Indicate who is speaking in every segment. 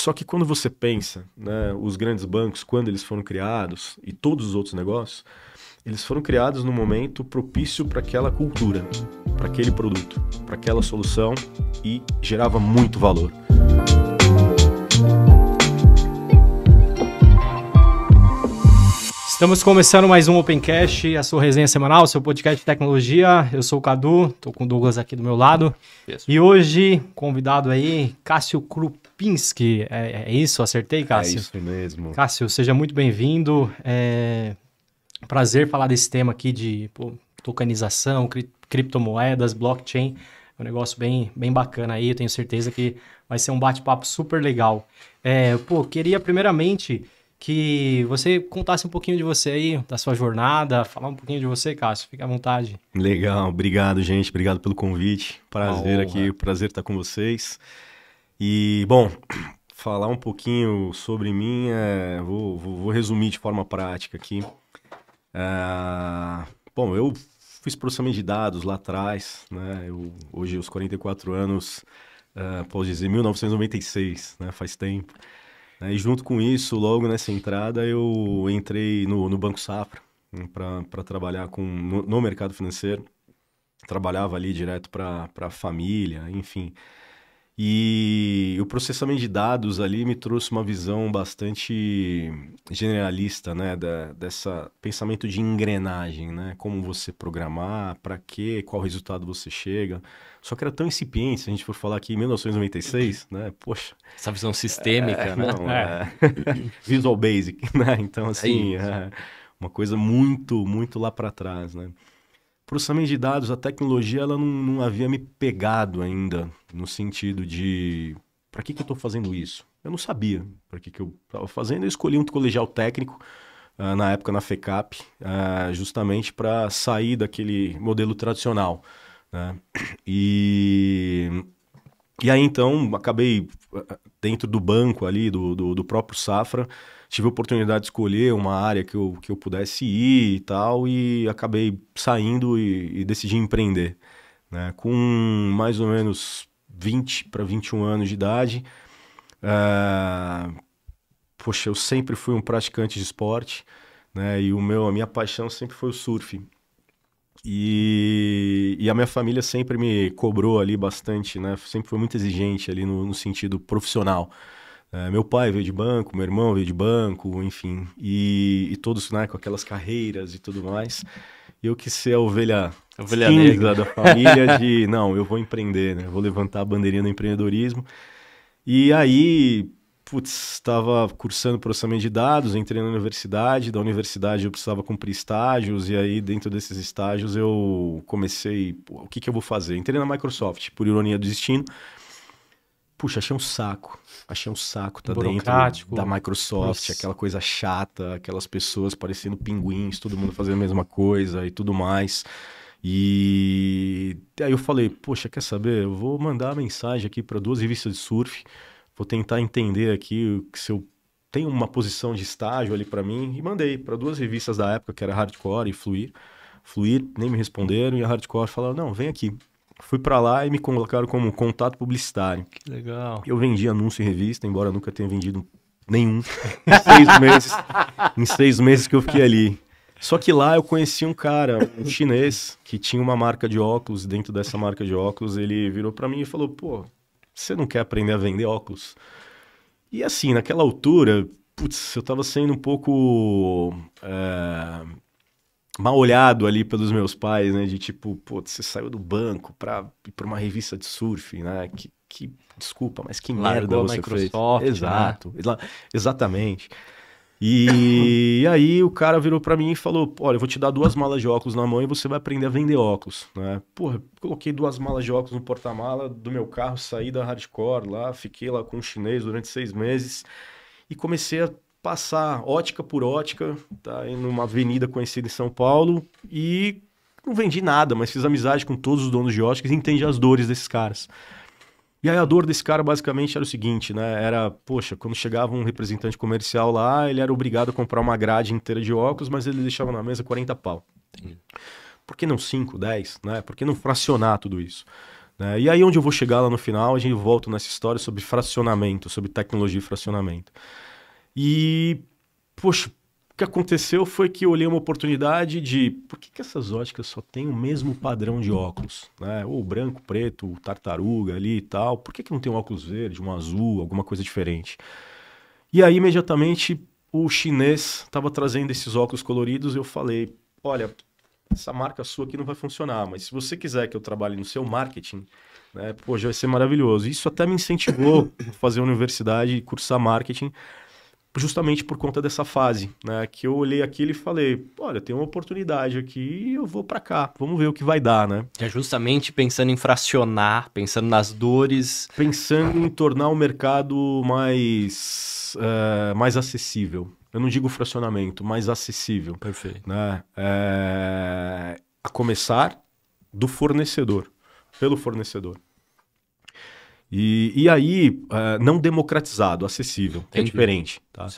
Speaker 1: Só que quando você pensa, né, os grandes bancos, quando eles foram criados, e todos os outros negócios, eles foram criados no momento propício para aquela cultura, para aquele produto, para aquela solução e gerava muito valor.
Speaker 2: Estamos começando mais um Opencast, a sua resenha semanal, seu podcast de tecnologia. Eu sou o Cadu, estou com o Douglas aqui do meu lado. Isso. E hoje, convidado aí, Cássio Krupinski. É isso? Acertei, Cássio?
Speaker 1: É isso mesmo.
Speaker 2: Cássio, seja muito bem-vindo. Prazer falar desse tema aqui de tokenização, criptomoedas, blockchain. É um negócio bem bacana aí, eu tenho certeza que vai ser um bate-papo super legal. Queria primeiramente que você contasse um pouquinho de você aí, da sua jornada, falar um pouquinho de você, Cássio, fica à vontade.
Speaker 1: Legal, obrigado, gente, obrigado pelo convite, prazer aqui, prazer estar com vocês. E, bom, falar um pouquinho sobre mim, vou resumir de forma prática aqui. Bom, eu fiz processamento de dados lá atrás, né, hoje aos 44 anos, posso dizer 1996, né, faz tempo. E junto com isso, logo nessa entrada, eu entrei no Banco Safra para trabalhar no mercado financeiro. Trabalhava ali direto para a família, enfim. E o processamento de dados ali me trouxe uma visão bastante generalista, né, dessa pensamento de engrenagem, né, como você programar, para quê, qual resultado você chega. Só que era tão incipiente, se a gente for falar aqui em 1996, né, poxa.
Speaker 3: Essa visão sistêmica, né?
Speaker 1: Não, Visual Basic, né, então assim, uma coisa muito, muito lá para trás, né. Processamento de dados, a tecnologia, ela não havia me pegado ainda, no sentido de, para que eu estou fazendo isso? Eu não sabia para que eu estava fazendo, eu escolhi um colegial técnico, na época na FECAP, justamente para sair daquele modelo tradicional, né? E aí então, acabei dentro do banco ali, do próprio Safra, tive a oportunidade de escolher uma área que eu pudesse ir e tal, e acabei saindo e decidi empreender, né? Com mais ou menos 20 para 21 anos de idade. Eu sempre fui um praticante de esporte, né? E a minha paixão sempre foi o surf. E a minha família sempre me cobrou ali bastante, né? Sempre foi muito exigente ali no sentido profissional. Meu pai veio de banco, meu irmão veio de banco, enfim, e todos, né, com aquelas carreiras e tudo mais. Eu quis ser a ovelha negra da família não, eu vou empreender, né? Vou levantar a bandeirinha do empreendedorismo. E aí, estava cursando processamento de dados, entrei na universidade, da universidade eu precisava cumprir estágios, e aí dentro desses estágios eu comecei, o que eu vou fazer? Entrei na Microsoft, por ironia do destino. Puxa, achei um saco tá dentro da Microsoft, aquela coisa chata, aquelas pessoas parecendo pinguins, todo mundo fazendo a mesma coisa e tudo mais. E aí eu falei, poxa, quer saber? Eu vou mandar mensagem aqui para 2 revistas de surf, vou tentar entender aqui se eu tenho uma posição de estágio ali para mim, e mandei para 2 revistas da época, que era Hardcore e Fluir. Fluir nem me responderam, e a Hardcore falou, não, vem aqui. Fui pra lá e me colocaram como contato publicitário.
Speaker 2: Que legal.
Speaker 1: Eu vendi anúncio em revista, embora eu nunca tenha vendido nenhum. Em 6 meses que eu fiquei ali. Só que lá eu conheci um cara, um chinês, que tinha uma marca de óculos. Dentro dessa marca de óculos, ele virou pra mim e falou, pô, você não quer aprender a vender óculos? E assim, naquela altura, eu tava sendo um pouco mal olhado ali pelos meus pais, né? De tipo, pô, você saiu do banco pra ir pra uma revista de surf, né? Desculpa, mas que merda você fez. Exato, né? Exatamente. E aí o cara virou pra mim e falou, olha, eu vou te dar 2 malas de óculos na mão e você vai aprender a vender óculos, né? Porra, coloquei 2 malas de óculos no porta-mala do meu carro, saí da Hardcore lá, fiquei lá com um chinês durante 6 meses e comecei a passar ótica por ótica, tá, em uma avenida conhecida em São Paulo, e não vendi nada, mas fiz amizade com todos os donos de óticas e entendi as dores desses caras. E aí a dor desse cara basicamente era o seguinte, né? Era, poxa, quando chegava um representante comercial lá, ele era obrigado a comprar uma grade inteira de óculos, mas ele deixava na mesa 40 pau. Entendi. Por que não 5, 10, né? Por que não fracionar tudo isso? né? E aí onde eu vou chegar lá no final, a gente volta nessa história sobre fracionamento, sobre tecnologia e fracionamento. E, poxa, o que aconteceu foi que eu olhei uma oportunidade de por que essas óticas só têm o mesmo padrão de óculos, né? Ou branco, preto, tartaruga ali e tal. Por que não tem um óculos verde, um azul, alguma coisa diferente? E aí, imediatamente, o chinês estava trazendo esses óculos coloridos e eu falei, olha, essa marca sua aqui não vai funcionar, mas se você quiser que eu trabalhe no seu marketing, né, pô, já vai ser maravilhoso. Isso até me incentivou a fazer a universidade e cursar marketing, justamente por conta dessa fase, né, que eu olhei aquilo e falei, olha, tem uma oportunidade aqui e eu vou para cá, vamos ver o que vai dar, né?
Speaker 3: É justamente pensando em fracionar, pensando nas dores.
Speaker 1: Pensando em tornar o mercado mais acessível. Eu não digo fracionamento, mais acessível.
Speaker 3: Perfeito.
Speaker 1: Né? A começar do fornecedor, pelo fornecedor. E aí, não democratizado, acessível, que é diferente. Tá?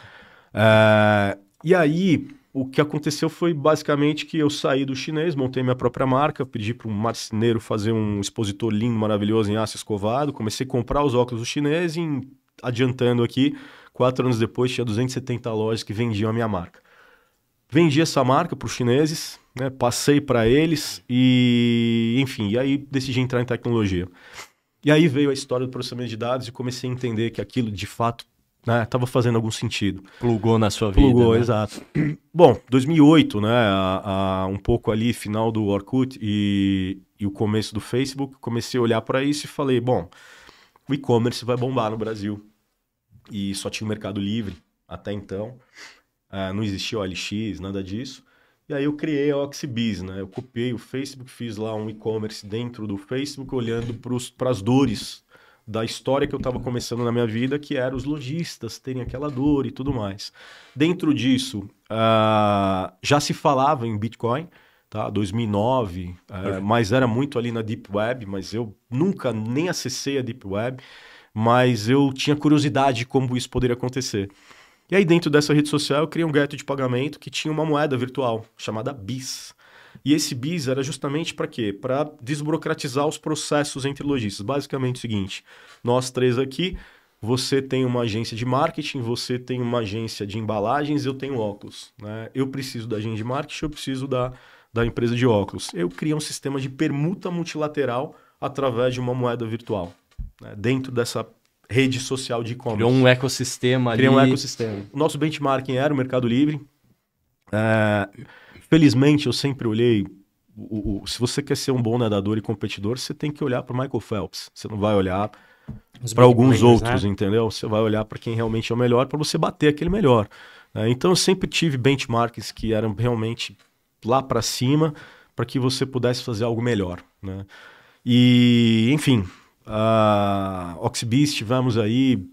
Speaker 1: E aí, o que aconteceu foi basicamente que eu saí do chinês, montei minha própria marca, pedi para um marceneiro fazer um expositor lindo, maravilhoso em aço escovado, comecei a comprar os óculos do chinês e, adiantando aqui, 4 anos depois tinha 270 lojas que vendiam a minha marca. Vendi essa marca para os chineses, né, passei para eles e, enfim, e aí decidi entrar em tecnologia. E aí veio a história do processamento de dados e comecei a entender que aquilo, de fato, estava fazendo algum sentido.
Speaker 3: Plugou na sua vida.
Speaker 1: Plugou,
Speaker 3: né?
Speaker 1: exato. Bom, 2008, né, um pouco ali, final do Orkut e o começo do Facebook, comecei a olhar para isso e falei, bom, o e-commerce vai bombar no Brasil. E só tinha o Mercado Livre até então. Não existia o OLX, nada disso. E aí eu criei a Oxibis, né? Eu copiei o Facebook, fiz lá um e-commerce dentro do Facebook, olhando para as dores da história que eu estava começando na minha vida, que era os lojistas terem aquela dor e tudo mais. Dentro disso, já se falava em Bitcoin, tá? 2009, mas era muito ali na Deep Web, mas eu nunca nem acessei a Deep Web, mas eu tinha curiosidade de como isso poderia acontecer. E aí dentro dessa rede social eu criei um gateway de pagamento que tinha uma moeda virtual chamada BIS. E esse BIS era justamente para quê? Para desburocratizar os processos entre lojistas. Basicamente o seguinte, nós três aqui, você tem uma agência de marketing, você tem uma agência de embalagens, eu tenho óculos. Né? Eu preciso da agência de marketing, eu preciso da empresa de óculos. Eu criei um sistema de permuta multilateral através de uma moeda virtual, né? Dentro dessa rede social de e-commerce.
Speaker 3: Criou um ecossistema ali.
Speaker 1: Criou um ecossistema. O nosso benchmarking era o Mercado Livre. Felizmente, eu sempre olhei... se você quer ser um bom nadador e competidor, você tem que olhar para o Michael Phelps. Você não vai olhar para alguns outros, né? Entendeu? Você vai olhar para quem realmente é o melhor, para você bater aquele melhor. Então, eu sempre tive benchmarks que eram realmente lá para cima, para que você pudesse fazer algo melhor, né? E, enfim... Oxibis tivemos aí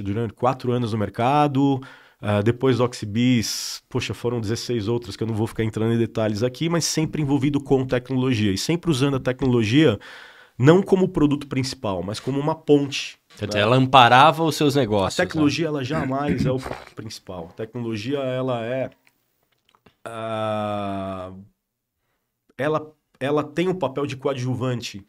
Speaker 1: durante 4 anos no mercado. Depois do Oxibis, foram 16 outras que eu não vou ficar entrando em detalhes aqui, mas sempre envolvido com tecnologia e sempre usando a tecnologia não como produto principal, mas como uma ponte.
Speaker 3: Ela amparava os seus negócios.
Speaker 1: A tecnologia ela jamais é o principal. A tecnologia ela tem o papel de coadjuvante,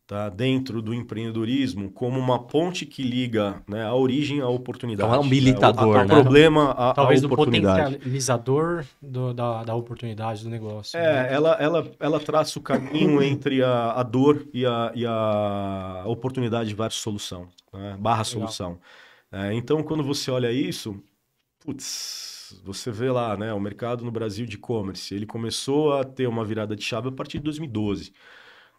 Speaker 1: tá, dentro do empreendedorismo, como uma ponte que liga, né, a origem à oportunidade.
Speaker 3: Então é um habilitador,
Speaker 1: né? O problema à
Speaker 2: talvez
Speaker 1: oportunidade.
Speaker 2: Do potencializador da oportunidade do negócio.
Speaker 1: Né? Ela traça o caminho entre a dor e a oportunidade versus solução, né? / solução. Então, quando você olha isso, você vê lá, né, o mercado no Brasil de e-commerce, ele começou a ter uma virada de chave a partir de 2012.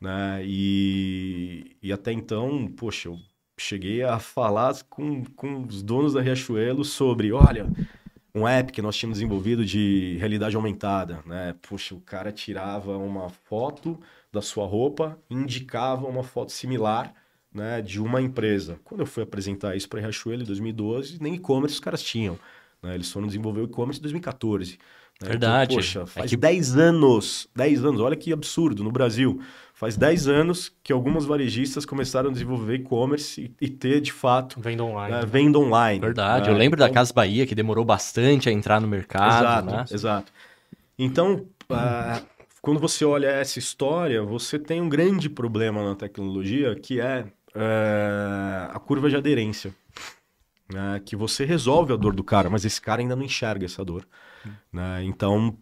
Speaker 1: Né? E até então, eu cheguei a falar com os donos da Riachuelo sobre, olha, um app que nós tínhamos desenvolvido de realidade aumentada, né? O cara tirava uma foto da sua roupa e indicava uma foto similar, né, de uma empresa. Quando eu fui apresentar isso para a Riachuelo em 2012, nem e-commerce os caras tinham, né? Eles foram desenvolver o e-commerce em 2014. Né?
Speaker 3: Verdade.
Speaker 1: Então, faz 10 anos, olha que absurdo, no Brasil. Faz 10 anos que algumas varejistas começaram a desenvolver e-commerce e ter, de fato,
Speaker 2: venda online.
Speaker 1: Venda online.
Speaker 3: Verdade. Eu lembro da Casa Bahia, que demorou bastante a entrar no mercado.
Speaker 1: Exato,
Speaker 3: né?
Speaker 1: Exato. Então, quando você olha essa história, você tem um grande problema na tecnologia, que é a curva de aderência. Né? Que você resolve a dor do cara, mas esse cara ainda não enxerga essa dor. Né? Então,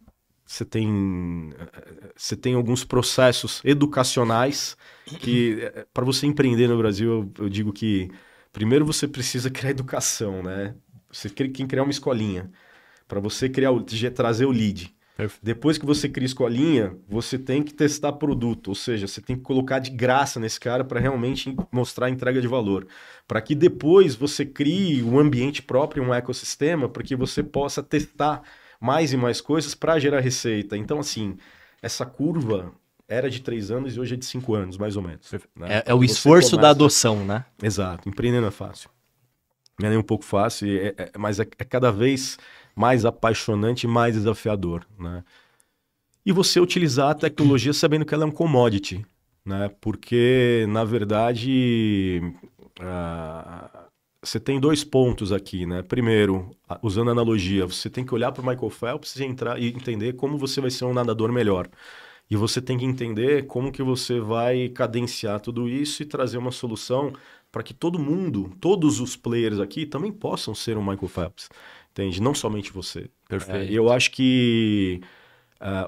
Speaker 1: você tem alguns processos educacionais que, para você empreender no Brasil, eu digo que primeiro você precisa criar educação, né? Você tem que criar uma escolinha para você trazer o lead.
Speaker 3: Perfeito.
Speaker 1: Depois que você cria escolinha, você tem que testar produto, ou seja, você tem que colocar de graça nesse cara para realmente mostrar a entrega de valor. Para que depois você crie um ambiente próprio, um ecossistema, para que você possa testar mais e mais coisas para gerar receita. Então, assim, essa curva era de 3 anos e hoje é de 5 anos, mais ou menos. Né?
Speaker 3: É o esforço da adoção, né?
Speaker 1: Exato. Empreender não é fácil. Não é nem um pouco fácil, mas é cada vez mais apaixonante e mais desafiador, né? E você utilizar a tecnologia sabendo que ela é um commodity, né? Porque, na verdade, você tem 2 pontos aqui, né? Primeiro, usando a analogia, você tem que olhar para o Michael Phelps e entender como você vai ser um nadador melhor. E você tem que entender como que você vai cadenciar tudo isso e trazer uma solução para que todo mundo, todos os players aqui, também possam ser um Michael Phelps. Entende? Não somente você.
Speaker 3: Perfeito.
Speaker 1: Eu acho que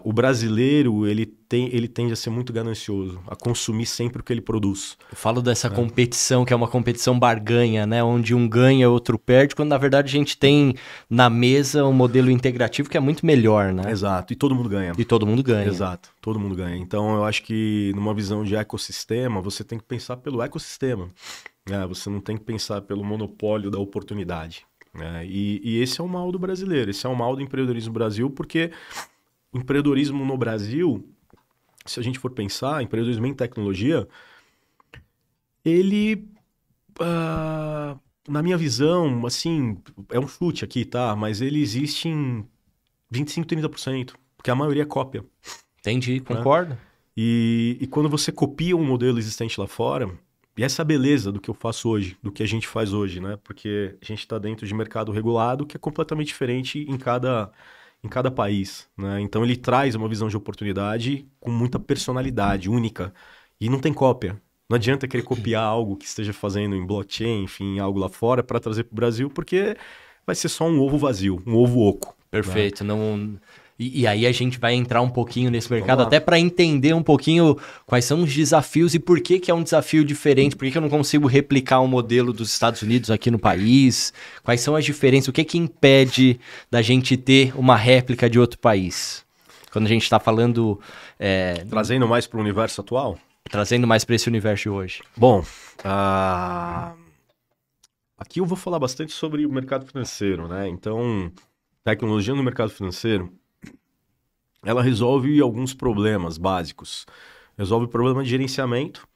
Speaker 1: o brasileiro, ele tende a ser muito ganancioso, a consumir sempre o que ele produz.
Speaker 3: Eu falo dessa competição, que é uma competição barganha, né? Onde um ganha, outro perde, quando na verdade a gente tem na mesa um modelo integrativo que é muito melhor, né?
Speaker 1: Exato, e todo mundo ganha.
Speaker 3: E todo mundo ganha.
Speaker 1: Exato, todo mundo ganha. Então eu acho que numa visão de ecossistema, você tem que pensar pelo ecossistema. Você não tem que pensar pelo monopólio da oportunidade. E esse é o mal do brasileiro, esse é o mal do empreendedorismo no Brasil, porque empreendedorismo no Brasil, se a gente for pensar, empreendedorismo em tecnologia, ele, na minha visão, assim, é um chute aqui, tá? Mas ele existe em 25%, 30%, porque a maioria é cópia.
Speaker 3: Entendi, concordo.
Speaker 1: E quando você copia um modelo existente lá fora, e essa é a beleza do que eu faço hoje, do que a gente faz hoje, né? Porque a gente está dentro de mercado regulado que é completamente diferente em cada país, né? Então ele traz uma visão de oportunidade com muita personalidade, única, e não tem cópia. Não adianta querer copiar algo que esteja fazendo em blockchain, enfim, algo lá fora para trazer para o Brasil, porque vai ser só um ovo vazio, um ovo oco.
Speaker 3: Perfeito,
Speaker 1: né?
Speaker 3: Não... E aí a gente vai entrar um pouquinho nesse mercado, até para entender um pouquinho quais são os desafios e por que é um desafio diferente, por que eu não consigo replicar um modelo dos Estados Unidos aqui no país, quais são as diferenças, o que impede da gente ter uma réplica de outro país? Quando a gente está falando...
Speaker 1: Trazendo mais para o universo atual?
Speaker 3: Trazendo mais para esse universo de hoje.
Speaker 1: Bom, aqui eu vou falar bastante sobre o mercado financeiro, né? Então, tecnologia no mercado financeiro, ela resolve alguns problemas básicos. Resolve o problema de gerenciamento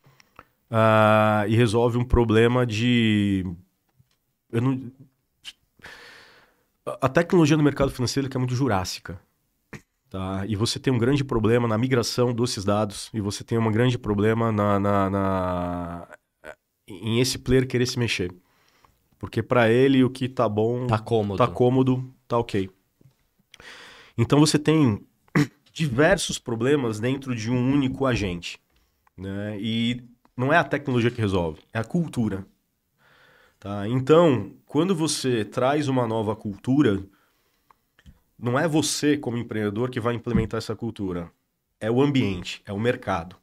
Speaker 1: e resolve um problema de... A tecnologia no mercado financeiro que é muito jurássica. Tá? E você tem um grande problema na migração desses dados e você tem um grande problema em esse player querer se mexer. Porque para ele o que tá bom...
Speaker 3: Tá cômodo.
Speaker 1: Tá cômodo, tá ok. Então você tem diversos problemas dentro de um único agente, né? E não é a tecnologia que resolve, é a cultura. Tá? Então, quando você traz uma nova cultura, não é você como empreendedor que vai implementar essa cultura, é o ambiente, é o mercado.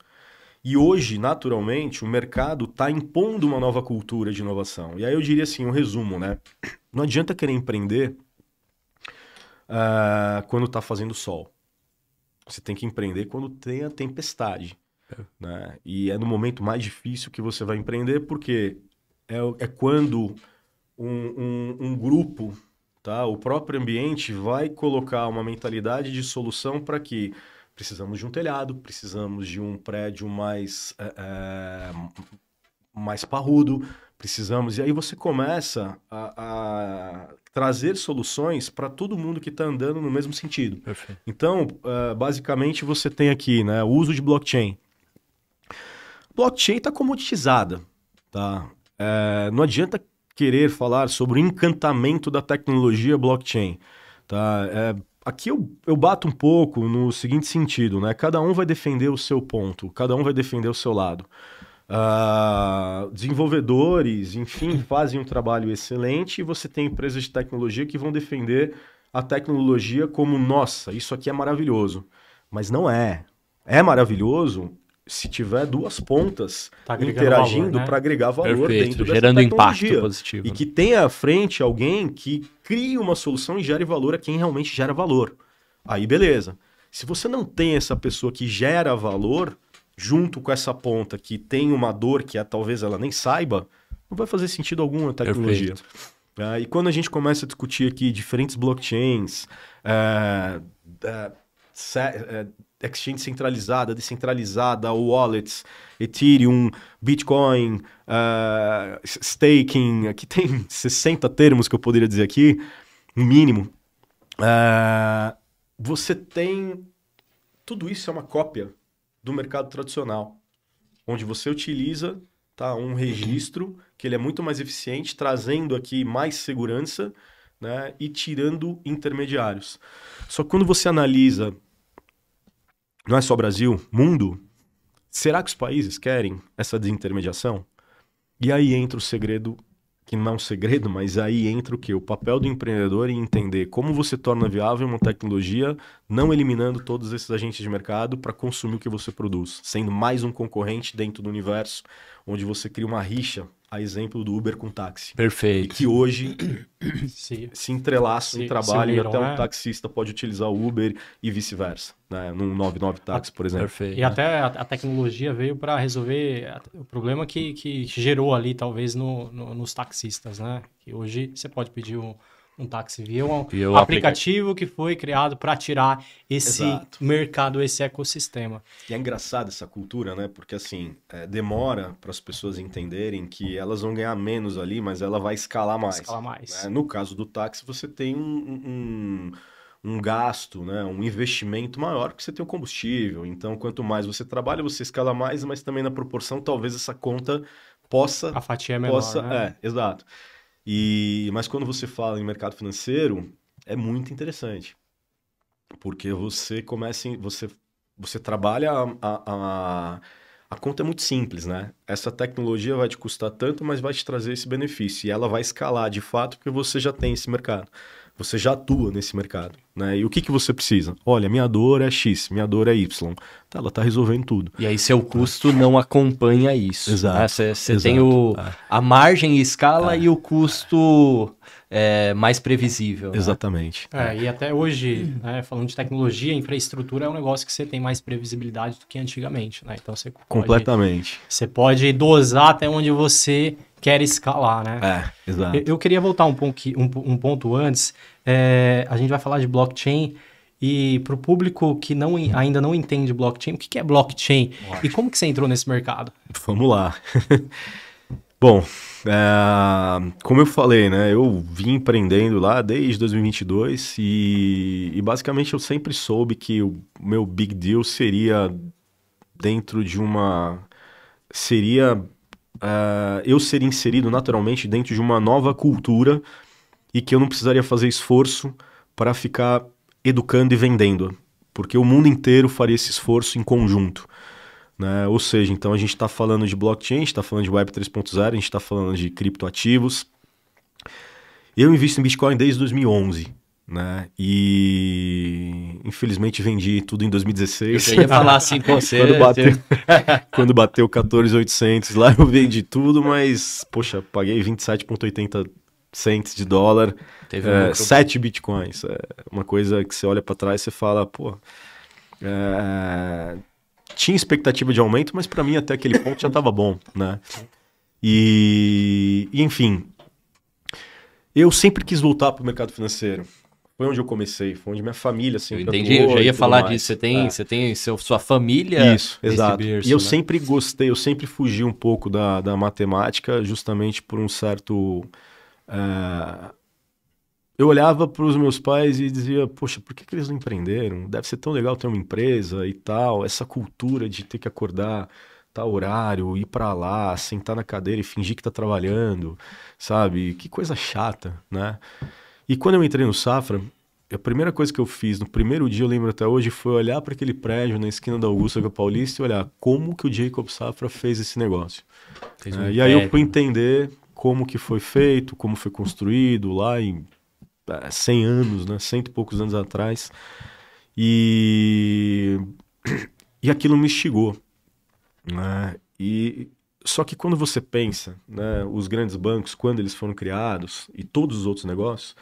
Speaker 1: E hoje, naturalmente, o mercado está impondo uma nova cultura de inovação. E aí eu diria assim, um resumo, né? Não adianta querer empreender quando está fazendo sol. Você tem que empreender quando tem a tempestade. Né? E é no momento mais difícil que você vai empreender, porque é quando um grupo, tá? O próprio ambiente vai colocar uma mentalidade de solução para que precisamos de um telhado, precisamos de um prédio mais parrudo, precisamos... E aí você começa a trazer soluções para todo mundo que está andando no mesmo sentido.
Speaker 3: Perfeito.
Speaker 1: Então, basicamente, você tem aqui, né, o uso de blockchain. Blockchain está comoditizada. Tá? Não adianta querer falar sobre o encantamento da tecnologia blockchain. Tá? aqui eu bato um pouco no seguinte sentido, né? Cada um vai defender o seu ponto, cada um vai defender o seu lado. Desenvolvedores, enfim, fazem um trabalho excelente e você tem empresas de tecnologia que vão defender a tecnologia como, nossa, isso aqui é maravilhoso. Mas não é. É maravilhoso se tiver duas pontas interagindo para agregar valor dentro dessa
Speaker 3: gerando
Speaker 1: tecnologia.
Speaker 3: Impacto positivo.
Speaker 1: E que tenha à frente alguém que crie uma solução e gere valor a quem realmente gera valor. Aí beleza. Se você não tem essa pessoa que gera valor, junto com essa ponta que tem uma dor que talvez ela nem saiba, não vai fazer sentido algum a tecnologia. E quando a gente começa a discutir aqui diferentes blockchains, exchange centralizada, descentralizada, wallets, Ethereum, Bitcoin, staking, aqui tem 60 termos que eu poderia dizer aqui, no mínimo. Você tem... Tudo isso é uma cópia do mercado tradicional, onde você utiliza um registro que ele é muito mais eficiente, trazendo aqui mais segurança, né, e tirando intermediários. Só que quando você analisa, não é só Brasil, mundo, será que os países querem essa desintermediação? E aí entra o segredo, que não é um segredo, mas aí entra o quê? O papel do empreendedor em entender como você torna viável uma tecnologia, não eliminando todos esses agentes de mercado para consumir o que você produz, sendo mais um concorrente dentro do universo, onde você cria uma rixa, a exemplo do Uber com táxi.
Speaker 3: Perfeito.
Speaker 1: E que hoje se entrelaçam em trabalho e até um taxista pode utilizar o Uber e vice-versa, né? Num 99 táxi, por exemplo.
Speaker 2: Perfeito. E até a tecnologia veio para resolver o problema que gerou ali, talvez, nos taxistas, né? Que hoje você pode pedir um táxi via um aplicativo que foi criado para tirar esse mercado, esse ecossistema.
Speaker 1: E é engraçado essa cultura, né? Porque assim, demora para as pessoas entenderem que elas vão ganhar menos ali, mas ela vai escalar mais. Né? No caso do táxi, você tem um gasto, né? Um investimento maior, porque você tem o combustível. Então, quanto mais você trabalha, você escala mais, mas também na proporção, talvez essa conta possa...
Speaker 2: A fatia é menor, né?
Speaker 1: Exato. Mas quando você fala em mercado financeiro, é muito interessante. Porque você começa... Você trabalha... A conta é muito simples, né? Essa tecnologia vai te custar tanto, mas vai te trazer esse benefício. E ela vai escalar, de fato, porque você já tem esse mercado. Você já atua nesse mercado, né? E o que você precisa? Olha, minha dor é X, minha dor é Y. Ela está resolvendo tudo.
Speaker 3: E aí seu custo não acompanha isso.
Speaker 1: Exato.
Speaker 3: Você tem a margem e escala e o custo mais previsível.
Speaker 1: Exatamente.
Speaker 2: Né? E até hoje, né, falando de tecnologia, infraestrutura é um negócio que você tem mais previsibilidade do que antigamente, né? Então
Speaker 1: completamente.
Speaker 2: Você pode dosar até onde você quer escalar, né?
Speaker 1: Exato.
Speaker 2: Eu queria voltar um ponto antes. A gente vai falar de blockchain e para o público que ainda não entende blockchain, o que é blockchain? E como que você entrou nesse mercado?
Speaker 1: Vamos lá. Bom, como eu falei, né? Eu vim empreendendo lá desde 2022 e basicamente eu sempre soube que o meu big deal seria dentro de uma... eu seria inserido naturalmente dentro de uma nova cultura e que eu não precisaria fazer esforço para ficar educando e vendendo, porque o mundo inteiro faria esse esforço em conjunto, né? Ou seja, então a gente está falando de blockchain, a gente está falando de Web 3.0, a gente está falando de criptoativos. Eu invisto em Bitcoin desde 2011, né? E infelizmente vendi tudo em 2016.
Speaker 3: Eu ia falar assim com você.
Speaker 1: Quando bateu 14.800 lá, eu vendi tudo, mas, poxa, paguei 27,80 cents de dólar, 7 bitcoins. É uma coisa que você olha para trás e você fala, pô, tinha expectativa de aumento, mas para mim até aquele ponto já estava bom, né? E enfim, eu sempre quis voltar para o mercado financeiro. Foi onde eu comecei, foi onde minha família sempre
Speaker 3: atuou. Entendi, eu já ia falar disso. Você tem sua família.
Speaker 1: Isso, exato.
Speaker 3: Berço,
Speaker 1: e eu sempre gostei, eu sempre fugi um pouco da matemática, justamente por um certo... eu olhava para os meus pais e dizia, poxa, por que eles não empreenderam? Deve ser tão legal ter uma empresa e tal, essa cultura de ter que acordar tal horário, ir para lá, sentar na cadeira e fingir que tá trabalhando, sabe? Que coisa chata, né? E quando eu entrei no Safra, a primeira coisa que eu fiz no primeiro dia, eu lembro até hoje, foi olhar para aquele prédio na esquina da Augusta com a Paulista e olhar como que o Jacob Safra fez esse negócio. E aí eu fui entender como que foi feito, como foi construído lá em 100 anos, né? 100 e poucos anos atrás. E aquilo me instigou, né? Só que quando você pensa, né, os grandes bancos, quando eles foram criados, e todos os outros negócios,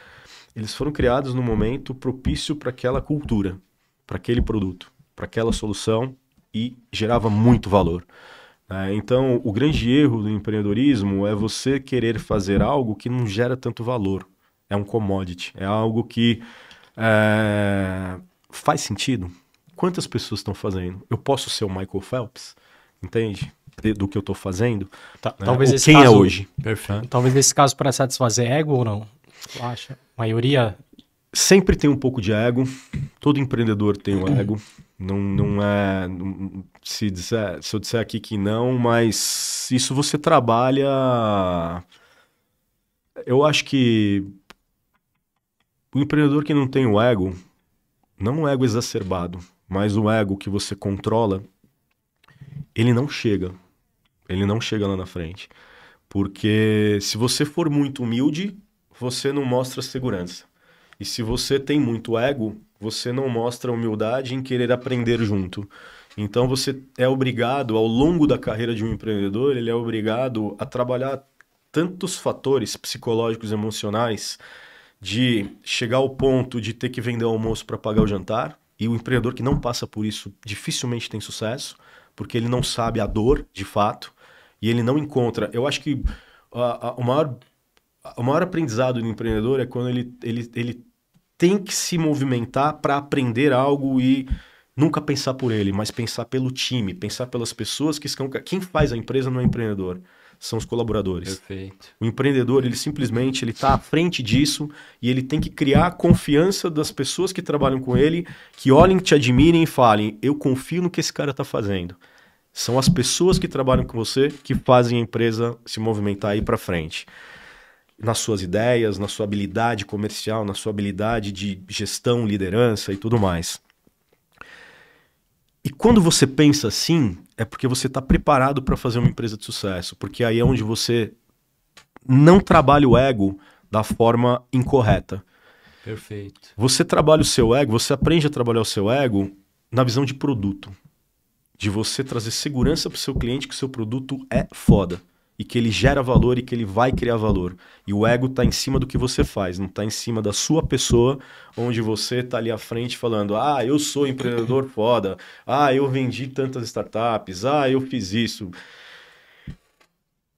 Speaker 1: eles foram criados no momento propício para aquela cultura, para aquele produto, para aquela solução, e gerava muito valor. Então, o grande erro do empreendedorismo é você querer fazer algo que não gera tanto valor. É um commodity, é algo que faz sentido. Quantas pessoas estão fazendo? Eu posso ser o Michael Phelps, entende? Do que eu estou fazendo.
Speaker 2: Talvez
Speaker 1: Ou
Speaker 2: esse
Speaker 1: quem
Speaker 2: caso,
Speaker 1: é hoje.
Speaker 2: Perfeito. Talvez nesse caso para satisfazer ego ou não? Tu acha? A maioria...
Speaker 1: Sempre tem um pouco de ego. Todo empreendedor tem um ego. Não é... Se eu disser aqui que não, mas isso você trabalha... Eu acho que o empreendedor que não tem o ego, não o ego exacerbado, mas o ego que você controla, ele não chega. Ele não chega lá na frente. Porque se você for muito humilde, você não mostra segurança. E se você tem muito ego, você não mostra humildade em querer aprender junto. Então você é obrigado, ao longo da carreira de um empreendedor, ele é obrigado a trabalhar tantos fatores psicológicos e emocionais de chegar ao ponto de ter que vender o almoço para pagar o jantar. E o empreendedor que não passa por isso dificilmente tem sucesso, porque ele não sabe a dor, de fato, e ele não encontra... Eu acho que o maior aprendizado do empreendedor é quando ele tem que se movimentar para aprender algo e nunca pensar por ele, mas pensar pelo time, pensar pelas pessoas que estão... Quem faz a empresa não é empreendedor, são os colaboradores.
Speaker 3: Perfeito.
Speaker 1: O empreendedor, ele simplesmente está à frente disso e ele tem que criar a confiança das pessoas que trabalham com ele, que olhem, te admirem e falem, eu confio no que esse cara está fazendo. São as pessoas que trabalham com você que fazem a empresa se movimentar e ir para frente. Nas suas ideias, na sua habilidade comercial, na sua habilidade de gestão, liderança e tudo mais. E quando você pensa assim, é porque você está preparado para fazer uma empresa de sucesso. Porque aí é onde você não trabalha o ego da forma incorreta.
Speaker 3: Perfeito.
Speaker 1: Você trabalha o seu ego, você aprende a trabalhar o seu ego na visão de produto. De você trazer segurança para o seu cliente que o seu produto é foda. E que ele gera valor e que ele vai criar valor. E o ego está em cima do que você faz, não está em cima da sua pessoa, onde você está ali à frente falando, eu sou empreendedor foda, eu vendi tantas startups, eu fiz isso.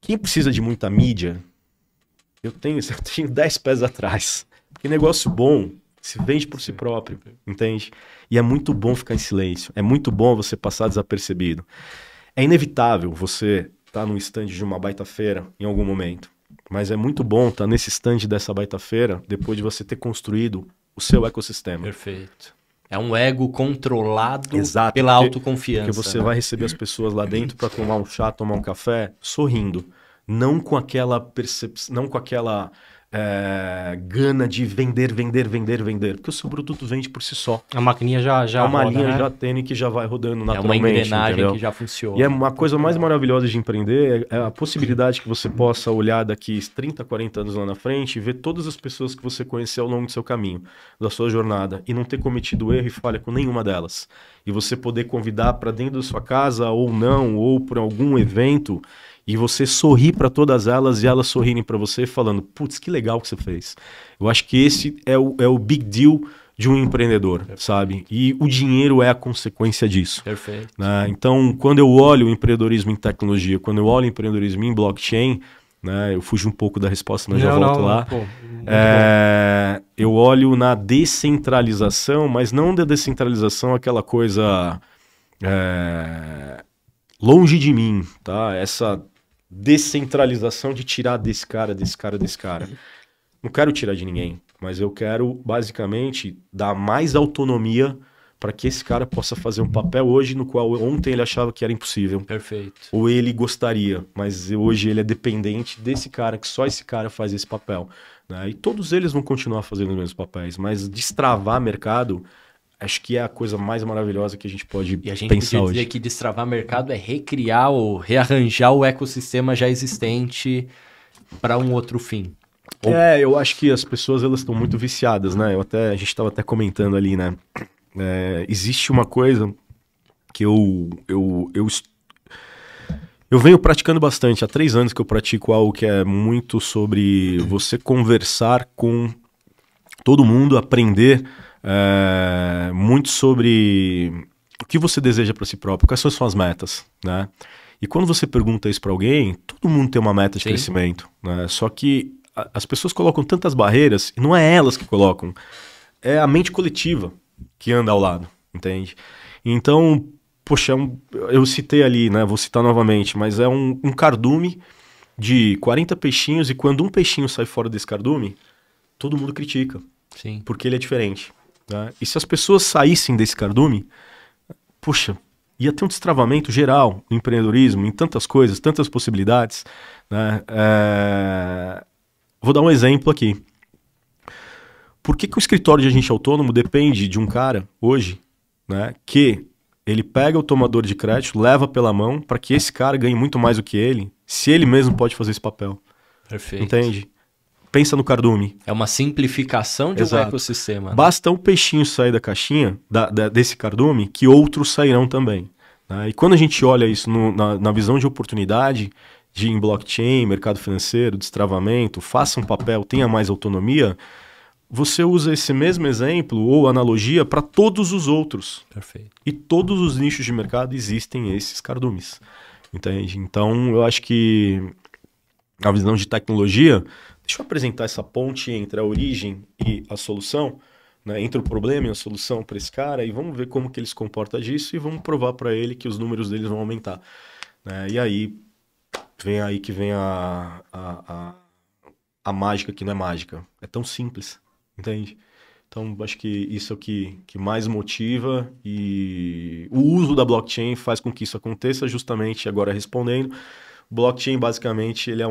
Speaker 1: Quem precisa de muita mídia, eu tenho 10 pés atrás. Porque negócio bom se vende por si próprio, entende? E é muito bom ficar em silêncio, é muito bom você passar desapercebido. É inevitável você estar no stand de uma baita feira em algum momento, mas é muito bom estar nesse stand dessa baita feira depois de você ter construído o seu ecossistema.
Speaker 3: Perfeito. É um ego controlado
Speaker 1: Exato,
Speaker 3: pela autoconfiança.
Speaker 1: Porque você vai receber as pessoas lá dentro para tomar um chá, tomar um café, sorrindo. Não com aquela percepção, não com aquela gana de vender. Porque o seu produto vende por si só.
Speaker 2: A maquininha já
Speaker 1: é uma
Speaker 2: roda,
Speaker 1: linha
Speaker 2: né?
Speaker 1: já tênis que já vai rodando naturalmente.
Speaker 3: É uma engrenagem,
Speaker 1: entendeu?
Speaker 3: que já funciona.
Speaker 1: E é uma coisa mais maravilhosa de empreender é a possibilidade que você possa olhar daqui 30, 40 anos lá na frente e ver todas as pessoas que você conheceu ao longo do seu caminho, da sua jornada, e não ter cometido erro e falha com nenhuma delas. E você poder convidar para dentro da sua casa ou não, ou por algum evento, e você sorrir para todas elas e elas sorrirem para você falando, putz, que legal que você fez. Eu acho que esse é o big deal de um empreendedor, sabe? E o dinheiro é a consequência disso.
Speaker 3: Perfeito.
Speaker 1: Né? Então, quando eu olho o empreendedorismo em tecnologia, quando eu olho o empreendedorismo em blockchain, né, eu fujo um pouco da resposta, mas já volto lá.
Speaker 2: Pô,
Speaker 1: eu olho na descentralização, mas não da descentralização aquela coisa longe de mim, tá? Essa descentralização de tirar desse cara. Não quero tirar de ninguém, mas eu quero basicamente dar mais autonomia para que esse cara possa fazer um papel hoje no qual ontem ele achava que era impossível.
Speaker 3: Perfeito.
Speaker 1: Ou ele gostaria, mas hoje ele é dependente desse cara, que só esse cara faz esse papel, né? E todos eles vão continuar fazendo os mesmos papéis, mas destravar mercado, acho que é a coisa mais maravilhosa que a gente pode
Speaker 3: E a gente
Speaker 1: pensar
Speaker 3: podia dizer
Speaker 1: hoje.
Speaker 3: que destravar mercado é recriar ou rearranjar o ecossistema já existente para um outro fim.
Speaker 1: Eu acho que as pessoas elas estão muito viciadas, né? A gente estava até comentando ali, né? Existe uma coisa que eu venho praticando bastante. Há 3 anos que eu pratico algo que é muito sobre você conversar com todo mundo, aprender muito sobre o que você deseja para si próprio, quais são as suas metas, né? E quando você pergunta isso para alguém, todo mundo tem uma meta de
Speaker 3: Sim.
Speaker 1: crescimento, né? Só que as pessoas colocam tantas barreiras, e não é elas que colocam, é a mente coletiva que anda ao lado, entende? Então, poxa, eu citei ali, né? Vou citar novamente, mas é um cardume de 40 peixinhos, e quando um peixinho sai fora desse cardume, todo mundo critica,
Speaker 3: Sim.
Speaker 1: porque ele é diferente, né? E se as pessoas saíssem desse cardume, poxa, ia ter um destravamento geral no empreendedorismo, em tantas coisas, tantas possibilidades, né? Vou dar um exemplo aqui. Por que o escritório de agente autônomo depende de um cara, hoje, né, que ele pega o tomador de crédito, leva pela mão, para que esse cara ganhe muito mais do que ele, se ele mesmo pode fazer esse papel?
Speaker 3: Perfeito.
Speaker 1: Entende? Pensa no cardume.
Speaker 3: É uma simplificação de um
Speaker 1: Exato.
Speaker 3: ecossistema. Né?
Speaker 1: Basta um peixinho sair da caixinha, desse cardume, que outros sairão também, né? E quando a gente olha isso na visão de oportunidade, em blockchain, mercado financeiro, destravamento, faça um papel, tenha mais autonomia, você usa esse mesmo exemplo ou analogia para todos os outros.
Speaker 3: Perfeito.
Speaker 1: E todos os nichos de mercado existem esses cardumes, entende? Então, eu acho que a visão de tecnologia, deixa eu apresentar essa ponte entre a origem e a solução, né, entre o problema e a solução para esse cara, e vamos ver como que ele se comporta disso e vamos provar para ele que os números deles vão aumentar, né? E aí vem a mágica que não é mágica. É tão simples, entende? Então, acho que isso é o que mais motiva, e o uso da blockchain faz com que isso aconteça. Justamente agora respondendo, blockchain basicamente ele é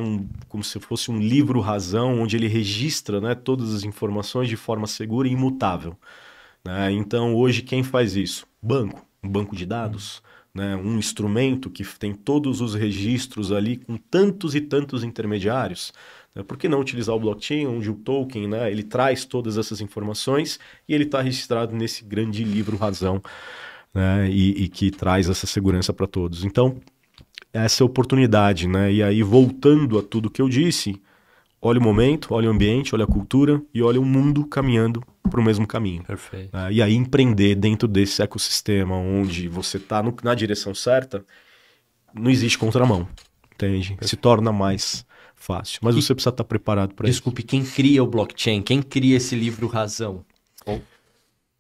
Speaker 1: como se fosse um livro-razão, onde ele registra, né, todas as informações de forma segura e imutável, né? Então, hoje quem faz isso? Um banco de dados, né, um instrumento que tem todos os registros ali com tantos e tantos intermediários. Né? Por que não utilizar o blockchain, onde o token, né, ele traz todas essas informações e ele está registrado nesse grande livro-razão, né, e que traz essa segurança para todos. Então, essa é a oportunidade, né? E aí, voltando a tudo que eu disse, olha o momento, olha o ambiente, olha a cultura e olha o mundo caminhando para o mesmo caminho.
Speaker 3: Perfeito.
Speaker 1: E aí empreender dentro desse ecossistema onde você está na direção certa, não existe contramão, entende?
Speaker 3: Perfeito.
Speaker 1: Se torna mais fácil. Mas você precisa estar preparado para isso.
Speaker 3: Desculpe, quem cria o blockchain? Quem cria esse livro-razão?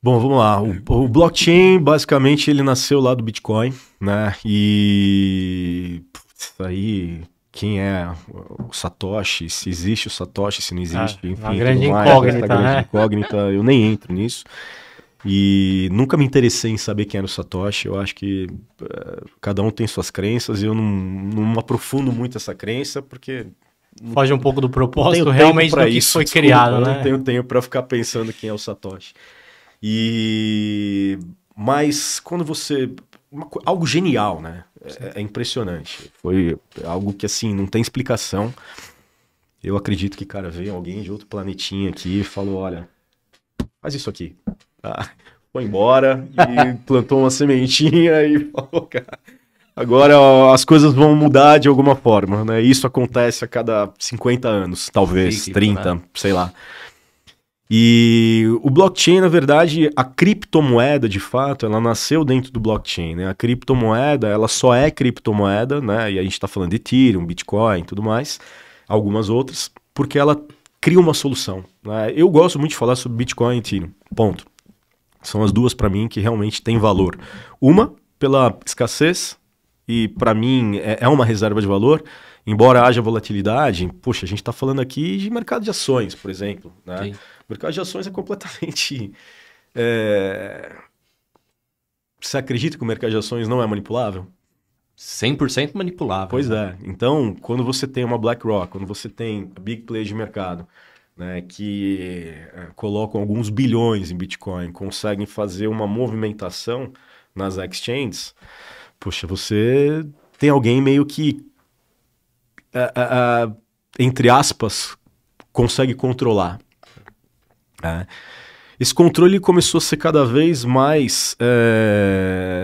Speaker 1: Bom, vamos lá. O blockchain, basicamente, ele nasceu lá do Bitcoin, né? E aí, quem é o Satoshi, se existe o Satoshi, se não existe, enfim.
Speaker 2: Uma grande
Speaker 1: tudo mais,
Speaker 2: incógnita,
Speaker 1: essa grande
Speaker 2: né?
Speaker 1: incógnita, eu nem entro nisso. E nunca me interessei em saber quem era o Satoshi. Eu acho que cada um tem suas crenças e eu não aprofundo muito essa crença, porque
Speaker 2: Foge um pouco do
Speaker 1: não
Speaker 2: propósito
Speaker 1: tenho
Speaker 2: realmente
Speaker 1: tempo pra
Speaker 2: do que
Speaker 1: isso,
Speaker 2: foi
Speaker 1: desculpa,
Speaker 2: criado,
Speaker 1: eu
Speaker 2: né?
Speaker 1: não tenho tempo para ficar pensando quem é o Satoshi. Mas quando você... algo genial, né? É impressionante. Foi algo que, assim, não tem explicação. Eu acredito que, cara, veio alguém de outro planetinha aqui e falou, olha, faz isso aqui. Tá? Foi embora e plantou uma sementinha e falou, cara, agora ó, as coisas vão mudar de alguma forma, né? Isso acontece a cada 50 anos, talvez,
Speaker 3: Cíclico,
Speaker 1: 30,
Speaker 3: né?
Speaker 1: sei lá. E o blockchain, na verdade, a criptomoeda, de fato, ela nasceu dentro do blockchain, né? A criptomoeda, ela só é criptomoeda, né? E a gente está falando de Ethereum, Bitcoin e tudo mais, algumas outras, porque ela cria uma solução, né? Eu gosto muito de falar sobre Bitcoin e Ethereum, ponto. São as duas, para mim, que realmente têm valor. Uma, pela escassez, e para mim é uma reserva de valor, embora haja volatilidade. Poxa, a gente está falando aqui de mercado de ações, por exemplo, né?
Speaker 3: Sim.
Speaker 1: O mercado de ações é completamente Você acredita que o mercado de ações não é manipulável?
Speaker 3: 100% manipulável.
Speaker 1: Pois é. Então, quando você tem uma BlackRock, quando você tem big players de mercado, né, que colocam alguns bilhões em Bitcoin, conseguem fazer uma movimentação nas exchanges, poxa, você tem alguém meio que, entre aspas, consegue controlar. Esse controle começou a ser cada vez mais,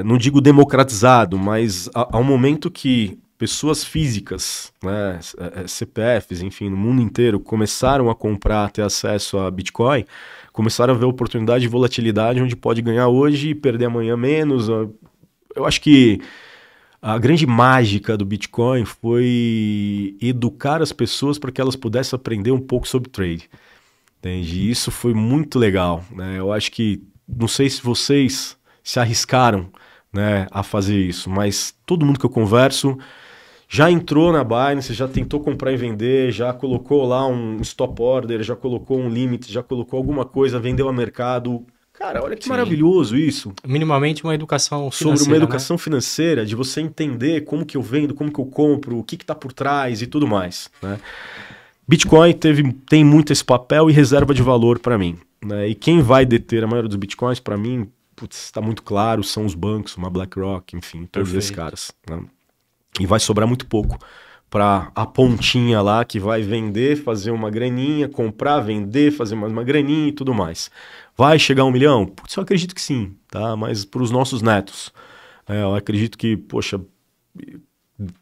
Speaker 1: não digo democratizado, mas ao momento que pessoas físicas, né, CPFs, enfim, no mundo inteiro, começaram a comprar, ter acesso a Bitcoin, começaram a ver oportunidade de volatilidade onde pode ganhar hoje e perder amanhã menos. Eu acho que a grande mágica do Bitcoin foi educar as pessoas para que elas pudessem aprender um pouco sobre trade. Entende? E isso foi muito legal, né? Eu acho que, não sei se vocês se arriscaram, né, a fazer isso, mas todo mundo que eu converso já entrou na Binance, já tentou comprar e vender, já colocou lá um stop order, já colocou um limit, já colocou alguma coisa, vendeu a mercado. Cara, olha que maravilhoso isso.
Speaker 2: Minimamente uma educação financeira,
Speaker 1: sobre uma educação financeira, de você entender como que eu vendo, como que eu compro, o que está por trás e tudo mais, né? Bitcoin tem muito esse papel e reserva de valor para mim, né? E quem vai deter a maioria dos Bitcoins, para mim, está muito claro, são os bancos, uma BlackRock, enfim, todos esses caras, né? E vai sobrar muito pouco para a pontinha lá que vai vender, fazer uma graninha, comprar, vender, fazer mais uma graninha e tudo mais. Vai chegar a 1 milhão? Putz, eu acredito que sim, tá? Mas para os nossos netos, eu acredito que, poxa,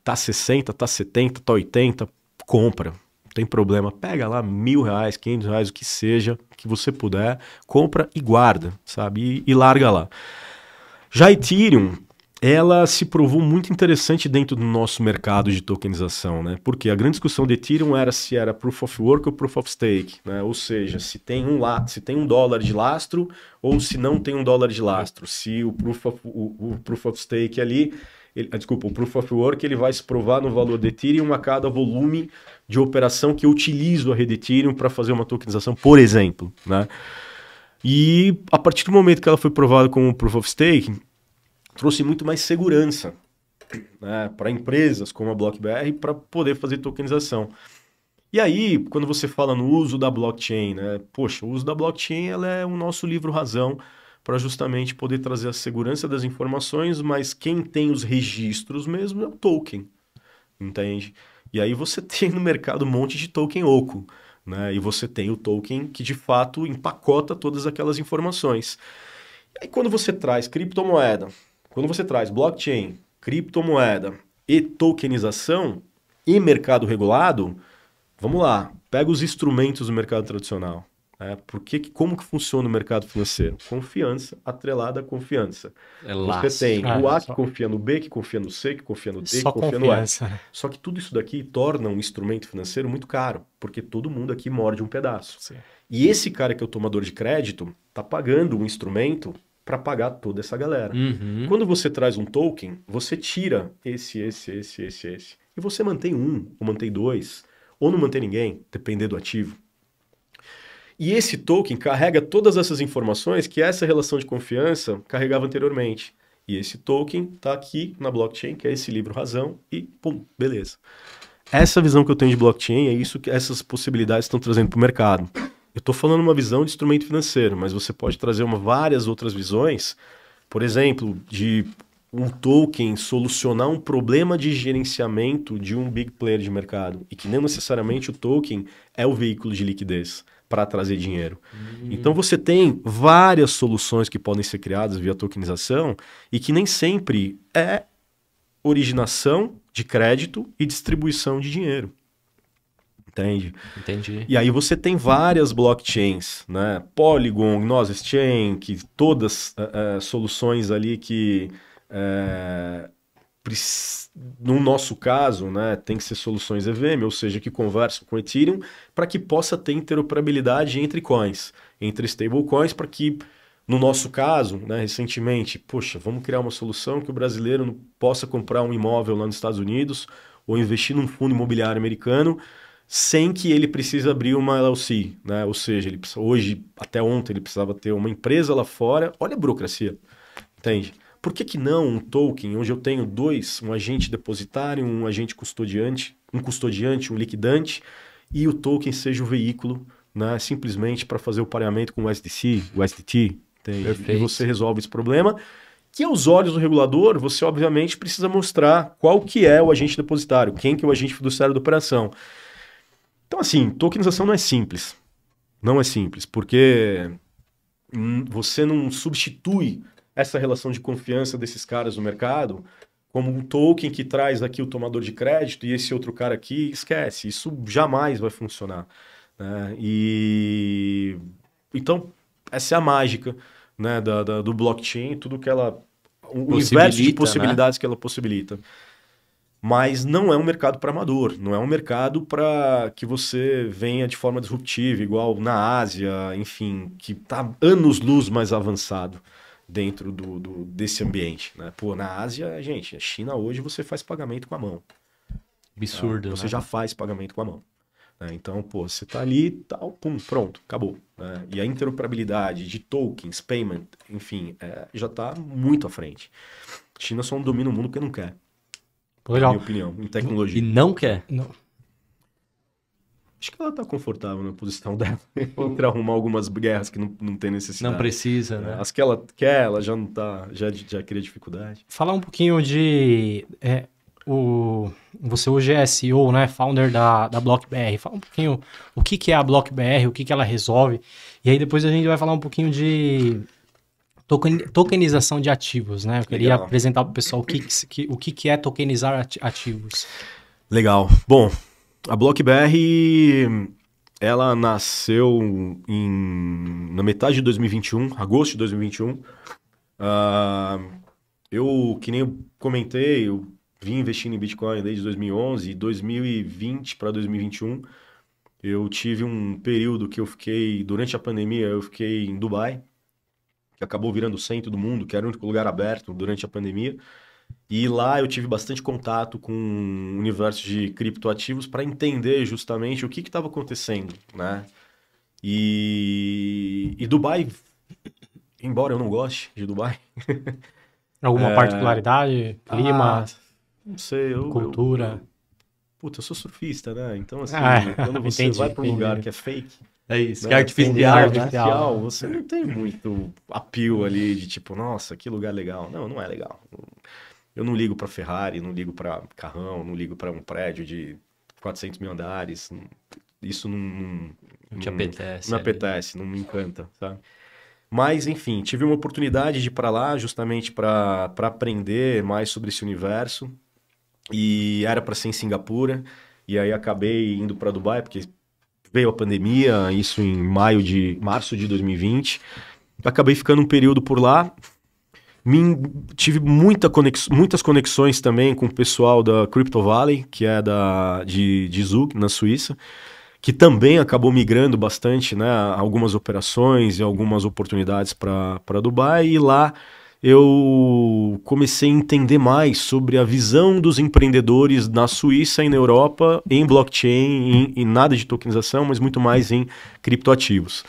Speaker 1: tá 60, tá 70, tá 80, compra. Não tem problema, pega lá R$1.000, R$500, o que seja, que você puder, compra e guarda, sabe? E larga lá. Já a Ethereum, ela se provou muito interessante dentro do nosso mercado de tokenização, né? Porque a grande discussão de Ethereum era se era Proof of Work ou Proof of Stake, né? Ou seja, se tem um dólar de lastro ou se não tem $1 de lastro. Se o Proof of Stake ali, o Proof of Work, ele vai se provar no valor de Ethereum a cada volume de operação que eu utilizo a rede Ethereum para fazer uma tokenização, por exemplo, né? E a partir do momento que ela foi provada como Proof of Stake, trouxe muito mais segurança, né, para empresas como a BlockBR para poder fazer tokenização. E aí, quando você fala no uso da blockchain, né, poxa, o uso da blockchain ela é o nosso livro-razão para justamente poder trazer a segurança das informações, mas quem tem os registros mesmo é o token, entende? E aí você tem no mercado um monte de token oco, né? E você tem o token que de fato empacota todas aquelas informações. E aí quando você traz criptomoeda, quando você traz blockchain, criptomoeda e tokenização e mercado regulado, vamos lá, pega os instrumentos do mercado tradicional. Como que funciona o mercado financeiro? Confiança atrelada à confiança. Você tem o A que confia no B, que confia no C, que confia no D, que confia no E. Só que tudo isso daqui torna um instrumento financeiro muito caro, porque todo mundo aqui morde um pedaço. Sim. E esse cara que é o tomador de crédito está pagando um instrumento para pagar toda essa galera. Uhum. Quando você traz um token, você tira esse. E você mantém um, ou mantém dois, ou não mantém ninguém, dependendo do ativo. E esse token carrega todas essas informações que essa relação de confiança carregava anteriormente. E esse token está aqui na blockchain, que é esse livro-razão, e pum, beleza. Essa visão que eu tenho de blockchain é isso que essas possibilidades estão trazendo para o mercado. Eu estou falando uma visão de instrumento financeiro, mas você pode trazer várias outras visões, por exemplo, de um token solucionar um problema de gerenciamento de um big player de mercado, e que não necessariamente o token é o veículo de liquidez para trazer dinheiro. Então você tem várias soluções que podem ser criadas via tokenização e que nem sempre é originação de crédito e distribuição de dinheiro. Entende?
Speaker 3: Entendi.
Speaker 1: E aí você tem várias blockchains, né? Polygon, Gnosis Chain, que todas soluções ali que no nosso caso, né, tem que ser soluções EVM, ou seja, que conversam com Ethereum para que possa ter interoperabilidade entre coins, entre stablecoins, para que, no nosso caso, né, recentemente, poxa, vamos criar uma solução que o brasileiro possa comprar um imóvel lá nos Estados Unidos ou investir num fundo imobiliário americano sem que ele precise abrir uma LLC, né? Ou seja, hoje, até ontem, ele precisava ter uma empresa lá fora. Olha a burocracia, entende? por que não um token onde eu tenho dois, um agente depositário, um agente custodiante, um liquidante, e o token seja o veículo, né, simplesmente para fazer o pareamento com o USDC, o USDT, e você resolve esse problema, que aos olhos do regulador, você obviamente precisa mostrar qual que é o agente depositário, quem que é o agente fiduciário da operação. Então, assim, tokenização não é simples. Não é simples, porque você não substitui essa relação de confiança desses caras no mercado como um token que traz aqui o tomador de crédito e esse outro cara aqui, esquece. Isso jamais vai funcionar, né? Então, essa é a mágica, né, do blockchain, tudo que ela... o universo de possibilidades, né, que ela possibilita. Mas não é um mercado para amador, não é um mercado para que você venha de forma disruptiva, igual na Ásia, enfim, que está anos-luz mais avançado dentro desse ambiente, né? Pô, na Ásia, gente, a China hoje você faz pagamento com a mão.
Speaker 3: Absurdo,
Speaker 1: você
Speaker 3: né?
Speaker 1: já faz pagamento com a mão. Então, pô, você tá ali, tal, pum, pronto, acabou. E a interoperabilidade de tokens, payment, enfim, já está muito à frente. A China só não domina o mundo porque não quer.
Speaker 2: Legal.
Speaker 1: Na minha opinião, em tecnologia.
Speaker 3: E não quer?
Speaker 2: Não.
Speaker 1: Acho que ela tá confortável na posição dela para arrumar algumas guerras que não tem necessidade.
Speaker 3: Não precisa, né?
Speaker 1: As que ela quer, ela já não tá, já cria dificuldade.
Speaker 2: Falar um pouquinho de... Você hoje é CEO, né? Founder da BlockBR. Fala um pouquinho o que é a BlockBR, o que ela resolve. E aí depois a gente vai falar um pouquinho de tokenização de ativos, né? Eu queria apresentar para o pessoal o que é tokenizar ativos.
Speaker 1: Legal. Bom, a BlockBR, ela nasceu na metade de 2021, agosto de 2021. Que nem eu comentei, eu vim investindo em Bitcoin desde 2011, e 2020 para 2021, eu tive um período que eu fiquei, durante a pandemia, eu fiquei em Dubai, que acabou virando o centro do mundo, que era o único lugar aberto durante a pandemia. E lá eu tive bastante contato com o universo de criptoativos para entender justamente o que estava acontecendo, né? E Dubai, embora eu não goste de Dubai...
Speaker 2: Alguma particularidade? Clima?
Speaker 1: Não sei.
Speaker 2: Cultura?
Speaker 1: Eu sou surfista, né? Então, assim, quando você
Speaker 2: entendi,
Speaker 1: vai para um lugar que é fake...
Speaker 3: É isso,
Speaker 1: né?
Speaker 3: que é artificial,
Speaker 1: né? Você não tem muito appeal ali de tipo, nossa, que lugar legal. Não é legal. Eu não ligo para Ferrari, não ligo para carrão, não ligo para um prédio de 400 mil andares. Isso não
Speaker 3: te apetece.
Speaker 1: Não me apetece, não me encanta, sabe? Mas, enfim, tive uma oportunidade de ir para lá justamente para aprender mais sobre esse universo. E era para ser em Singapura. E aí acabei indo para Dubai, porque veio a pandemia, isso em março de 2020. Acabei ficando um período por lá. Tive muitas conexões também com o pessoal da Crypto Valley, que é de Zug, na Suíça, que também acabou migrando bastante, né, algumas operações e algumas oportunidades para Dubai. E lá eu comecei a entender mais sobre a visão dos empreendedores na Suíça e na Europa em blockchain, em nada de tokenização, mas muito mais em criptoativos.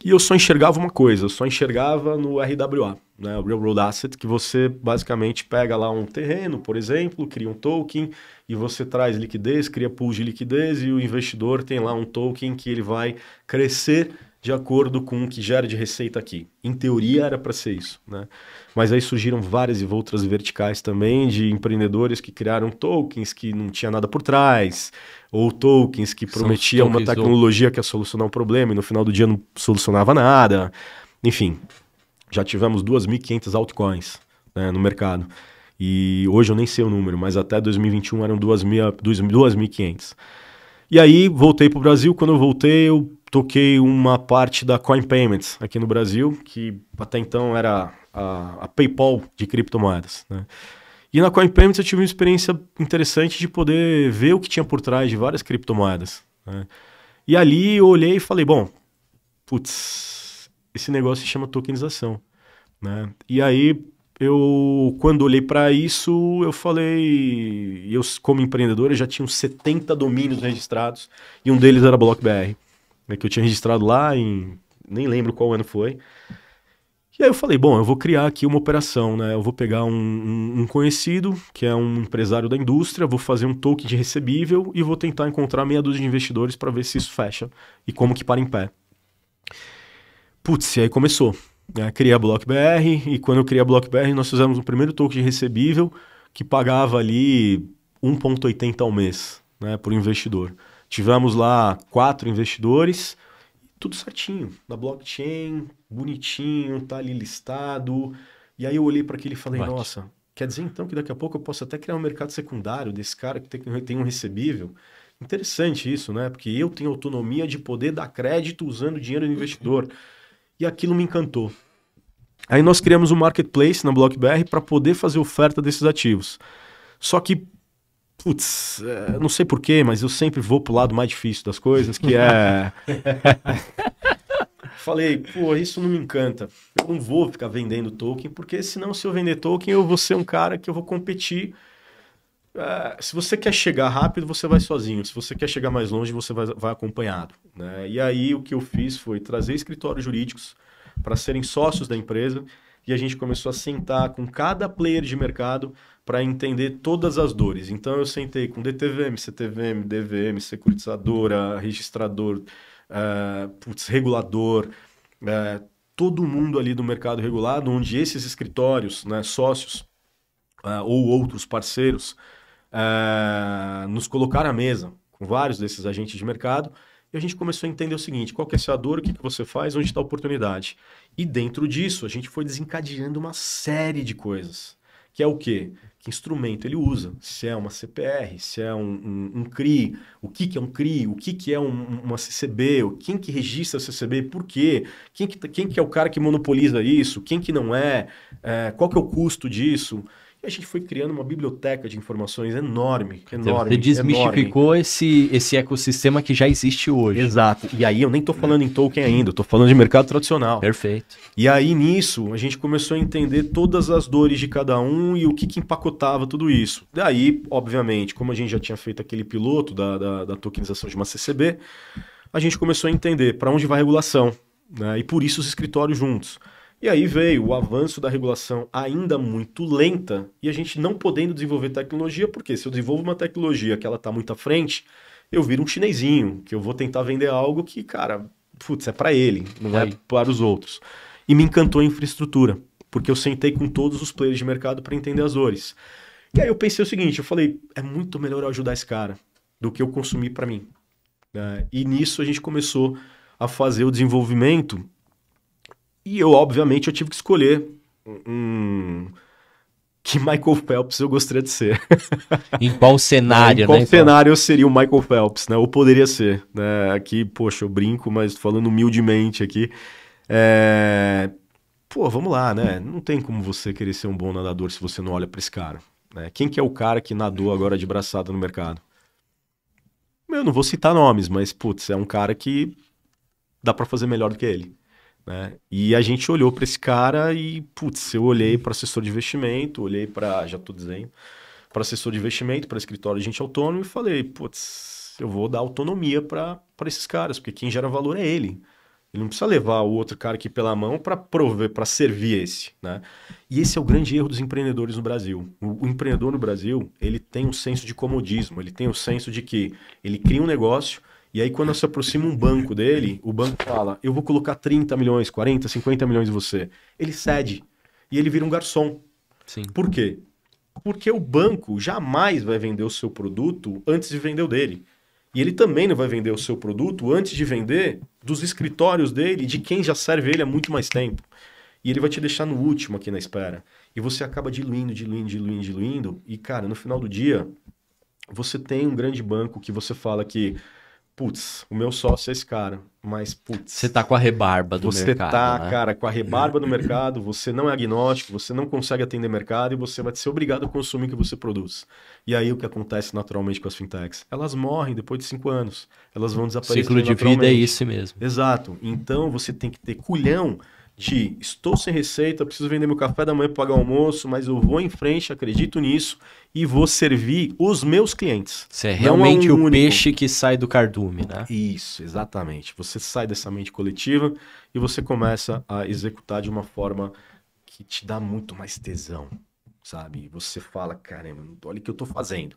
Speaker 1: E eu só enxergava uma coisa, eu só enxergava no RWA, né, o Real World Asset, que você basicamente pega lá um terreno, por exemplo, cria um token e você traz liquidez, cria pool de liquidez e o investidor tem lá um token que ele vai crescer de acordo com o que gera de receita aqui. Em teoria era para ser isso, né? Mas aí surgiram várias e outras verticais também de empreendedores que criaram tokens que não tinha nada por trás, ou tokens que prometiam uma tecnologia que ia solucionar um problema e no final do dia não solucionava nada. Enfim, já tivemos 2.500 altcoins, né, no mercado. E hoje eu nem sei o número, mas até 2021 eram 2.500. E aí voltei para o Brasil. Quando eu voltei, eu toquei uma parte da Coin Payments aqui no Brasil, que até então era a PayPal de criptomoedas, né? E na Coin Payments eu tive uma experiência interessante de poder ver o que tinha por trás de várias criptomoedas, né? E ali eu olhei e falei, bom, esse negócio se chama tokenização, né? E aí quando olhei para isso, eu falei, eu como empreendedor eu já tinha uns 70 domínios registrados e um deles era BlockBR, né, que eu tinha registrado lá nem lembro qual ano foi. E aí eu falei, bom, eu vou criar aqui uma operação, né? Eu vou pegar um conhecido, que é um empresário da indústria, vou fazer um token de recebível e vou tentar encontrar meia dúzia de investidores para ver se isso fecha e como que para em pé. Putz, e aí começou. Criei a BlockBR e quando eu criei a BlockBR nós fizemos o primeiro token de recebível que pagava ali 1,80 ao mês, né, por investidor. Tivemos lá 4 investidores, tudo certinho, na blockchain, bonitinho, tá ali listado. E aí eu olhei para aquilo e falei, nossa, quer dizer então que daqui a pouco eu posso até criar um mercado secundário desse cara que tem um recebível? Interessante isso, né? Porque eu tenho autonomia de poder dar crédito usando o dinheiro do investidor. E aquilo me encantou. Aí nós criamos um marketplace na BlockBR para poder fazer oferta desses ativos. Só que, putz, não sei porquê, mas eu sempre vou pro lado mais difícil das coisas, que é... Falei, pô, isso não me encanta. Eu não vou ficar vendendo token, porque senão se eu vender token, eu vou ser um cara que eu vou competir. Se você quer chegar rápido, você vai sozinho. Se você quer chegar mais longe, você vai acompanhado, né? E aí o que eu fiz foi trazer escritórios jurídicos para serem sócios da empresa e a gente começou a sentar com cada player de mercado para entender todas as dores. Então eu sentei com DTVM, CTVM, DVM, securitizadora, registrador, regulador, todo mundo ali do mercado regulado, onde esses escritórios, né, sócios ou outros parceiros nos colocaram à mesa com vários desses agentes de mercado e a gente começou a entender o seguinte, qual que é essa dor, o que você faz, onde está a oportunidade. E dentro disso a gente foi desencadeando uma série de coisas, que é o quê? Que instrumento ele usa, se é uma CPR, se é um CRI, o que é um CRI, o que é uma CCB, quem que registra a CCB, por quê, quem que é o cara que monopoliza isso, quem que não é, qual que é o custo disso. E a gente foi criando uma biblioteca de informações enorme.
Speaker 3: Você desmistificou esse ecossistema que já existe hoje.
Speaker 1: Exato. E aí eu nem estou falando em token ainda, estou falando de mercado tradicional.
Speaker 3: Perfeito.
Speaker 1: E aí nisso a gente começou a entender todas as dores de cada um e o que empacotava tudo isso. Daí, obviamente, como a gente já tinha feito aquele piloto da tokenização de uma CCB, a gente começou a entender para onde vai a regulação, né? E por isso os escritórios juntos. E aí veio o avanço da regulação ainda muito lenta e a gente não podendo desenvolver tecnologia, porque se eu desenvolvo uma tecnologia que ela está muito à frente, eu viro um chinesinho, que eu vou tentar vender algo que, cara, putz, é para ele, não é para os outros. E me encantou a infraestrutura, porque eu sentei com todos os players de mercado para entender as dores. E aí eu pensei o seguinte, eu falei, é muito melhor eu ajudar esse cara do que eu consumir para mim. E nisso a gente começou a fazer o desenvolvimento. E eu, obviamente, eu tive que escolher que Michael Phelps eu gostaria de ser.
Speaker 3: Em qual cenário,
Speaker 1: em qual cenário eu seria o Michael Phelps, né? Ou poderia ser, né? Aqui, poxa, eu brinco, mas falando humildemente aqui. Pô, vamos lá, né? Não tem como você querer ser um bom nadador se você não olha para esse cara, né? Quem que é o cara que nadou agora de braçada no mercado? Eu não vou citar nomes, mas, putz, é um cara que dá para fazer melhor do que ele. Né? E a gente olhou para esse cara e, putz, eu olhei para assessor de investimento, olhei para, já estou dizendo, para assessor de investimento, para escritório de agente autônomo e falei, putz, eu vou dar autonomia para esses caras, porque quem gera valor é ele. Ele não precisa levar o outro cara aqui pela mão para prover, para servir esse. Né? E esse é o grande erro dos empreendedores no Brasil. O empreendedor no Brasil, ele tem um senso de comodismo, ele tem o senso de que ele cria um negócio. E aí, quando se aproxima um banco dele, o banco fala, eu vou colocar 30 milhões, 40, 50 milhões em você. Ele cede e ele vira um garçom.
Speaker 3: Sim.
Speaker 1: Por quê? Porque o banco jamais vai vender o seu produto antes de vender o dele. E ele também não vai vender o seu produto antes de vender dos escritórios dele, de quem já serve ele há muito mais tempo. E ele vai te deixar no último aqui na espera. E você acaba diluindo. E, cara, no final do dia, você tem um grande banco que você fala que putz, o meu sócio é esse cara, mas putz...
Speaker 3: Você tá com a rebarba do mercado,
Speaker 1: Você tá,
Speaker 3: né?
Speaker 1: cara, com a rebarba do mercado, você não é agnóstico, você não consegue atender mercado e você vai ser obrigado a consumir o que você produz. E aí o que acontece naturalmente com as fintechs? Elas morrem depois de 5 anos, elas vão desaparecer
Speaker 3: naturalmente. Ciclo de vida é isso mesmo.
Speaker 1: Exato. Então você tem que ter culhão de estou sem receita, preciso vender meu café da manhã para pagar o almoço, mas eu vou em frente, acredito nisso e vou servir os meus clientes.
Speaker 3: Você é realmente
Speaker 1: Não é
Speaker 3: o
Speaker 1: único.
Speaker 3: peixe que sai do cardume, né?
Speaker 1: Isso, exatamente. Você sai dessa mente coletiva e você começa a executar de uma forma que te dá muito mais tesão, sabe? Você fala, caramba, olha o que eu tô fazendo.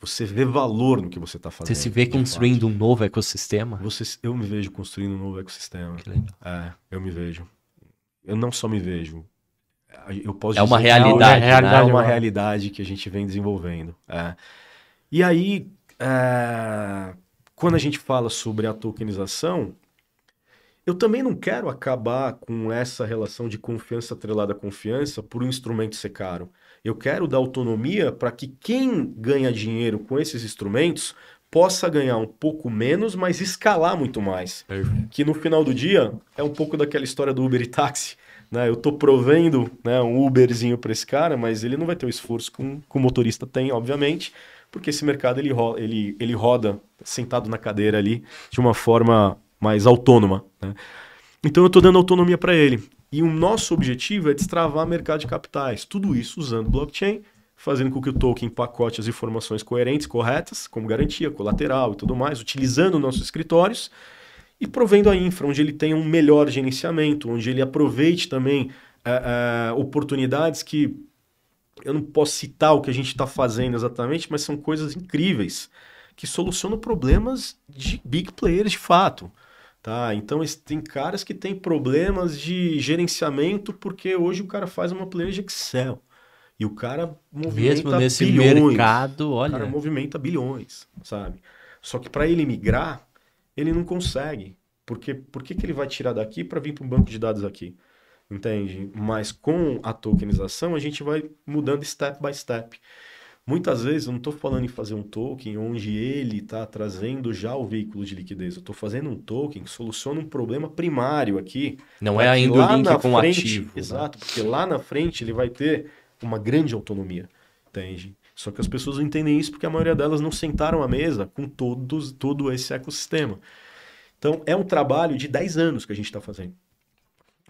Speaker 1: Você vê valor no que você tá fazendo.
Speaker 3: Você se vê
Speaker 1: de
Speaker 3: construindo um novo ecossistema?
Speaker 1: eu me vejo construindo um novo ecossistema.
Speaker 3: Que legal.
Speaker 1: Eu me vejo. Eu não só me vejo. Eu posso
Speaker 3: É uma
Speaker 1: dizer que
Speaker 3: realidade,
Speaker 2: né?
Speaker 1: é uma
Speaker 2: agora.
Speaker 1: realidade que a gente vem desenvolvendo. E aí, quando a gente fala sobre a tokenização, eu também não quero acabar com essa relação de confiança atrelada à confiança por um instrumento ser caro. Eu quero dar autonomia para que quem ganha dinheiro com esses instrumentos possa ganhar um pouco menos, mas escalar muito mais.
Speaker 3: Perfeito.
Speaker 1: Que no final do dia é um pouco daquela história do Uber e táxi. Né? Eu estou provendo, né, um Uberzinho para esse cara, mas ele não vai ter o esforço que o motorista tem, obviamente, porque esse mercado ele roda sentado na cadeira ali de uma forma mais autônoma. Né? Então eu estou dando autonomia para ele. E o nosso objetivo é destravar mercado de capitais. Tudo isso usando blockchain, fazendo com que o token pacote as informações coerentes, corretas, como garantia, colateral e tudo mais, utilizando nossos escritórios e provendo a infra, onde ele tenha um melhor gerenciamento, onde ele aproveite também oportunidades que eu não posso citar o que a gente está fazendo exatamente, mas são coisas incríveis que solucionam problemas de big players de fato. Tá? Então, tem caras que têm problemas de gerenciamento porque hoje o cara faz uma planilha de Excel e o cara movimenta
Speaker 3: Mesmo nesse
Speaker 1: bilhões.
Speaker 3: mercado,
Speaker 1: O cara
Speaker 3: olha...
Speaker 1: movimenta bilhões, sabe? Só que para ele migrar, ele não consegue. Porque por que ele vai tirar daqui para vir para um banco de dados aqui? Entende? Mas com a tokenização, a gente vai mudando step by step. Muitas vezes eu não estou falando em fazer um token onde ele está trazendo já o veículo de liquidez. Eu estou fazendo um token que soluciona um problema primário aqui.
Speaker 3: Não
Speaker 1: pra
Speaker 3: é
Speaker 1: que
Speaker 3: ainda
Speaker 1: lá
Speaker 3: o link
Speaker 1: na
Speaker 3: com o
Speaker 1: frente,
Speaker 3: ativo. Né?
Speaker 1: Exato, porque lá na frente ele vai ter uma grande autonomia. Entende? Só que as pessoas não entendem isso porque a maioria delas não sentaram à mesa com todo esse ecossistema. Então, é um trabalho de 10 anos que a gente está fazendo.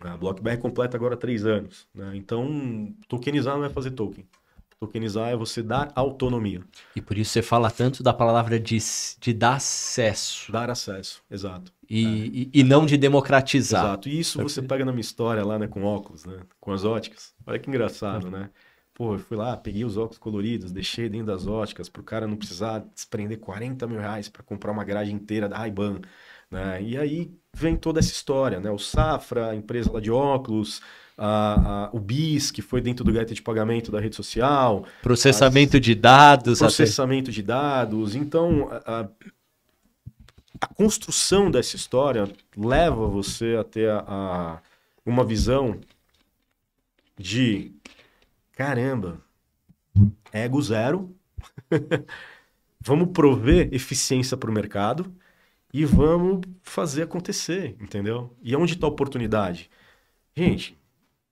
Speaker 1: A BlockBR completa agora 3 anos. Né? Então, tokenizar não é fazer token. Tokenizar é você dar autonomia.
Speaker 3: E por isso você fala tanto da palavra de dar acesso.
Speaker 1: Dar acesso, exato.
Speaker 3: E não de democratizar.
Speaker 1: Exato. E isso você pega na minha história lá, né, com óculos, né? Com as óticas. Olha que engraçado, né? Pô, eu fui lá, peguei os óculos coloridos, deixei dentro das óticas para o cara não precisar desprender 40 mil reais para comprar uma grade inteira da Ray-Ban. Né? E aí vem toda essa história, né? O Safra, a empresa lá de óculos, o BIS, que foi dentro do gateway de pagamento da rede social.
Speaker 3: Processamento de dados.
Speaker 1: Processamento de dados. Então, a construção dessa história leva você a ter uma visão de, caramba, ego zero, vamos prover eficiência para o mercado e vamos fazer acontecer, entendeu? E onde está a oportunidade? Gente,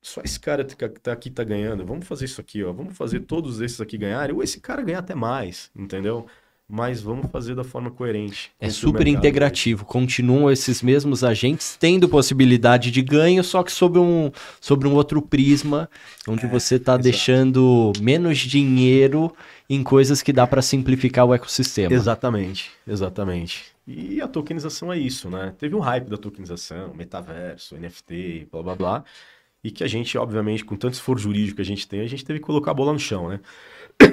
Speaker 1: só esse cara que tá aqui tá ganhando, vamos fazer isso aqui, ó, vamos fazer todos esses aqui ganharem, ou esse cara ganhar até mais, entendeu? Mas vamos fazer da forma coerente.
Speaker 3: É super integrativo, continuam esses mesmos agentes tendo possibilidade de ganho, só que sobre um outro prisma, onde você está deixando menos dinheiro em coisas que dá para simplificar o ecossistema.
Speaker 1: Exatamente, exatamente. E a tokenização é isso, né? Teve um hype da tokenização, metaverso, NFT, blá blá blá, e que a gente, obviamente, com tanto esforço jurídico que a gente tem, a gente teve que colocar a bola no chão, né?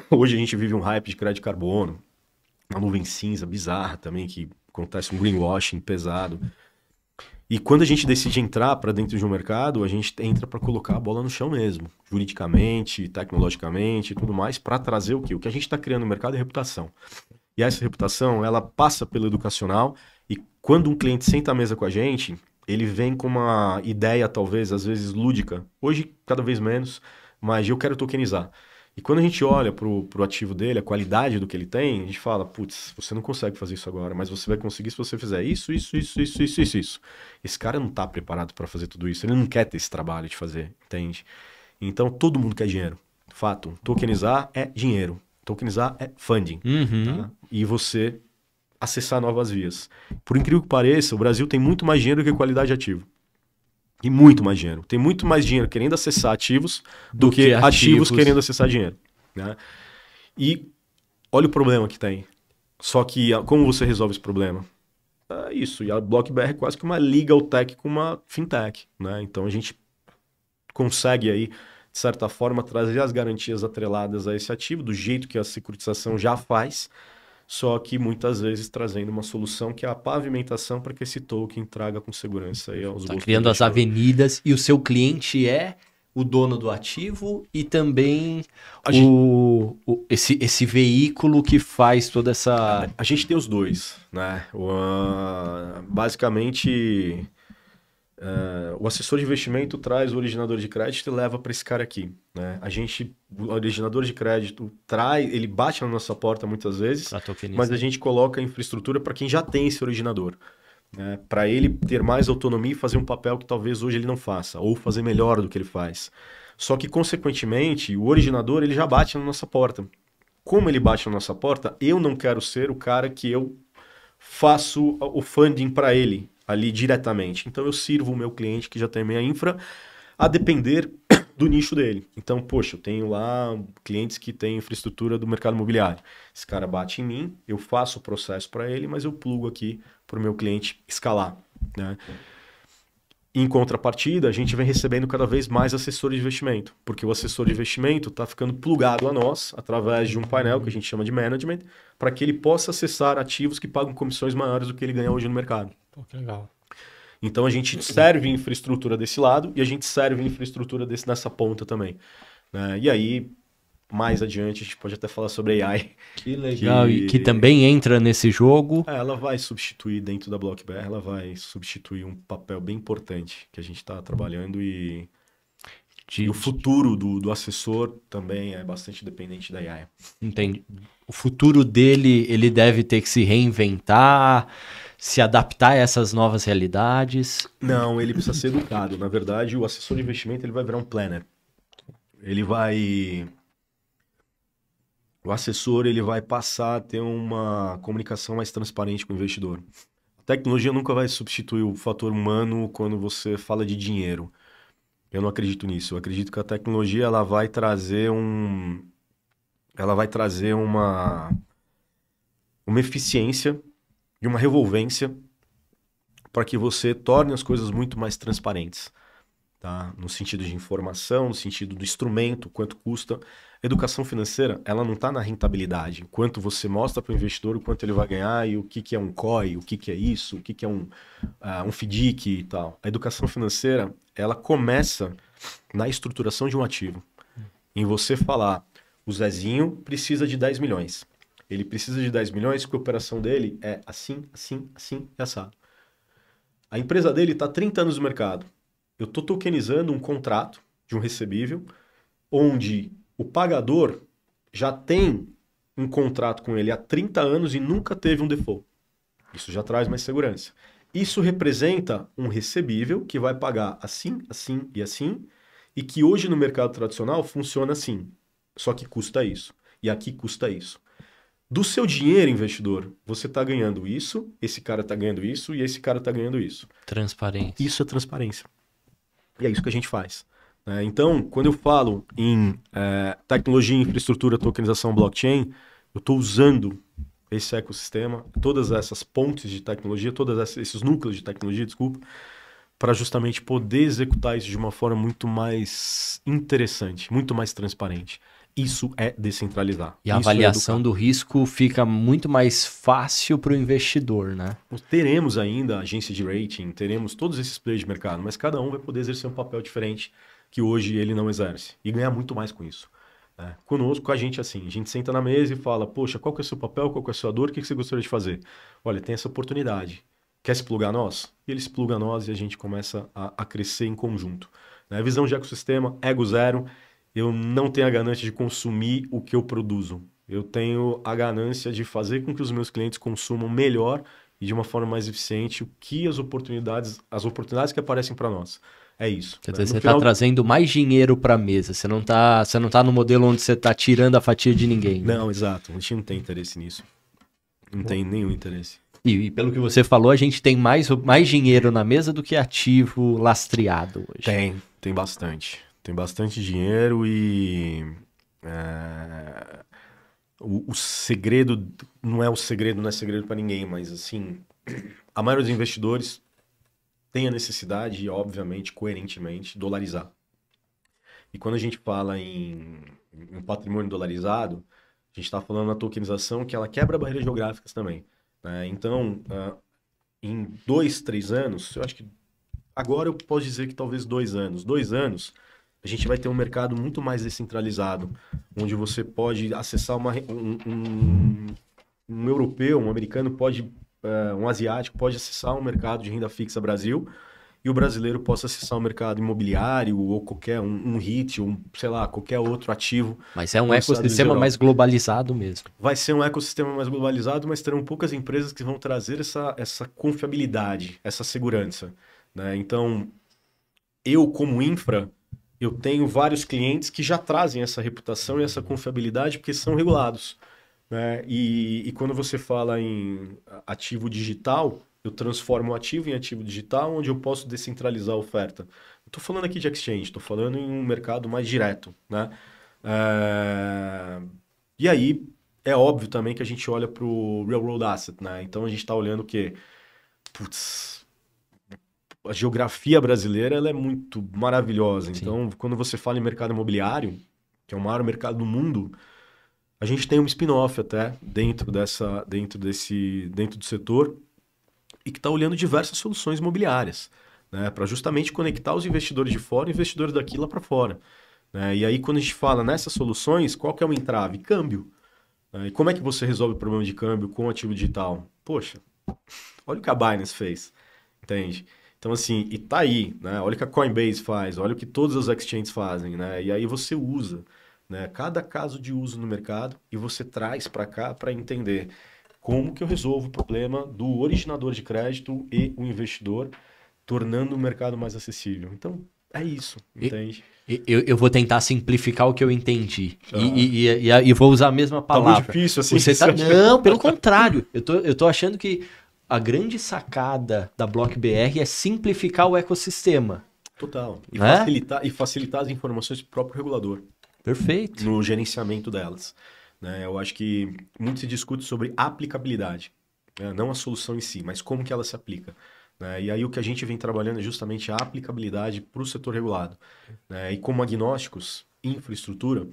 Speaker 1: Hoje a gente vive um hype de crédito de carbono, uma nuvem cinza bizarra também, que acontece um greenwashing pesado. E quando a gente decide entrar para dentro de um mercado, a gente entra para colocar a bola no chão mesmo, juridicamente, tecnologicamente e tudo mais, para trazer o quê? O que a gente está criando no mercado é reputação. E essa reputação, ela passa pelo educacional, e quando um cliente senta à mesa com a gente, ele vem com uma ideia, talvez, às vezes lúdica, hoje cada vez menos, mas eu quero tokenizar. E quando a gente olha pro ativo dele, a qualidade do que ele tem, a gente fala, putz, você não consegue fazer isso agora, mas você vai conseguir se você fizer isso. Esse cara não está preparado para fazer tudo isso, ele não quer ter esse trabalho de fazer, entende? Então todo mundo quer dinheiro, fato. Tokenizar é dinheiro, tokenizar é funding. Tá? E você acessar novas vias. Por incrível que pareça, o Brasil tem muito mais dinheiro do que qualidade de ativo. E muito mais dinheiro. Tem muito mais dinheiro querendo acessar ativos do que ativos querendo acessar dinheiro. Né? E olha o problema que tem. Só que como você resolve esse problema? É isso. E a BlockBR é quase que uma legal tech com uma fintech. Né? Então a gente consegue aí, de certa forma, trazer as garantias atreladas a esse ativo, do jeito que a securitização já faz, só que muitas vezes trazendo uma solução que é a pavimentação para que esse token traga com segurança aí aos
Speaker 3: Tá criando as avenidas e o seu cliente é o dono do ativo e também esse veículo que faz toda essa...
Speaker 1: A gente tem os dois, né? Basicamente, o assessor de investimento traz o originador de crédito e leva para esse cara aqui, né? O originador de crédito ele bate na nossa porta muitas vezes, mas a gente coloca a infraestrutura para quem já tem esse originador, né? Para ele ter mais autonomia e fazer um papel que talvez hoje ele não faça, ou fazer melhor do que ele faz. Só que, consequentemente, o originador ele já bate na nossa porta. Como ele bate na nossa porta, eu não quero ser o cara que eu faço o funding para ele ali diretamente. Então eu sirvo o meu cliente que já tem minha infra a depender do nicho dele. Então, poxa, eu tenho lá clientes que têm infraestrutura do mercado imobiliário. Esse cara bate em mim, eu faço o processo para ele, mas eu plugo aqui para o meu cliente escalar, né? Em contrapartida, a gente vem recebendo cada vez mais assessor de investimento, porque o assessor de investimento está ficando plugado a nós através de um painel que a gente chama de management, para que ele possa acessar ativos que pagam comissões maiores do que ele ganha hoje no mercado.
Speaker 2: Pô, que legal.
Speaker 1: Então a gente serve infraestrutura desse lado e a gente serve infraestrutura nessa ponta também, né? E aí, mais adiante, a gente pode até falar sobre AI.
Speaker 3: Que legal, e que também entra nesse jogo.
Speaker 1: Ela vai substituir dentro da BlockBR, ela vai substituir um papel bem importante que a gente está trabalhando e o futuro do assessor também é bastante dependente da AI.
Speaker 3: Entendi. O futuro dele, ele deve ter que se reinventar, se adaptar a essas novas realidades?
Speaker 1: Não, ele precisa ser educado. Na verdade, o assessor de investimento ele vai virar um planner. O assessor ele vai passar a ter uma comunicação mais transparente com o investidor. A tecnologia nunca vai substituir o fator humano quando você fala de dinheiro. Eu não acredito nisso. Eu acredito que a tecnologia ela vai trazer uma eficiência e uma revolvência para que você torne as coisas muito mais transparentes. Tá? No sentido de informação, no sentido do instrumento, quanto custa. A educação financeira, ela não está na rentabilidade. Quanto você mostra para o investidor o quanto ele vai ganhar e o que é um COI, o que é isso, o que é um FDIC e tal. A educação financeira, ela começa na estruturação de um ativo. Em você falar, o Zezinho precisa de 10 milhões. Ele precisa de 10 milhões porque a operação dele é assim, assim, assim e assado. A empresa dele está há 30 anos no mercado. Eu estou tokenizando um contrato de um recebível onde o pagador já tem um contrato com ele há 30 anos e nunca teve um default. Isso já traz mais segurança. Isso representa um recebível que vai pagar assim, assim e assim, e que hoje no mercado tradicional funciona assim. Só que custa isso. E aqui custa isso. Do seu dinheiro, investidor, você está ganhando isso, esse cara está ganhando isso e esse cara está ganhando isso.
Speaker 3: Transparência.
Speaker 1: Isso é transparência. E é isso que a gente faz. Então, quando eu falo em tecnologia, infraestrutura, tokenização, blockchain, eu estou usando esse ecossistema, todas essas pontes de tecnologia, todos esses núcleos de tecnologia, desculpa, para justamente poder executar isso de uma forma muito mais interessante, muito mais transparente. Isso é descentralizar.
Speaker 3: E a avaliação do risco fica muito mais fácil para o investidor, né?
Speaker 1: Teremos ainda agência de rating, teremos todos esses players de mercado, mas cada um vai poder exercer um papel diferente que hoje ele não exerce e ganhar muito mais com isso. Conosco, com a gente assim, a gente senta na mesa e fala, poxa, qual que é o seu papel, qual que é a sua dor, o que você gostaria de fazer? Olha, tem essa oportunidade. Quer se plugar a nós? E ele se pluga a nós e a gente começa a crescer em conjunto. Visão de ecossistema, ego zero. Eu não tenho a ganância de consumir o que eu produzo. Eu tenho a ganância de fazer com que os meus clientes consumam melhor e de uma forma mais eficiente o que as oportunidades que aparecem para nós. É isso.
Speaker 3: Quer dizer, você está trazendo mais dinheiro para a mesa. Você não tá no modelo onde você está tirando a fatia de ninguém.
Speaker 1: Não, exato. A gente não tem interesse nisso. Não tem nenhum interesse.
Speaker 3: E pelo que você falou, a gente tem mais dinheiro na mesa do que ativo lastreado hoje.
Speaker 1: Tem bastante. Tem bastante dinheiro e o segredo não é segredo para ninguém, mas assim, a maioria dos investidores tem a necessidade, obviamente, coerentemente, dolarizar. E quando a gente fala em patrimônio dolarizado, a gente está falando na tokenização que ela quebra barreiras geográficas também, né? Então, em 2, 3 anos, eu acho que agora eu posso dizer que talvez 2 anos. 2 anos, a gente vai ter um mercado muito mais descentralizado, onde você pode acessar um europeu, um americano, um asiático pode acessar um mercado de renda fixa Brasil, e o brasileiro possa acessar o mercado imobiliário ou qualquer um REIT, sei lá, qualquer outro ativo.
Speaker 3: Mas é um ecossistema mais globalizado mesmo.
Speaker 1: Vai ser um ecossistema mais globalizado, mas terão poucas empresas que vão trazer essa confiabilidade, essa segurança, né? Então, eu como infra, eu tenho vários clientes que já trazem essa reputação e essa confiabilidade porque são regulados, né? E quando você fala em ativo digital, eu transformo o ativo em ativo digital, onde eu posso descentralizar a oferta. Estou falando aqui de exchange, estou falando em um mercado mais direto, né? E aí, é óbvio também que a gente olha para o real world asset, né? Então, a gente está olhando que, a geografia brasileira ela é muito maravilhosa.
Speaker 3: Sim.
Speaker 1: Então, quando você fala em mercado imobiliário, que é o maior mercado do mundo, a gente tem um spin-off até dentro do setor, e que está olhando diversas soluções imobiliárias, né, para justamente conectar os investidores de fora e investidores daqui lá para fora, né? E aí, quando a gente fala nessas soluções, qual que é o entrave? Câmbio. E como é que você resolve o problema de câmbio com ativo digital? Poxa, olha o que a Binance fez, entende? Então, assim, e tá aí, né? Olha o que a Coinbase faz, olha o que todas as exchanges fazem, né? E aí você usa, né, cada caso de uso no mercado e você traz para cá para entender como que eu resolvo o problema do originador de crédito e o investidor, tornando o mercado mais acessível. Então, é isso, entende?
Speaker 3: Eu vou tentar simplificar o que eu entendi. E vou usar a mesma palavra.
Speaker 1: Tá muito difícil assim.
Speaker 3: Não, pelo contrário. Eu tô achando que a grande sacada da BlockBR é simplificar o ecossistema.
Speaker 1: Total. E,
Speaker 3: né?
Speaker 1: facilitar as informações pro próprio regulador.
Speaker 3: Perfeito.
Speaker 1: No gerenciamento delas, né? Eu acho que muito se discute sobre aplicabilidade, né? Não a solução em si, mas como que ela se aplica, né? E aí o que a gente vem trabalhando é justamente a aplicabilidade para o setor regulado, né? E como agnósticos, infraestrutura,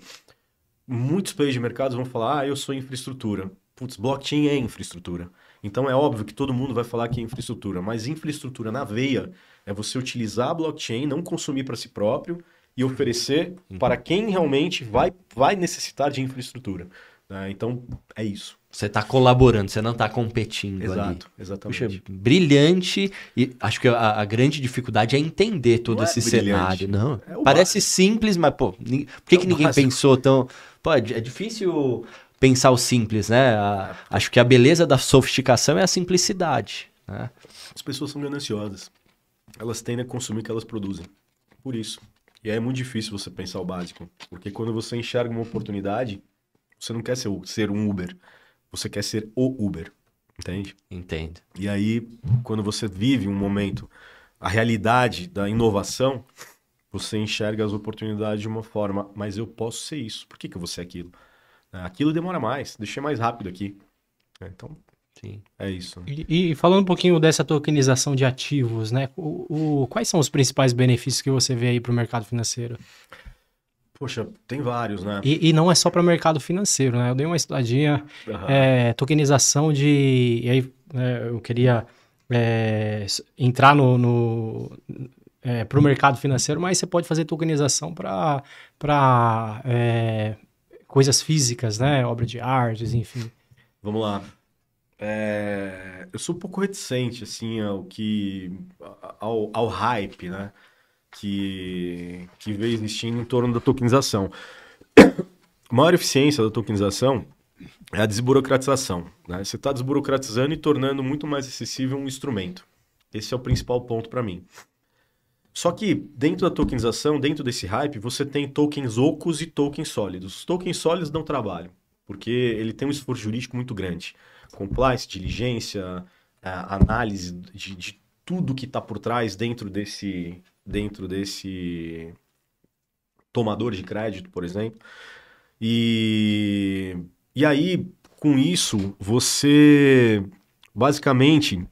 Speaker 1: muitos players de mercado vão falar, eu sou infraestrutura. Putz, blockchain é infraestrutura. Então é óbvio que todo mundo vai falar que é infraestrutura, mas infraestrutura na veia é você utilizar a blockchain, não consumir para si próprio e oferecer para quem realmente vai necessitar de infraestrutura, né? Então é isso.
Speaker 3: Você está colaborando, você não está competindo.
Speaker 1: Exato,
Speaker 3: ali.
Speaker 1: exatamente.
Speaker 3: Puxa, brilhante. E acho que a grande dificuldade é entender todo esse cenário. Não, parece simples, mas pô, por que ninguém pensou tão... Pô, é difícil pensar o simples, né? Acho que a beleza da sofisticação é a simplicidade, né?
Speaker 1: As pessoas são gananciosas. Elas tendem a consumir o que elas produzem. Por isso. E aí é muito difícil você pensar o básico. Porque quando você enxerga uma oportunidade, você não quer ser um Uber. Você quer ser o Uber. Entende?
Speaker 3: Entendo.
Speaker 1: E aí, quando você vive um momento, a realidade da inovação, você enxerga as oportunidades de uma forma. Mas eu posso ser isso. Por que eu vou ser aquilo? Aquilo demora mais. Deixei mais rápido aqui. Então,
Speaker 3: sim,
Speaker 1: é isso.
Speaker 2: E falando um pouquinho dessa tokenização de ativos, né? Quais são os principais benefícios que você vê aí para o mercado financeiro?
Speaker 1: Poxa, tem vários, né?
Speaker 2: E não é só para o mercado financeiro, né? Eu dei uma estudadinha, tokenização de... E aí eu queria entrar para o mercado financeiro, mas você pode fazer tokenização para coisas físicas, né? Obra de artes, enfim.
Speaker 1: Vamos lá. Eu sou um pouco reticente, assim, ao hype, né? Que veio existindo em torno da tokenização. A maior eficiência da tokenização é a desburocratização, né? Você está desburocratizando e tornando muito mais acessível um instrumento. Esse é o principal ponto para mim. Só que dentro da tokenização, dentro desse hype, você tem tokens ocos e tokens sólidos. Os tokens sólidos dão trabalho, porque ele tem um esforço jurídico muito grande. Compliance, diligência, análise de tudo que está por trás dentro desse tomador de crédito, por exemplo. E aí, com isso, você basicamente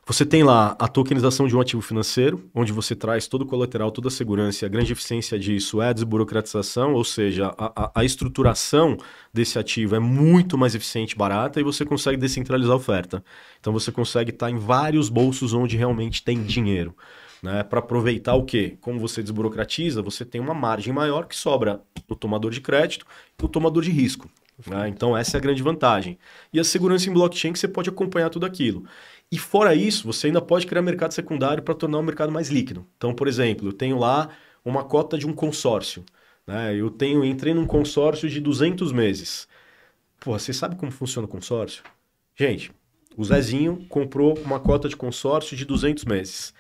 Speaker 1: você tem lá a tokenização de um ativo financeiro, onde você traz todo o colateral, toda a segurança, e a grande eficiência disso é a desburocratização, ou seja, a estruturação desse ativo é muito mais eficiente e barata, e você consegue descentralizar a oferta. Então você consegue estar em vários bolsos onde realmente tem dinheiro. Né, para aproveitar o quê? Como você desburocratiza, você tem uma margem maior que sobra no tomador de crédito e no tomador de risco. Né? Então essa é a grande vantagem. E a segurança em blockchain que você pode acompanhar tudo aquilo. E fora isso, você ainda pode criar mercado secundário para tornar o mercado mais líquido. Então, por exemplo, eu tenho lá uma cota de um consórcio. Né? Entrei num consórcio de 200 meses. Pô, você sabe como funciona o consórcio? Gente, o Zezinho comprou uma cota de consórcio de 200 meses.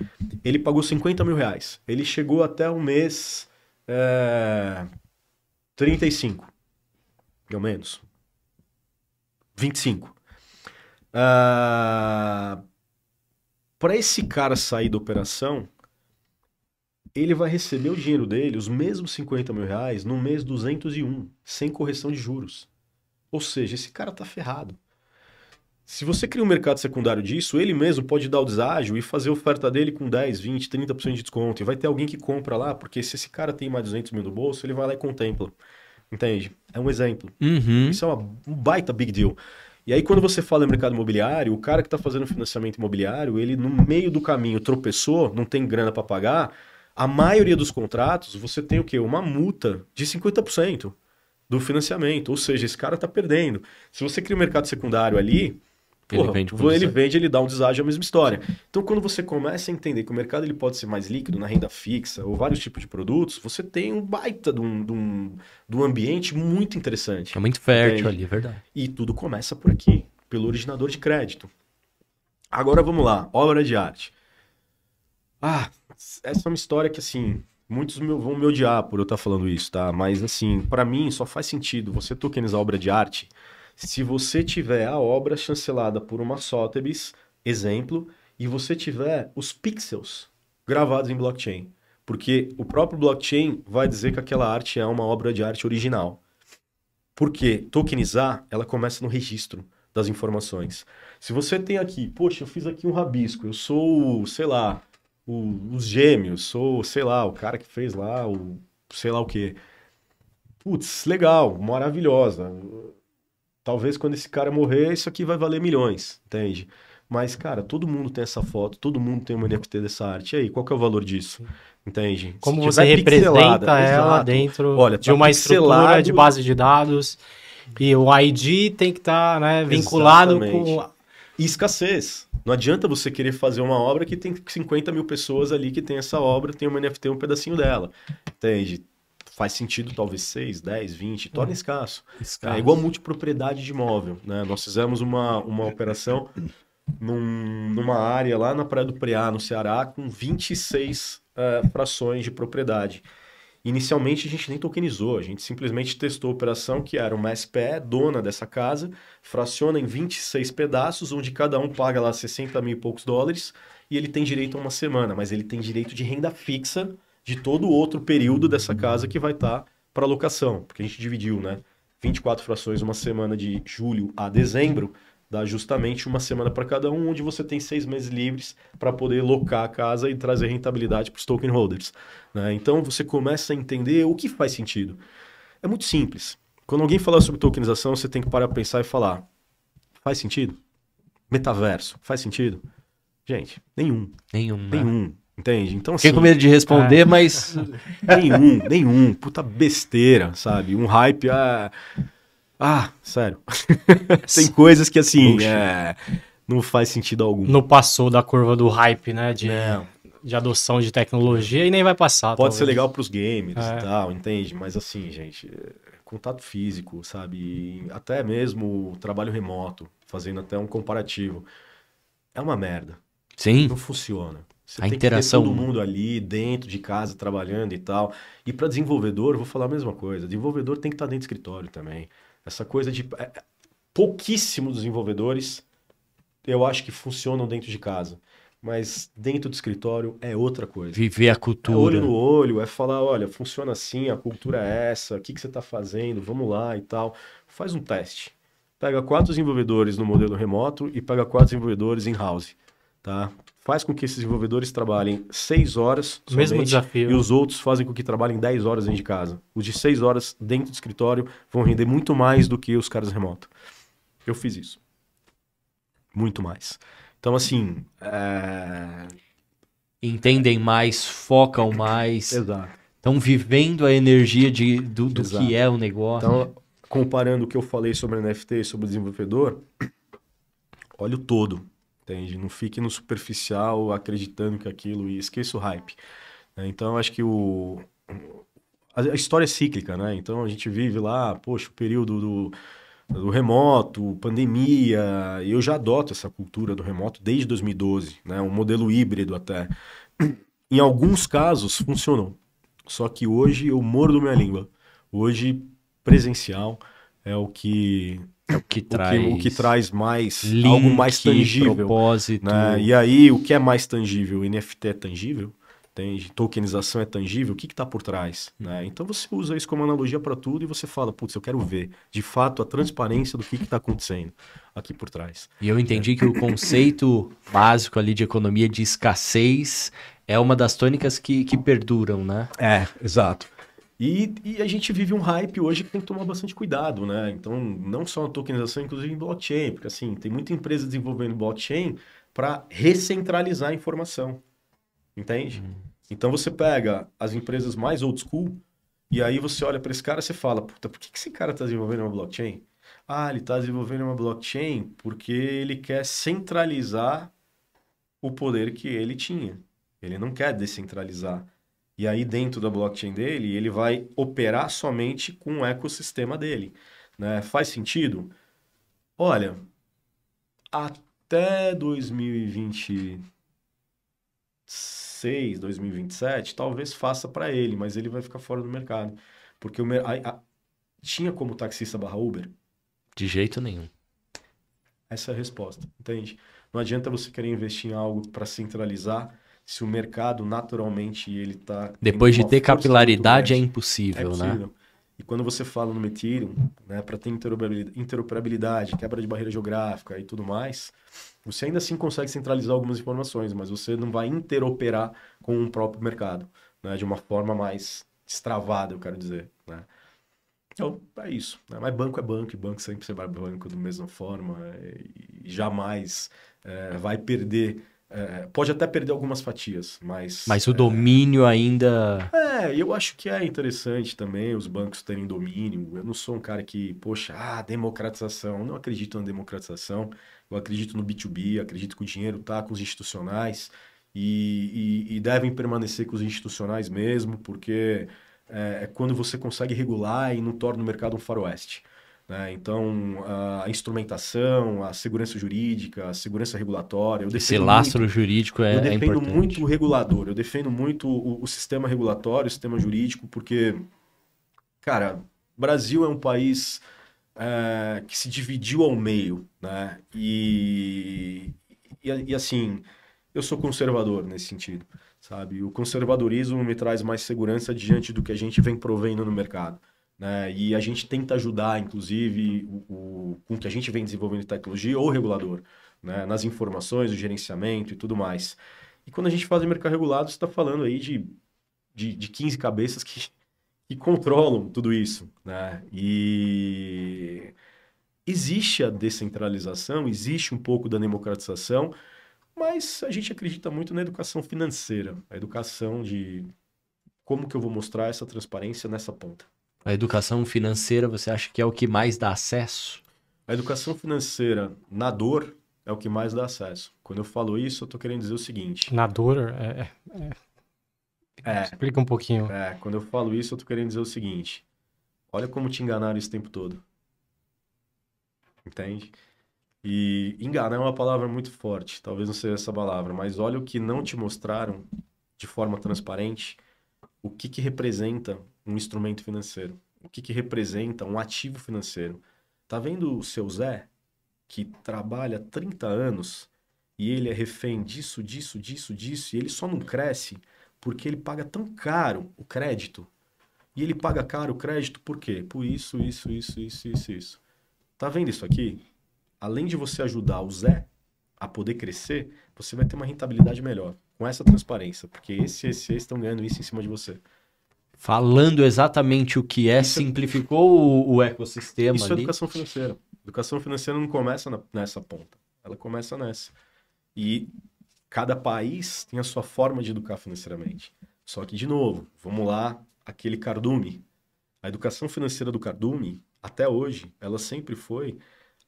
Speaker 1: Ele pagou 50 mil reais. Ele chegou até o mês 35. Pelo menos. 25. Para esse cara sair da operação, ele vai receber o dinheiro dele, os mesmos 50 mil reais, no mês 201, sem correção de juros. Ou seja, esse cara tá ferrado. Se você cria um mercado secundário disso, ele mesmo pode dar o deságio e fazer a oferta dele com 10, 20, 30% de desconto. E vai ter alguém que compra lá, porque se esse cara tem mais 200 mil no bolso, ele vai lá e contempla. Entende? É um exemplo. Isso é um baita big deal. E aí, quando você fala em mercado imobiliário, o cara que está fazendo financiamento imobiliário, ele no meio do caminho tropeçou, não tem grana para pagar, a maioria dos contratos, você tem o quê? Uma multa de 50% do financiamento. Ou seja, esse cara está perdendo. Se você cria um mercado secundário ali, ele dá um deságio, a mesma história. Então, quando você começa a entender que o mercado ele pode ser mais líquido na renda fixa ou vários tipos de produtos, você tem um baita de um ambiente muito interessante.
Speaker 3: É muito fértil ali, é verdade.
Speaker 1: E tudo começa por aqui, pelo originador de crédito. Agora vamos lá, obra de arte. Essa é uma história que, assim, muitos vão me odiar por eu estar falando isso, tá? Mas, assim, para mim só faz sentido você tokenizar obra de arte se você tiver a obra chancelada por uma Sotheby's, exemplo, e você tiver os pixels gravados em blockchain. Porque o próprio blockchain vai dizer que aquela arte é uma obra de arte original. Porque tokenizar, ela começa no registro das informações. Se você tem aqui, poxa, eu fiz aqui um rabisco, eu sou, sei lá, os gêmeos, sou, sei lá, o cara que fez lá, o sei lá o quê. Putz, legal, maravilhosa. Talvez quando esse cara morrer, isso aqui vai valer milhões, entende? Mas, cara, todo mundo tem essa foto, todo mundo tem uma NFT dessa arte. E aí, qual que é o valor disso? Entende?
Speaker 2: Como você representa ela dentro de uma estrutura de base de dados e o ID tem que estar vinculado com...
Speaker 1: E escassez. Não adianta você querer fazer uma obra que tem 50 mil pessoas ali que tem essa obra, tem uma NFT, um pedacinho dela. Entende? Faz sentido talvez 6, 10, 20, torna escasso. É igual multipropriedade de imóvel. Né? Nós fizemos uma operação numa área lá na Praia do Preá, no Ceará, com 26 frações de propriedade. Inicialmente a gente nem tokenizou, a gente simplesmente testou a operação que era uma SPE, dona dessa casa, fraciona em 26 pedaços, onde cada um paga lá 60 mil e poucos dólares, e ele tem direito a uma semana, mas ele tem direito de renda fixa de todo o outro período dessa casa que vai estar para locação, porque a gente dividiu, né? 24 frações, uma semana de julho a dezembro, dá justamente uma semana para cada um, onde você tem 6 meses livres para poder locar a casa e trazer rentabilidade para os token holders. Né? Então você começa a entender o que faz sentido. É muito simples. Quando alguém fala sobre tokenização, você tem que parar para pensar e falar, faz sentido? Metaverso, faz sentido? Gente, nenhum. Nenhum. Entende? Então, assim,
Speaker 3: fiquei com medo de responder, mas...
Speaker 1: Nenhum. Puta besteira, sabe? Um hype... sério. Tem coisas que, assim, não faz sentido algum.
Speaker 2: Não passou da curva do hype, né? De adoção de tecnologia e nem vai passar.
Speaker 1: Pode ser legal pros gamers e tal, entende? Mas, assim, gente, contato físico, sabe? E até mesmo o trabalho remoto, fazendo até um comparativo. É uma merda.
Speaker 3: Sim.
Speaker 1: Não funciona. Você
Speaker 3: a
Speaker 1: tem
Speaker 3: interação...
Speaker 1: que ter todo mundo ali dentro de casa trabalhando e tal. E para desenvolvedor, eu vou falar a mesma coisa. Desenvolvedor tem que estar dentro do escritório também. Essa coisa de pouquíssimos desenvolvedores eu acho que funcionam dentro de casa. Mas dentro do escritório é outra coisa.
Speaker 3: Viver a
Speaker 1: É olho
Speaker 3: cultura.
Speaker 1: no olho, é falar, olha, funciona assim, a cultura é essa, o que que você está fazendo, vamos lá e tal. Faz um teste. Pega 4 desenvolvedores no modelo remoto e pega 4 desenvolvedores in-house, tá? Faz com que esses desenvolvedores trabalhem 6 horas
Speaker 2: Mesmo
Speaker 1: somente,
Speaker 2: desafio.
Speaker 1: e os outros fazem com que trabalhem 10 horas dentro de casa. Os de 6 horas dentro do escritório vão render muito mais do que os caras remotos. Eu fiz isso. Muito mais. Então, assim,
Speaker 3: Entendem mais, focam mais,
Speaker 1: exato.
Speaker 3: estão vivendo a energia do
Speaker 1: Exato.
Speaker 3: que é o negócio.
Speaker 1: Então, comparando o que eu falei sobre NFT e sobre o desenvolvedor, olha o todo, entende? Não fique no superficial acreditando que aquilo e esqueça o hype, né? Então, eu acho que a história é cíclica, né? Então, a gente vive lá, poxa, o período do remoto, pandemia, e eu já adoto essa cultura do remoto desde 2012, né? Um modelo híbrido até. Em alguns casos, funcionou. Só que hoje eu mordo minha língua. Hoje, presencial é o que
Speaker 3: É o que traz
Speaker 1: o que traz mais
Speaker 3: link,
Speaker 1: algo mais tangível,
Speaker 3: propósito.
Speaker 1: né? E aí, o que é mais tangível? O NFT é tangível? Entende? Tokenização é tangível? O que está por trás? Né? Então você usa isso como analogia para tudo e você fala, putz, eu quero ver de fato a transparência do que está acontecendo aqui por trás.
Speaker 3: E eu entendi que o conceito básico ali de economia de escassez é uma das tônicas que perduram, né?
Speaker 1: É, exato. E a gente vive um hype hoje que tem que tomar bastante cuidado, né? Então, não só na tokenização, inclusive em blockchain, porque assim, tem muita empresa desenvolvendo blockchain para recentralizar a informação, entende? Então você pega as empresas mais old school e aí você olha para esse cara e você fala, puta, por que esse cara está desenvolvendo uma blockchain? Ah, ele está desenvolvendo uma blockchain porque ele quer centralizar o poder que ele tinha. Ele não quer descentralizar. E aí, dentro da blockchain dele, ele vai operar somente com o ecossistema dele, né? Faz sentido? Olha, até 2026, 2027, talvez faça para ele, mas ele vai ficar fora do mercado. Porque tinha como taxista barra Uber?
Speaker 3: De jeito nenhum.
Speaker 1: Essa é a resposta, entende? Não adianta você querer investir em algo para centralizar se o mercado naturalmente ele está
Speaker 3: Depois de ter capilaridade é impossível,
Speaker 1: é
Speaker 3: né?
Speaker 1: possível. E quando você fala no Ethereum, né, para ter interoperabilidade, quebra de barreira geográfica e tudo mais, você ainda assim consegue centralizar algumas informações, mas você não vai interoperar com o próprio mercado, né, de uma forma mais destravada, eu quero dizer, né? Então, é isso, né? Mas banco é banco, e banco sempre vai banco da mesma forma, e jamais vai perder. Pode até perder algumas fatias,
Speaker 3: Mas o domínio ainda.
Speaker 1: eu acho que é interessante também os bancos terem domínio. Eu não sou um cara que, poxa, democratização. Eu não acredito na democratização. Eu acredito no B2B, acredito que o dinheiro está com os institucionais e devem permanecer com os institucionais mesmo, porque é quando você consegue regular e não torna o mercado um faroeste, né? Então, a instrumentação, a segurança jurídica, a segurança regulatória...
Speaker 3: Esse lastro jurídico é importante.
Speaker 1: Eu defendo muito o regulador, eu defendo muito o sistema regulatório, o sistema jurídico, porque, cara, o Brasil é um país que se dividiu ao meio, né? E assim, eu sou conservador nesse sentido, sabe? O conservadorismo me traz mais segurança diante do que a gente vem provendo no mercado, né? E a gente tenta ajudar, inclusive, com o que a gente vem desenvolvendo de tecnologia ou regulador, né? Nas informações, o gerenciamento e tudo mais. E quando a gente fala de mercado regulado, você está falando aí de 15 cabeças que controlam tudo isso, né? E existe a descentralização, existe um pouco da democratização, mas a gente acredita muito na educação financeira, a educação de como que eu vou mostrar essa transparência nessa ponta.
Speaker 3: A educação financeira, você acha que é o que mais dá acesso?
Speaker 1: A educação financeira na dor é o que mais dá acesso. Quando eu falo isso, eu estou querendo dizer o seguinte.
Speaker 2: Na dor, explica um pouquinho.
Speaker 1: Quando eu falo isso, eu estou querendo dizer o seguinte. Olha como te enganaram esse tempo todo. Entende? E enganar é uma palavra muito forte, talvez não seja essa palavra, mas olha o que não te mostraram de forma transparente, o que representa um instrumento financeiro, o que representa um ativo financeiro. Tá vendo o seu Zé? que trabalha 30 anos e ele é refém disso, e ele só não cresce porque ele paga tão caro o crédito. E ele paga caro o crédito por quê? Por isso. Tá vendo isso aqui? Além de você ajudar o Zé a poder crescer, você vai ter uma rentabilidade melhor com essa transparência, porque esse estão ganhando isso em cima de você.
Speaker 3: Falando exatamente o que é, simplificou o ecossistema
Speaker 1: Isso
Speaker 3: ali.
Speaker 1: é educação financeira. Educação financeira não começa nessa ponta, ela começa nessa. E cada país tem a sua forma de educar financeiramente. Só que, de novo, vamos lá, aquele cardume. A educação financeira do cardume, até hoje, ela sempre foi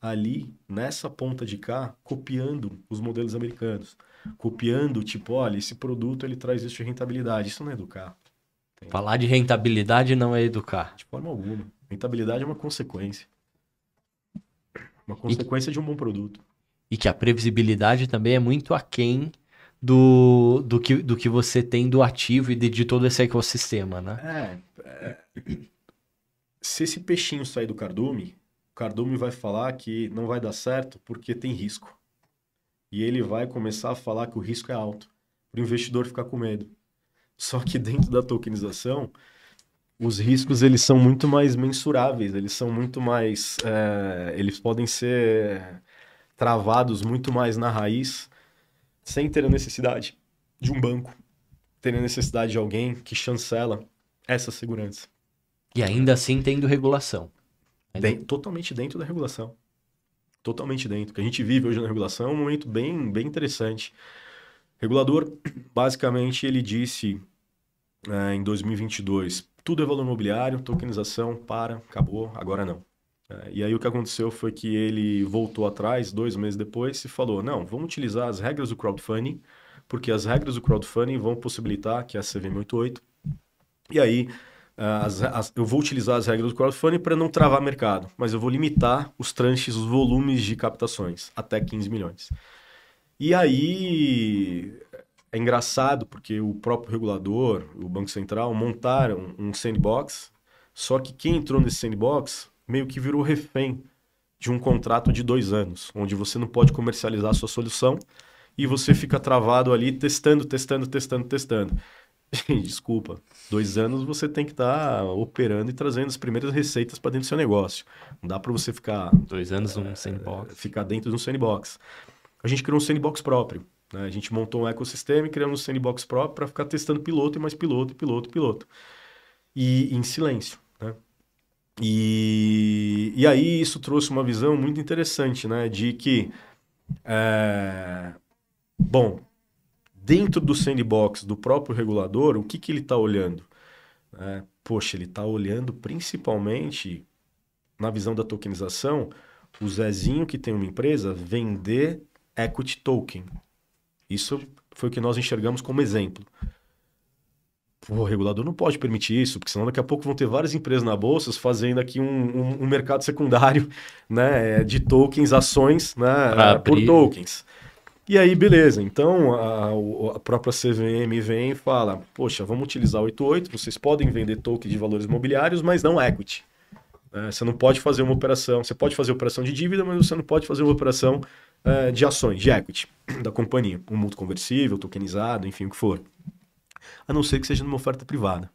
Speaker 1: ali, nessa ponta de cá, copiando os modelos americanos. Copiando, tipo, olha, esse produto ele traz isso de rentabilidade. Isso não é educar. Entende?
Speaker 3: Falar de rentabilidade não é educar.
Speaker 1: De forma alguma. Rentabilidade é uma consequência. Uma consequência de um bom produto.
Speaker 3: E que a previsibilidade também é muito aquém do que você tem do ativo e de todo esse ecossistema, né?
Speaker 1: Se esse peixinho sair do cardume, o cardume vai falar que não vai dar certo porque tem risco. E ele vai começar a falar que o risco é alto, para o investidor ficar com medo. Só que dentro da tokenização, os riscos eles são muito mais mensuráveis, eles são muito mais... eles podem ser travados muito mais na raiz, sem ter a necessidade de um banco, ter a necessidade de alguém que chancela essa segurança.
Speaker 3: E ainda assim tendo regulação.
Speaker 1: Totalmente dentro da regulação. Totalmente dentro. O que a gente vive hoje na regulação é um momento bem, bem interessante. O regulador, basicamente, ele disse em 2022, tudo é valor imobiliário, tokenização, acabou, agora não. E aí o que aconteceu foi que ele voltou atrás, 2 meses depois, e falou, não, vamos utilizar as regras do crowdfunding, porque as regras do crowdfunding vão possibilitar, que é a CVM 88, e aí eu vou utilizar as regras do crowdfunding para não travar mercado, mas eu vou limitar os tranches, os volumes de captações, até 15 milhões. E aí é engraçado, porque o próprio regulador, o Banco Central, montaram um sandbox, só que quem entrou nesse sandbox meio que virou refém de um contrato de 2 anos, onde você não pode comercializar a sua solução e você fica travado ali testando. Desculpa, 2 anos você tem que estar operando e trazendo as primeiras receitas para dentro do seu negócio. Não dá para você ficar...
Speaker 3: 2 anos num sandbox.
Speaker 1: Ficar dentro de um sandbox. A gente criou um sandbox próprio. Né? A gente montou um ecossistema e criamos um sandbox próprio para ficar testando piloto e mais piloto. E em silêncio. Né? E aí isso trouxe uma visão muito interessante, né? De que, dentro do sandbox do próprio regulador, o que ele está olhando? Ele está olhando principalmente, na visão da tokenização, o Zezinho que tem uma empresa vender equity token. Isso foi o que nós enxergamos como exemplo. O regulador não pode permitir isso, porque senão daqui a pouco vão ter várias empresas na bolsa fazendo aqui um mercado secundário, né, de tokens, ações, né, por tokens. E aí, beleza. Então, a própria CVM vem e fala, poxa, vamos utilizar o 88, vocês podem vender tokens de valores imobiliários, mas não equity. Você não pode fazer uma operação, você pode fazer operação de dívida, mas você não pode fazer uma operação de ações, de equity da companhia. Um mútuo conversível, tokenizado, enfim, o que for. A não ser que seja numa oferta privada.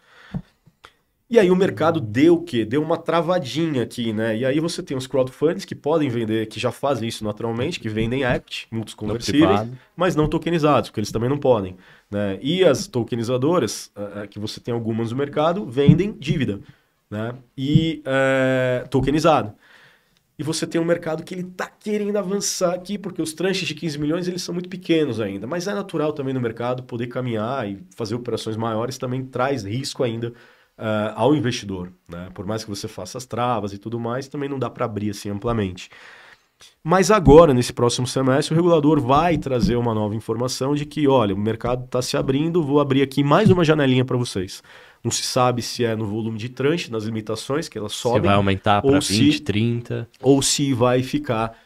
Speaker 1: E aí o mercado deu o quê? Deu uma travadinha aqui, né? E aí você tem os crowdfunds que podem vender, que já fazem isso naturalmente, que vendem equity, mútuos conversíveis, mas não tokenizados, porque eles também não podem. Né? E as tokenizadoras, que você tem algumas no mercado, vendem dívida, né? E tokenizado. E você tem um mercado que ele está querendo avançar aqui, porque os tranches de 15 milhões eles são muito pequenos ainda. Mas é natural também no mercado poder caminhar e fazer operações maiores também traz risco ainda ao investidor. Né? Por mais que você faça as travas e tudo mais, também não dá para abrir assim amplamente. Mas agora, nesse próximo semestre, o regulador vai trazer uma nova informação de que, olha, o mercado está se abrindo, vou abrir aqui mais uma janelinha para vocês. Não se sabe se é no volume de tranche, nas limitações, que elas sobem.
Speaker 3: Se vai aumentar para 20, 30.
Speaker 1: Ou se vai ficar...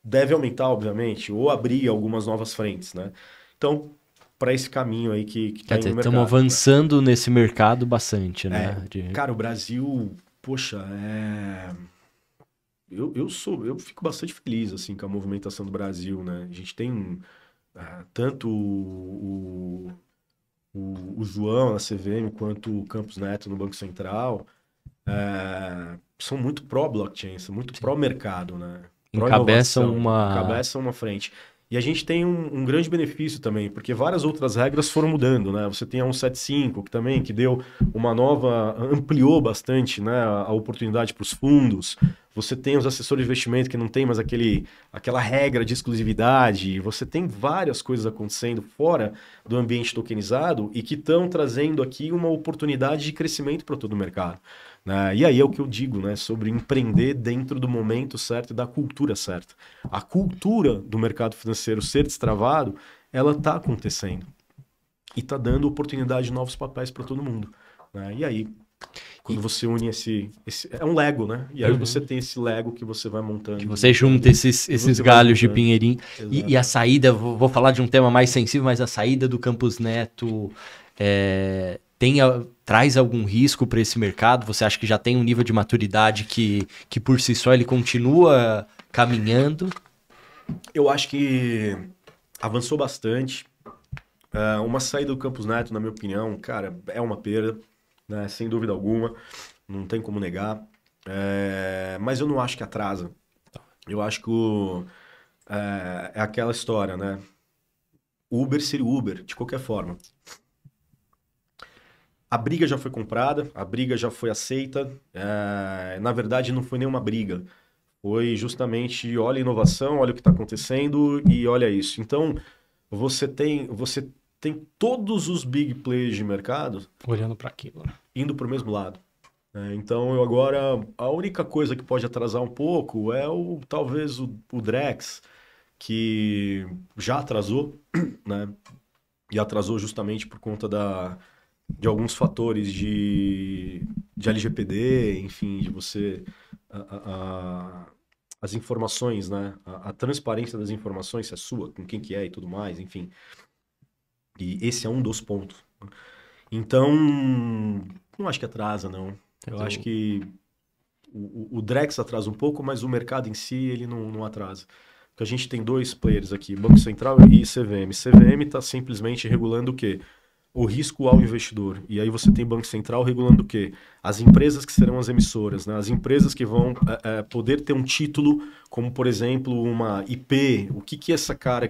Speaker 1: deve aumentar, obviamente, ou abrir algumas novas frentes. Né? Então, para esse caminho aí que
Speaker 3: tá no mercado. Estamos avançando nesse mercado bastante, né?
Speaker 1: Cara, o Brasil, poxa, eu fico bastante feliz assim com a movimentação do Brasil, né? A gente tem tanto o João na CVM quanto o Campos Neto no Banco Central são muito pró-blockchain, são muito pró-mercado, né?
Speaker 3: Encabeçam
Speaker 1: Encabeçam uma frente. E a gente tem um grande benefício também, porque várias outras regras foram mudando, né? Você tem a 175, que deu uma nova, ampliou bastante, né, a oportunidade para os fundos. Você tem os assessores de investimento que não tem mais aquela regra de exclusividade. Você tem várias coisas acontecendo fora do ambiente tokenizado e que estão trazendo aqui uma oportunidade de crescimento para todo o mercado. Né? E aí é o que eu digo, né, sobre empreender dentro do momento certo e da cultura certa. A cultura do mercado financeiro ser destravado, ela está acontecendo. E está dando oportunidade de novos papéis para todo mundo. Né? E aí, quando você une esse... É um Lego, né? E aí você tem esse Lego que você vai montando.
Speaker 3: Que você junta esses galhos de pinheirinho. E a saída, vou falar de um tema mais sensível, mas a saída do Campos Neto... traz algum risco para esse mercado? Você acha que já tem um nível de maturidade que por si só ele continua caminhando?
Speaker 1: Eu acho que avançou bastante. Uma saída do Campos Neto, na minha opinião, cara, é uma perda, né? Sem dúvida alguma. Não tem como negar. Mas eu não acho que atrasa. Eu acho que é aquela história, né? Uber seria Uber, de qualquer forma. A briga já foi comprada, a briga já foi aceita. Na verdade, não foi nenhuma briga. Foi justamente, olha a inovação, olha o que está acontecendo e olha isso. Então, você tem todos os big players de mercado...
Speaker 2: olhando para aquilo.
Speaker 1: Indo para o mesmo lado. Então, agora, a única coisa que pode atrasar um pouco é talvez o Drex, que já atrasou, né? E atrasou justamente por conta de alguns fatores de LGPD, enfim, de você... as informações, né? A transparência das informações, se é sua, com quem que é e tudo mais, enfim. E esse é um dos pontos. Então, não acho que atrasa, não. Eu acho que o Drex atrasa um pouco, mas o mercado em si, ele não atrasa. Porque a gente tem dois players aqui, Banco Central e CVM. CVM está simplesmente regulando o quê? O risco ao investidor. E aí você tem Banco Central regulando o quê? As empresas que serão as emissoras, né? As empresas que vão poder ter um título, como por exemplo uma IP, o que esse cara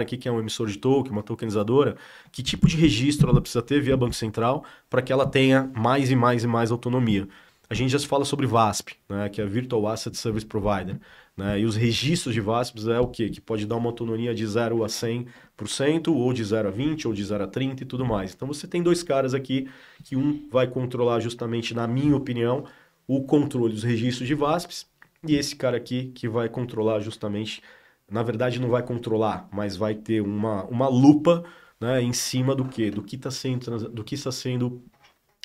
Speaker 1: aqui que é um emissor de token, uma tokenizadora, que tipo de registro ela precisa ter via Banco Central para que ela tenha mais e mais e mais autonomia. A gente já se fala sobre VASP, né? Que é Virtual Asset Service Provider. Né? E os registros de VASPs é o quê? Que pode dar uma autonomia de 0 a 100%, ou de 0 a 20%, ou de 0 a 30% e tudo mais. Então você tem dois caras aqui, que um vai controlar justamente, na minha opinião, o controle dos registros de VASPs, e esse cara aqui que vai controlar justamente, na verdade não vai controlar, mas vai ter uma lupa, né, em cima do quê? Do que está sendo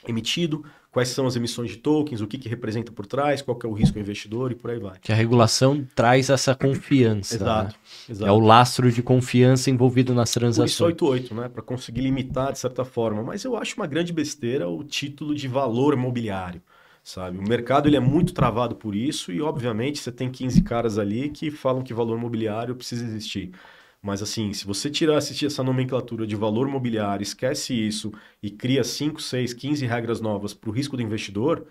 Speaker 1: emitido, quais são as emissões de tokens, o que representa por trás, qual que é o risco ao investidor e por aí vai.
Speaker 3: Que a regulação traz essa confiança.
Speaker 1: Exato,
Speaker 3: né?
Speaker 1: exato.
Speaker 3: É o lastro de confiança envolvido nas transações.
Speaker 1: Por isso 88, né? Para conseguir limitar de certa forma. Mas eu acho uma grande besteira o título de valor imobiliário, sabe? O mercado ele é muito travado por isso e, obviamente, você tem 15 caras ali que falam que valor imobiliário precisa existir. Mas assim, se você assistir essa nomenclatura de valor imobiliário, esquece isso e cria 5, 6, 15 regras novas para o risco do investidor,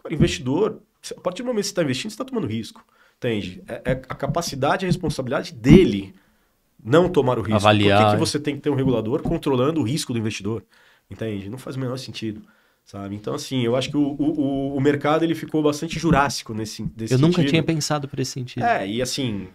Speaker 1: o investidor, a partir do momento que você está investindo, você está tomando risco. Entende? É a capacidade e a responsabilidade dele não tomar o risco.
Speaker 3: Avaliar.
Speaker 1: Por que você tem que ter um regulador controlando o risco do investidor? Entende? Não faz o menor sentido. Sabe? Então, assim, eu acho que o mercado ele ficou bastante jurássico nesse sentido.
Speaker 3: Eu nunca tinha pensado por esse sentido.
Speaker 1: E assim...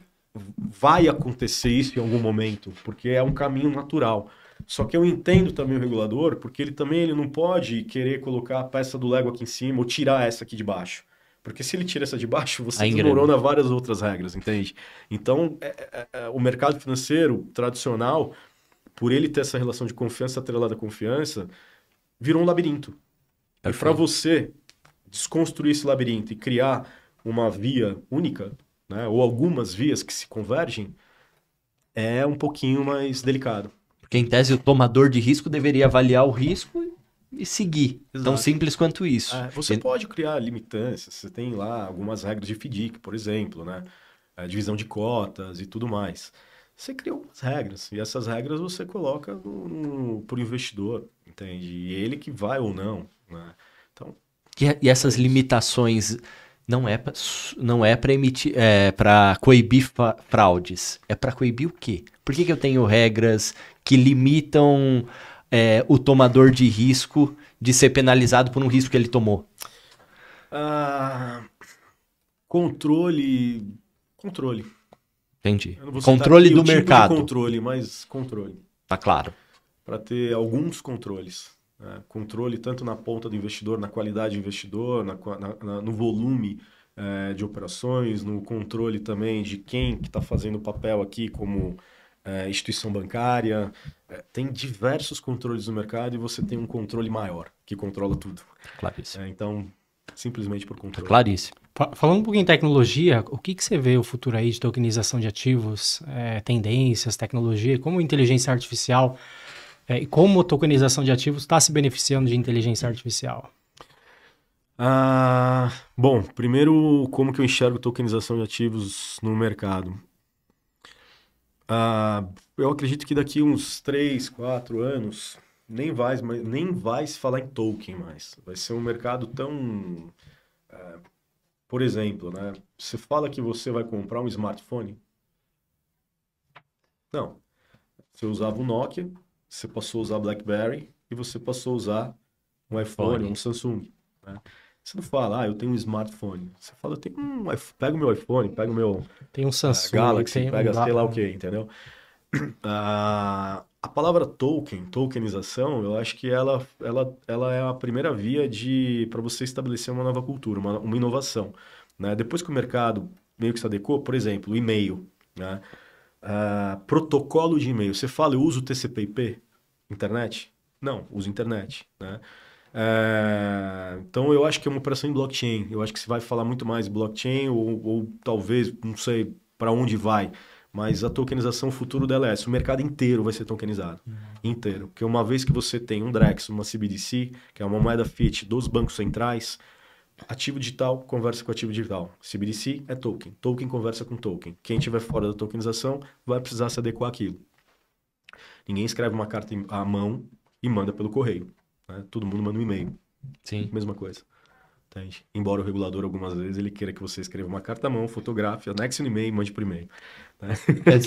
Speaker 1: vai acontecer isso em algum momento, porque é um caminho natural. Só que eu entendo também o regulador, porque ele não pode querer colocar a peça do Lego aqui em cima ou tirar essa aqui de baixo. Porque se ele tira essa de baixo, você desmorona várias outras regras, entende? Então, o mercado financeiro tradicional, por ele ter essa relação de confiança atrelada à confiança, virou um labirinto. Perfeito. E para você desconstruir esse labirinto e criar uma via única, né, ou algumas vias que se convergem, é um pouquinho mais delicado.
Speaker 3: Porque, em tese, o tomador de risco deveria avaliar o risco e seguir.
Speaker 1: Exato.
Speaker 3: Tão simples quanto isso.
Speaker 1: Você pode criar limitâncias, você tem lá algumas regras de FDIC, por exemplo, né? Divisão de cotas e tudo mais. Você cria algumas regras, e essas regras você coloca para o investidor, entende? E ele que vai ou não, né? Então,
Speaker 3: E essas limitações não é para emitir, para coibir fraudes. É para coibir o quê? Por que eu tenho regras que limitam o tomador de risco de ser penalizado por um risco que ele tomou?
Speaker 1: Controle.
Speaker 3: Entendi.
Speaker 1: Eu não vou
Speaker 3: Controle
Speaker 1: citar aqui
Speaker 3: do
Speaker 1: o tipo de
Speaker 3: mercado.
Speaker 1: controle, mas controle.
Speaker 3: Tá claro.
Speaker 1: Para ter alguns controles. Controle tanto na ponta do investidor, na qualidade do investidor, no volume de operações, no controle também de quem que está fazendo o papel aqui como instituição bancária. Tem diversos controles no mercado e você tem um controle maior que controla tudo.
Speaker 3: Claríssimo.
Speaker 1: Então, simplesmente por
Speaker 3: Tá
Speaker 1: controle.
Speaker 3: claríssimo.
Speaker 2: Falando um pouquinho em tecnologia, o que você vê o futuro aí de tokenização de ativos, tendências, tecnologia, como inteligência artificial e como a tokenização de ativos está se beneficiando de inteligência artificial?
Speaker 1: Bom, primeiro, como que eu enxergo tokenização de ativos no mercado? Eu acredito que daqui uns 3, 4 anos nem vai se falar em token mais. Vai ser um mercado tão... Por exemplo, né? Você fala que você vai comprar um smartphone? Não. Você usava o Nokia, você passou a usar BlackBerry e você passou a usar um iPhone, um Samsung. Né? Você não fala, eu tenho um smartphone. Você fala, eu tenho pega o meu iPhone, pega o meu
Speaker 2: Tem um Samsung,
Speaker 1: Galaxy, pega sei lá o que, entendeu? A palavra tokenização, eu acho que ela é a primeira via para você estabelecer uma nova cultura, uma inovação. Né? Depois que o mercado meio que se adequou, por exemplo, o e-mail, né? Protocolo de e-mail. Você fala, eu uso TCP/IP? Internet? Não, uso internet. Né? Então eu acho que é uma operação em blockchain. Eu acho que se vai falar muito mais em blockchain ou talvez, não sei para onde vai. Mas a tokenização, o futuro dela é esse. O mercado inteiro vai ser tokenizado. Inteiro. Porque uma vez que você tem um DREX, uma CBDC, que é uma moeda fiat dos bancos centrais, ativo digital conversa com ativo digital. CBDC é token. Token conversa com token. Quem estiver fora da tokenização vai precisar se adequar àquilo. Ninguém escreve uma carta à mão e manda pelo correio. Né? Todo mundo manda um e-mail.
Speaker 3: Sim.
Speaker 1: Mesma coisa. Entende? Embora o regulador, algumas vezes, ele queira que você escreva uma carta à mão, fotografe, anexe no e-mail e mande por e-mail. Né?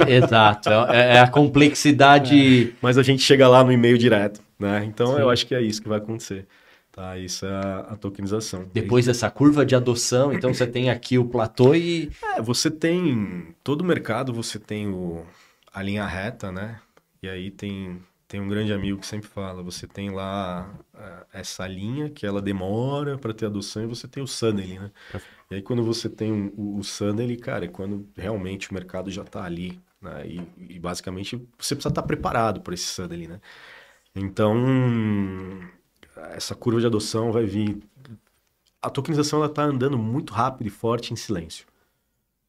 Speaker 3: Exato. É a complexidade...
Speaker 1: Mas a gente chega lá no e-mail direto. Né? Então,
Speaker 3: Sim.
Speaker 1: eu acho que é isso que vai acontecer. Tá? Isso é a tokenização.
Speaker 3: Depois dessa curva de adoção, então você tem aqui o platô e...
Speaker 1: Você tem... Todo mercado você tem a linha reta, né? E aí tem um grande amigo que sempre fala, você tem lá essa linha que ela demora para ter adoção e você tem o suddenly, né? E aí quando você tem o suddenly, cara, é quando realmente o mercado já está ali, né? E basicamente você precisa estar preparado para esse suddenly, né? Então, essa curva de adoção vai vir... A tokenização ela está andando muito rápido e forte em silêncio.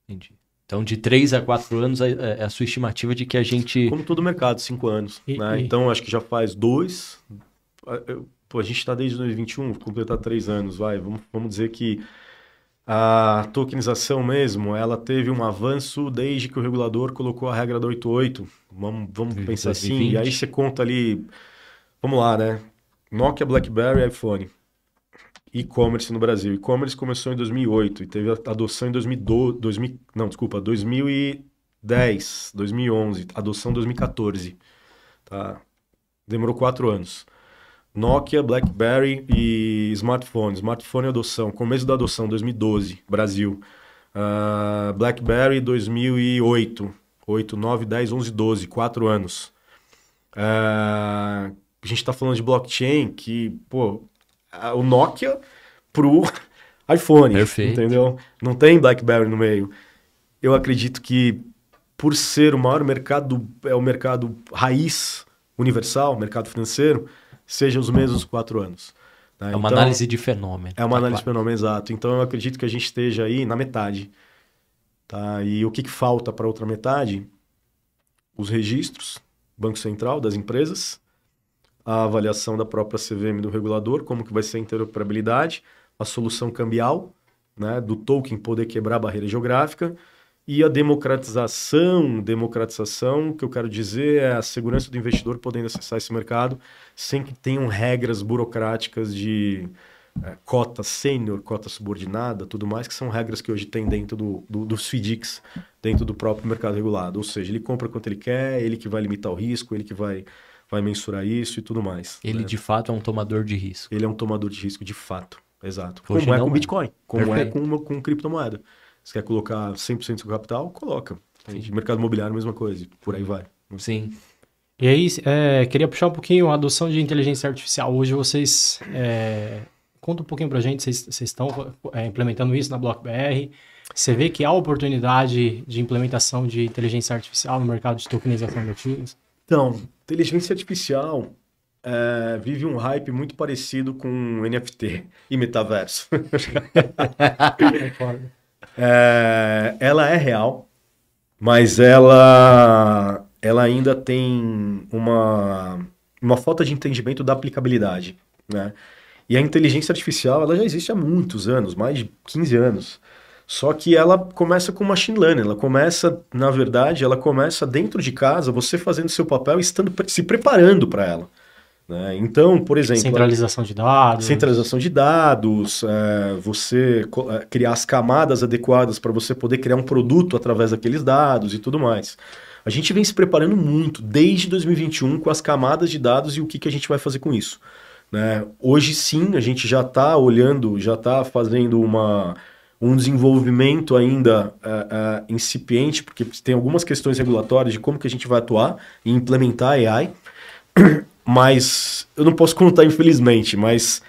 Speaker 3: Entendi. Então, de 3 a 4 anos é a sua estimativa de que a gente...
Speaker 1: Como todo mercado, 5 anos. Né? Então, acho que já faz 2. A gente está desde 2021, vou completar 3 anos. Vamos dizer que a tokenização mesmo, ela teve um avanço desde que o regulador colocou a regra da 88. Vamos pensar assim. E aí você conta ali... Vamos lá, né? Nokia, BlackBerry, iPhone. E-commerce no Brasil. E-commerce começou em 2008 e teve a adoção em 2010, 2011. Adoção em 2014. Tá? Demorou 4 anos. Nokia, BlackBerry e smartphone. Smartphone adoção. Começo da adoção, 2012, Brasil. BlackBerry, 2008. 8, 9, 10, 11, 12. 4 anos. A gente está falando de blockchain que, o Nokia pro iPhone.
Speaker 3: Perfeito.
Speaker 1: Entendeu? Não tem BlackBerry no meio. Eu acredito que, por ser o maior mercado, é o mercado raiz universal, mercado financeiro, sejam os mesmos 4 anos. Né?
Speaker 3: É uma análise de fenômeno.
Speaker 1: É uma análise de fenômeno, exato. Então, eu acredito que a gente esteja aí na metade. Tá? E o que falta para a outra metade? Os registros, Banco Central das empresas, a avaliação da própria CVM do regulador, como que vai ser a interoperabilidade, a solução cambial, né, do token poder quebrar a barreira geográfica, e a democratização, que eu quero dizer é a segurança do investidor podendo acessar esse mercado sem que tenham regras burocráticas de cota sênior, cota subordinada, tudo mais, que são regras que hoje tem dentro dos FDICs, dentro do próprio mercado regulado. Ou seja, ele compra quanto ele quer, ele que vai limitar o risco, ele que vai mensurar isso e tudo mais.
Speaker 3: Ele,
Speaker 1: né?
Speaker 3: de fato, é um tomador de risco.
Speaker 1: Ele é um tomador de risco, de fato. Exato.
Speaker 3: Hoje
Speaker 1: Como é
Speaker 3: não
Speaker 1: com
Speaker 3: é.
Speaker 1: Bitcoin, como
Speaker 3: Perfeito.
Speaker 1: é com criptomoeda. Você quer colocar 100% do seu capital? Coloca. Mercado imobiliário, mesma coisa. Por aí vai.
Speaker 3: Sim.
Speaker 2: E aí, queria puxar um pouquinho a adoção de inteligência artificial. Hoje vocês... conta um pouquinho pra gente, vocês estão implementando isso na BlockBR. Você vê que há oportunidade de implementação de inteligência artificial no mercado de tokenização de ativos?
Speaker 1: Então, inteligência artificial vive um hype muito parecido com NFT e metaverso. Ela é real, mas ela ainda tem uma falta de entendimento da aplicabilidade, né? E a inteligência artificial ela já existe há muitos anos, mais de 15 anos. Só que ela começa com machine learning, na verdade, ela começa dentro de casa, você fazendo seu papel e se preparando para ela. Né? Então, por exemplo...
Speaker 2: Centralização de dados.
Speaker 1: Centralização de dados, você criar as camadas adequadas para você poder criar um produto através daqueles dados e tudo mais. A gente vem se preparando muito desde 2021 com as camadas de dados e o que a gente vai fazer com isso. Né? Hoje sim, a gente já está olhando, já está fazendo um desenvolvimento ainda incipiente, porque tem algumas questões regulatórias de como que a gente vai atuar e implementar a AI, mas eu não posso contar, infelizmente, mas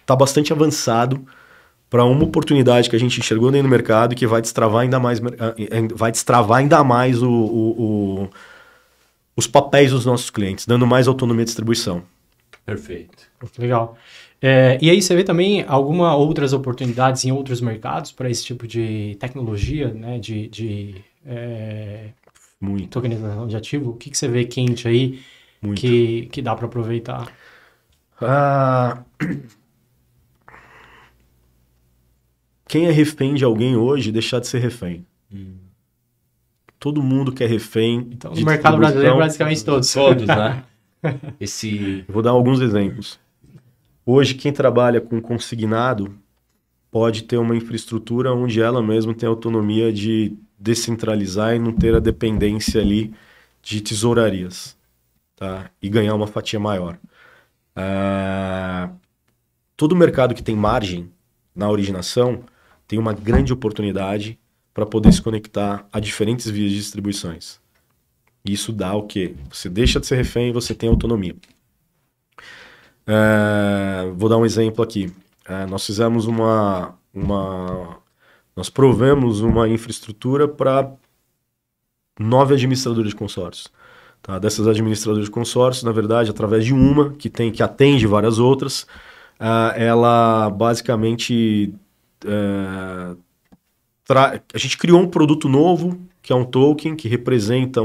Speaker 1: está bastante avançado para uma oportunidade que a gente enxergou dentro do mercado e que vai destravar ainda mais os papéis dos nossos clientes, dando mais autonomia de distribuição.
Speaker 3: Perfeito.
Speaker 2: Legal. E aí você vê também algumas outras oportunidades em outros mercados para esse tipo de tecnologia, né, de
Speaker 1: Muito.
Speaker 2: tokenização de ativo? O que você vê quente aí que dá para aproveitar?
Speaker 1: Quem é refém de alguém hoje, deixar de ser refém. Todo mundo quer refém.
Speaker 2: Então, no mercado brasileiro, basicamente todos.
Speaker 3: Todos, né?
Speaker 1: Vou dar alguns exemplos. Hoje, quem trabalha com consignado pode ter uma infraestrutura onde ela mesma tem autonomia de descentralizar e não ter a dependência ali de tesourarias, tá? E ganhar uma fatia maior. Todo mercado que tem margem na originação tem uma grande oportunidade para poder se conectar a diferentes vias de distribuições. Isso dá o quê? Você deixa de ser refém e você tem autonomia. Vou dar um exemplo aqui. Nós fizemos nós provemos uma infraestrutura para 9 administradores de consórcios. Tá? Dessas administradoras de consórcios, na verdade, através de uma que atende várias outras, ela basicamente a gente criou um produto novo, que é um token, que representa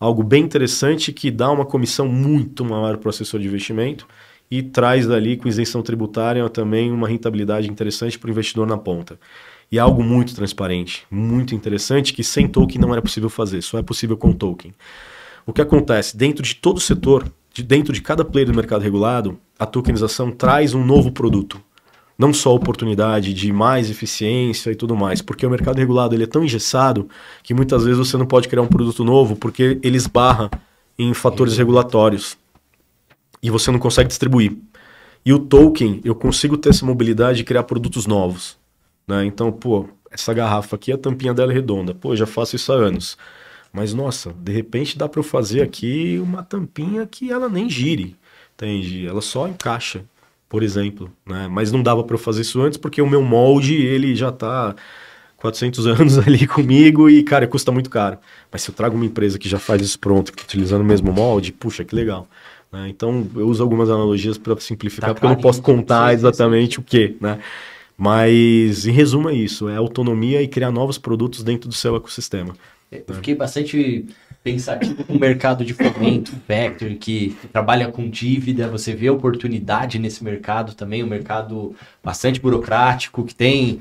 Speaker 1: algo bem interessante, que dá uma comissão muito maior para o assessor de investimento e traz dali, com isenção tributária, também uma rentabilidade interessante para o investidor na ponta. E é algo muito transparente, muito interessante, que sem token não era possível fazer, só é possível com token. O que acontece? Dentro de todo o setor, dentro de cada player do mercado regulado, a tokenização traz um novo produto. Não só oportunidade de mais eficiência e tudo mais, porque o mercado regulado ele é tão engessado que muitas vezes você não pode criar um produto novo porque ele esbarra em fatores regulatórios e você não consegue distribuir. E o token, eu consigo ter essa mobilidade de criar produtos novos. Né? Então, essa garrafa aqui, a tampinha dela é redonda. Eu já faço isso há anos. Mas, nossa, de repente dá para eu fazer aqui uma tampinha que ela nem gire, entende? Ela só encaixa, por exemplo, né? Mas não dava para eu fazer isso antes porque o meu molde, ele já está 400 anos ali comigo e, cara, custa muito caro. Mas se eu trago uma empresa que já faz isso pronto, utilizando o mesmo molde, puxa, que legal. Né? Então, eu uso algumas analogias para simplificar, porque eu não posso contar exatamente o quê, né? Mas, em resumo, é isso. É autonomia e criar novos produtos dentro do seu ecossistema.
Speaker 3: Eu fiquei bastante pensativo com o mercado de fomento, factory, que trabalha com dívida, você vê oportunidade nesse mercado também, um mercado bastante burocrático, que tem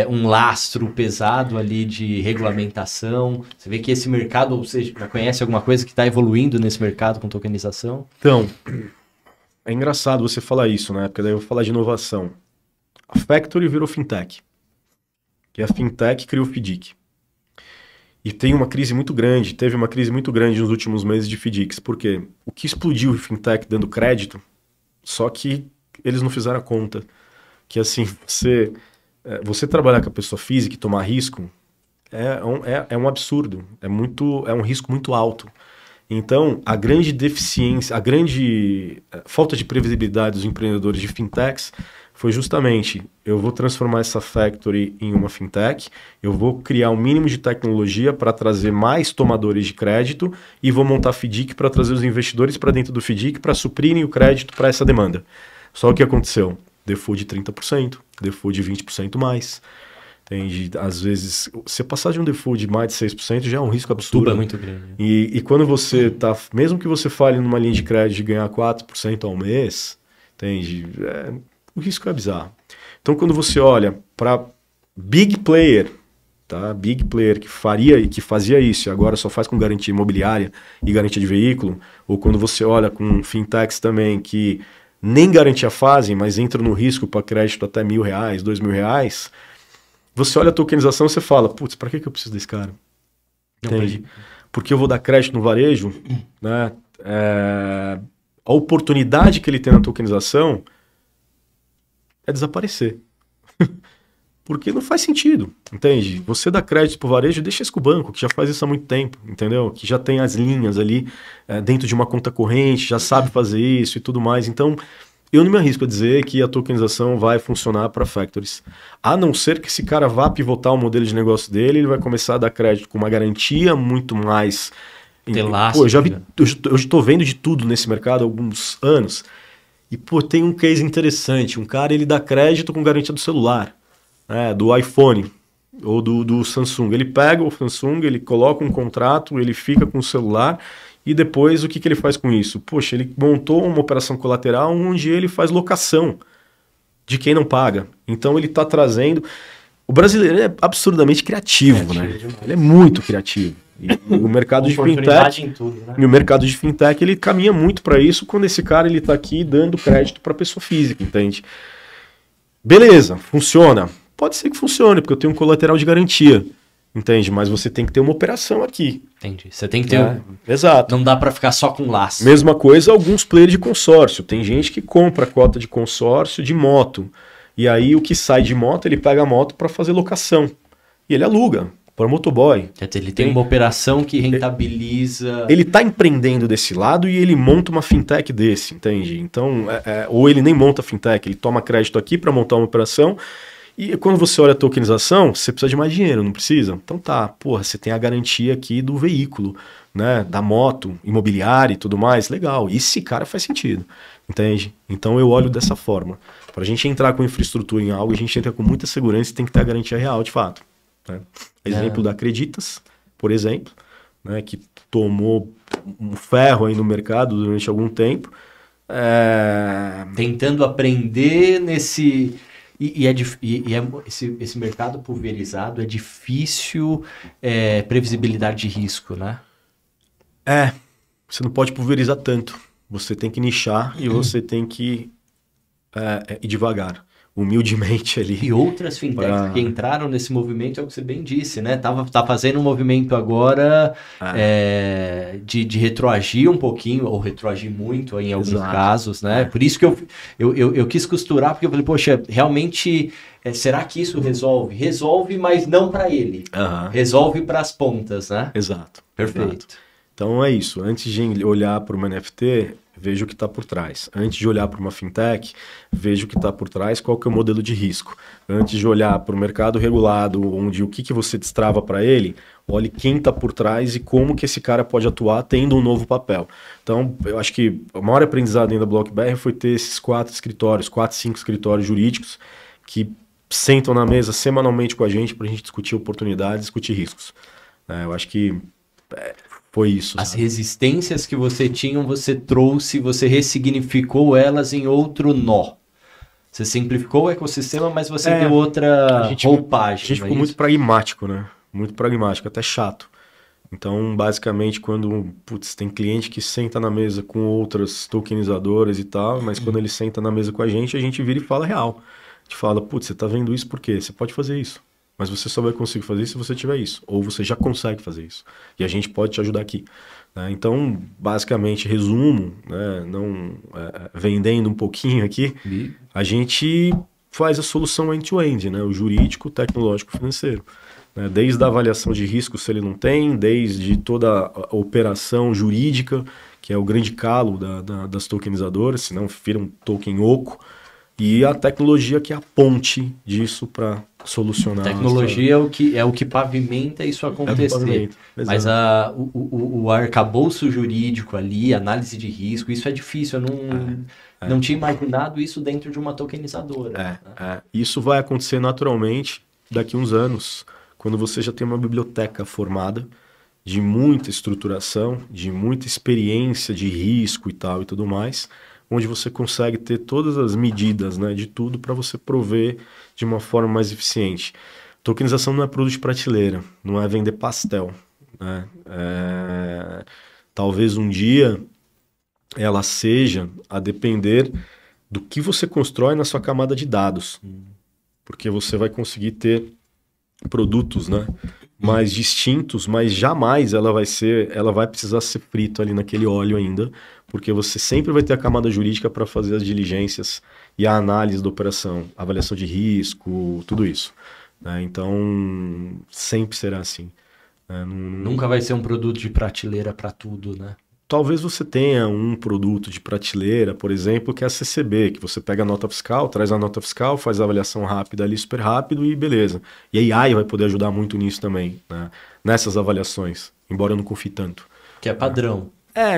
Speaker 3: um lastro pesado ali de regulamentação. Você vê que esse mercado, você já conhece alguma coisa que está evoluindo nesse mercado com tokenização?
Speaker 1: Então, é engraçado você falar isso, né? Porque daí eu vou falar de inovação. A Factory virou fintech. E a fintech criou o FDIC. E tem uma crise muito grande, teve uma crise muito grande nos últimos meses de FDICs. Por quê? O que explodiu o fintech dando crédito, só que eles não fizeram a conta. Que assim, você trabalhar com a pessoa física e tomar risco é um absurdo. É um risco muito alto. Então, a grande deficiência, a grande falta de previsibilidade dos empreendedores de fintechs foi justamente, eu vou transformar essa factory em uma fintech, eu vou criar um mínimo de tecnologia para trazer mais tomadores de crédito e vou montar FDIC para trazer os investidores para dentro do FDIC para suprirem o crédito para essa demanda. Só o que aconteceu? Default de 30%, default de 20% mais. Entende? Às vezes, você passar de um default de mais de 6% já é um risco absurdo.
Speaker 3: Tudo é muito grande.
Speaker 1: E quando você está, mesmo que você fale numa linha de crédito de ganhar 4% ao mês, entende? O risco é bizarro. Então, quando você olha para big player, tá? Big player que fazia isso e agora só faz com garantia imobiliária e garantia de veículo, ou quando você olha com fintechs também que nem garantia fazem, mas entram no risco para crédito até R$1.000, R$2.000, você olha a tokenização e você fala, putz, para que eu preciso desse cara? Entende? Porque eu vou dar crédito no varejo, né? A oportunidade que ele tem na tokenização é desaparecer. Porque não faz sentido, entende? Você dá crédito pro varejo, deixa isso com o banco, que já faz isso há muito tempo, entendeu? Que já tem as linhas ali dentro de uma conta corrente, já sabe fazer isso e tudo mais. Então, eu não me arrisco a dizer que a tokenização vai funcionar para factories. A não ser que esse cara vá pivotar o modelo de negócio dele, ele vai começar a dar crédito com uma garantia muito mais...
Speaker 3: Telástico,
Speaker 1: pô, eu estou vendo de tudo nesse mercado há alguns anos. E, pô, tem um case interessante. Um cara, ele dá crédito com garantia do celular, né, do iPhone ou do Samsung. Ele pega o Samsung, ele coloca um contrato, ele fica com o celular e depois o que ele faz com isso? Poxa, ele montou uma operação colateral onde ele faz locação de quem não paga. Então, ele está trazendo... O brasileiro é absurdamente criativo, né? Ele é muito criativo. E o mercado de fintech,
Speaker 2: em tudo, né?
Speaker 1: e o mercado de fintech, ele caminha muito para isso quando esse cara ele tá aqui dando crédito para pessoa física, entende? Beleza, funciona. Pode ser que funcione, porque eu tenho um colateral de garantia, entende? Mas você tem que ter uma operação aqui.
Speaker 3: Entendi. Você tem que ter...
Speaker 1: Exato.
Speaker 3: Não dá para ficar só com laço.
Speaker 1: Mesma coisa alguns players de consórcio. Tem gente que compra cota de consórcio de moto. E aí o que sai de moto, ele pega a moto para fazer locação. E ele aluga para motoboy.
Speaker 3: Ele tem uma operação que rentabiliza...
Speaker 1: Ele está empreendendo desse lado e ele monta uma fintech desse, entende? Então, ou ele nem monta fintech, ele toma crédito aqui para montar uma operação. E quando você olha a tokenização, você precisa de mais dinheiro, não precisa? Então tá, porra, você tem a garantia aqui do veículo, né? Da moto, imobiliária e tudo mais, legal. Esse cara faz sentido, entende? Então eu olho dessa forma. Para a gente entrar com infraestrutura em algo, a gente entra com muita segurança e tem que ter a garantia real, de fato. Né? Exemplo da Acreditas, por exemplo, né? Que tomou um ferro aí no mercado durante algum tempo.
Speaker 3: Tentando aprender nesse... Esse mercado pulverizado é difícil previsibilidade de risco, né?
Speaker 1: Você não pode pulverizar tanto. Você tem que nichar e você tem que ir devagar, humildemente ali.
Speaker 3: E outras fintechs que entraram nesse movimento, é o que você bem disse, né? Tá fazendo um movimento agora de retroagir um pouquinho, ou retroagir muito em alguns casos, né? Por isso que eu quis costurar, porque eu falei, poxa, realmente, será que isso resolve? Resolve, mas não para ele. Resolve para as pontas, né?
Speaker 1: Exato.
Speaker 3: Perfeito.
Speaker 1: Exato. Então é isso. Antes de olhar para uma NFT, veja o que está por trás. Antes de olhar para uma fintech, veja o que está por trás, qual que é o modelo de risco. Antes de olhar para o mercado regulado, onde o que você destrava para ele, olhe quem está por trás e como que esse cara pode atuar tendo um novo papel. Então, eu acho que o maior aprendizado ainda da BlockBR foi ter esses 4, 5 escritórios jurídicos que sentam na mesa semanalmente com a gente para a gente discutir oportunidades, discutir riscos. Eu acho que foi isso.
Speaker 3: As
Speaker 1: sabe?
Speaker 3: resistências que você tinha, você trouxe, você ressignificou elas em outro nó. Você simplificou o ecossistema, mas você deu outra roupagem.
Speaker 1: A gente ficou muito pragmático, né? Muito pragmático, até chato. Então, basicamente, quando tem cliente que senta na mesa com outras tokenizadoras e tal, mas quando ele senta na mesa com a gente vira e fala real. A gente fala, você tá vendo isso por quê? Você pode fazer isso, mas você só vai conseguir fazer isso se você tiver isso. Ou você já consegue fazer isso. E a gente pode te ajudar aqui. Né? Então, basicamente, resumo, né? Vendendo um pouquinho aqui, a gente faz a solução end-to-end, né? O jurídico, tecnológico, financeiro. Né? Desde a avaliação de risco, se ele não tem, desde toda a operação jurídica, que é o grande calo das tokenizadoras, senão vira um token oco, e a tecnologia que é a ponte disso para solucionar.
Speaker 3: Tecnologia é o que pavimenta isso acontecer. Mas o arcabouço jurídico ali, análise de risco, isso é difícil. Eu não tinha imaginado isso dentro de uma tokenizadora.
Speaker 1: Isso vai acontecer naturalmente daqui a uns anos, quando você já tem uma biblioteca formada de muita estruturação, de muita experiência de risco e tal e tudo mais, onde você consegue ter todas as medidas, né, de tudo para você prover de uma forma mais eficiente. Tokenização não é produto de prateleira, não é vender pastel. Né? Talvez um dia ela seja a depender do que você constrói na sua camada de dados. Porque você vai conseguir ter produtos, né, mais distintos, mas jamais ela vai precisar ser frita ali naquele óleo ainda, porque você sempre vai ter a camada jurídica para fazer as diligências e a análise da operação, avaliação de risco, tudo isso. Né? Então, sempre será assim.
Speaker 3: Nunca vai ser um produto de prateleira para tudo, né?
Speaker 1: Talvez você tenha um produto de prateleira, por exemplo, que é a CCB, que você pega a nota fiscal, traz a nota fiscal, faz a avaliação rápida ali, super rápido e beleza. E a AI vai poder ajudar muito nisso também, né? Nessas avaliações, embora eu não confie tanto.
Speaker 3: Que é padrão.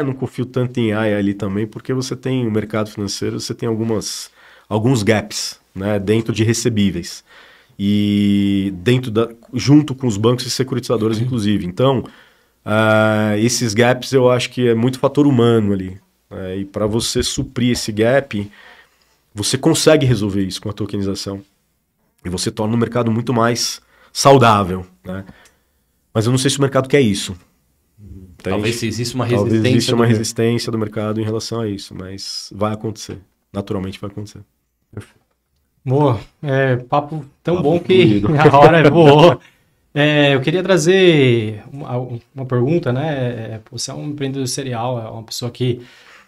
Speaker 1: Não confio tanto em AI ali também, porque você tem o mercado financeiro, você tem alguns gaps, né, dentro de recebíveis. E junto com os bancos e securitizadores, inclusive. Então, esses gaps eu acho que é muito fator humano ali. E para você suprir esse gap, você consegue resolver isso com a tokenização. E você torna o mercado muito mais saudável. Né? Mas eu não sei se o mercado quer isso.
Speaker 3: Talvez exista uma
Speaker 1: resistência do mercado em relação a isso, mas vai acontecer. Naturalmente vai acontecer.
Speaker 2: Boa, papo tão bom que a hora voou. Eu queria trazer uma pergunta, né? Você é um empreendedor serial, é uma pessoa que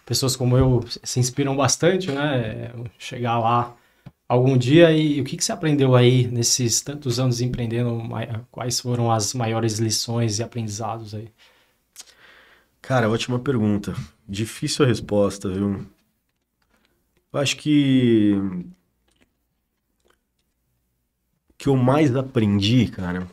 Speaker 2: pessoas como eu se inspiram bastante, né? Chegar lá algum dia e o que você aprendeu aí nesses tantos anos empreendendo? Quais foram as maiores lições e aprendizados aí?
Speaker 1: Cara, ótima pergunta. Difícil a resposta, viu? Eu acho que o que eu mais aprendi, cara,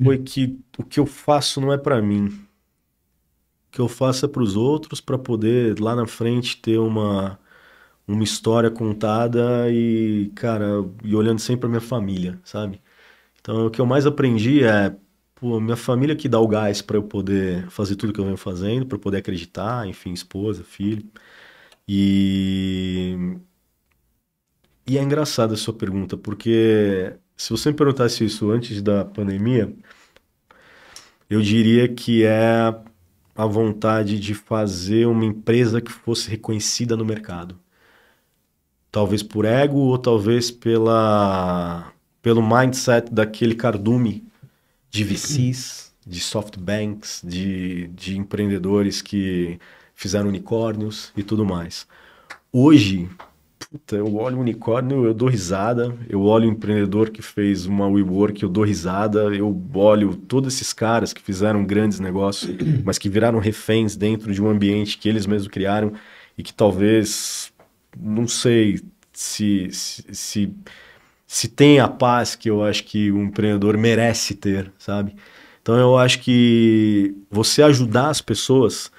Speaker 1: foi que o que eu faço não é pra mim. O que eu faço é pros outros, pra poder lá na frente ter uma história contada e, cara, e olhando sempre pra minha família, sabe? Então, o que eu mais aprendi é minha família que dá o gás para eu poder fazer tudo que eu venho fazendo, para eu poder acreditar, enfim, esposa, filho. E é engraçada a sua pergunta, porque se você me perguntasse isso antes da pandemia, eu diria que é a vontade de fazer uma empresa que fosse reconhecida no mercado. Talvez por ego ou talvez pelo mindset daquele cardume de VCs, de softbanks, de empreendedores que fizeram unicórnios e tudo mais. Hoje, eu olho o unicórnio, eu dou risada, eu olho o empreendedor que fez uma WeWork, eu dou risada, eu olho todos esses caras que fizeram grandes negócios, mas que viraram reféns dentro de um ambiente que eles mesmos criaram e que talvez, não sei se tem a paz que eu acho que um empreendedor merece ter, sabe? Então eu acho que você ajudar as pessoas...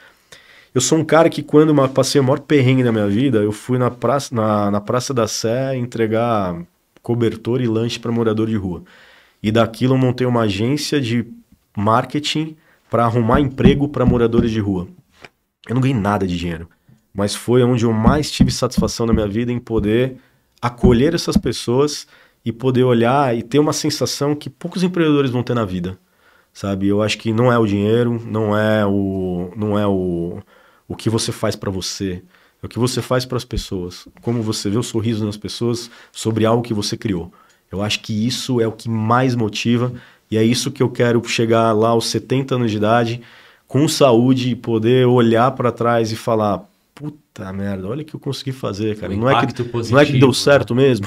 Speaker 1: Eu sou um cara que quando passei o maior perrengue na minha vida, eu fui na Praça da Sé entregar cobertor e lanche para morador de rua. E daquilo eu montei uma agência de marketing para arrumar emprego para moradores de rua. Eu não ganhei nada de dinheiro, mas foi onde eu mais tive satisfação na minha vida em poder acolher essas pessoas e poder olhar e ter uma sensação que poucos empreendedores vão ter na vida, sabe? Eu acho que não é o dinheiro, não é o que você faz para você, é o que você faz para as pessoas, como você vê o sorriso nas pessoas sobre algo que você criou. Eu acho que isso é o que mais motiva e é isso que eu quero chegar lá aos 70 anos de idade, com saúde e poder olhar para trás e falar, puta merda, olha o que eu consegui fazer, cara. Não é que deu certo mesmo,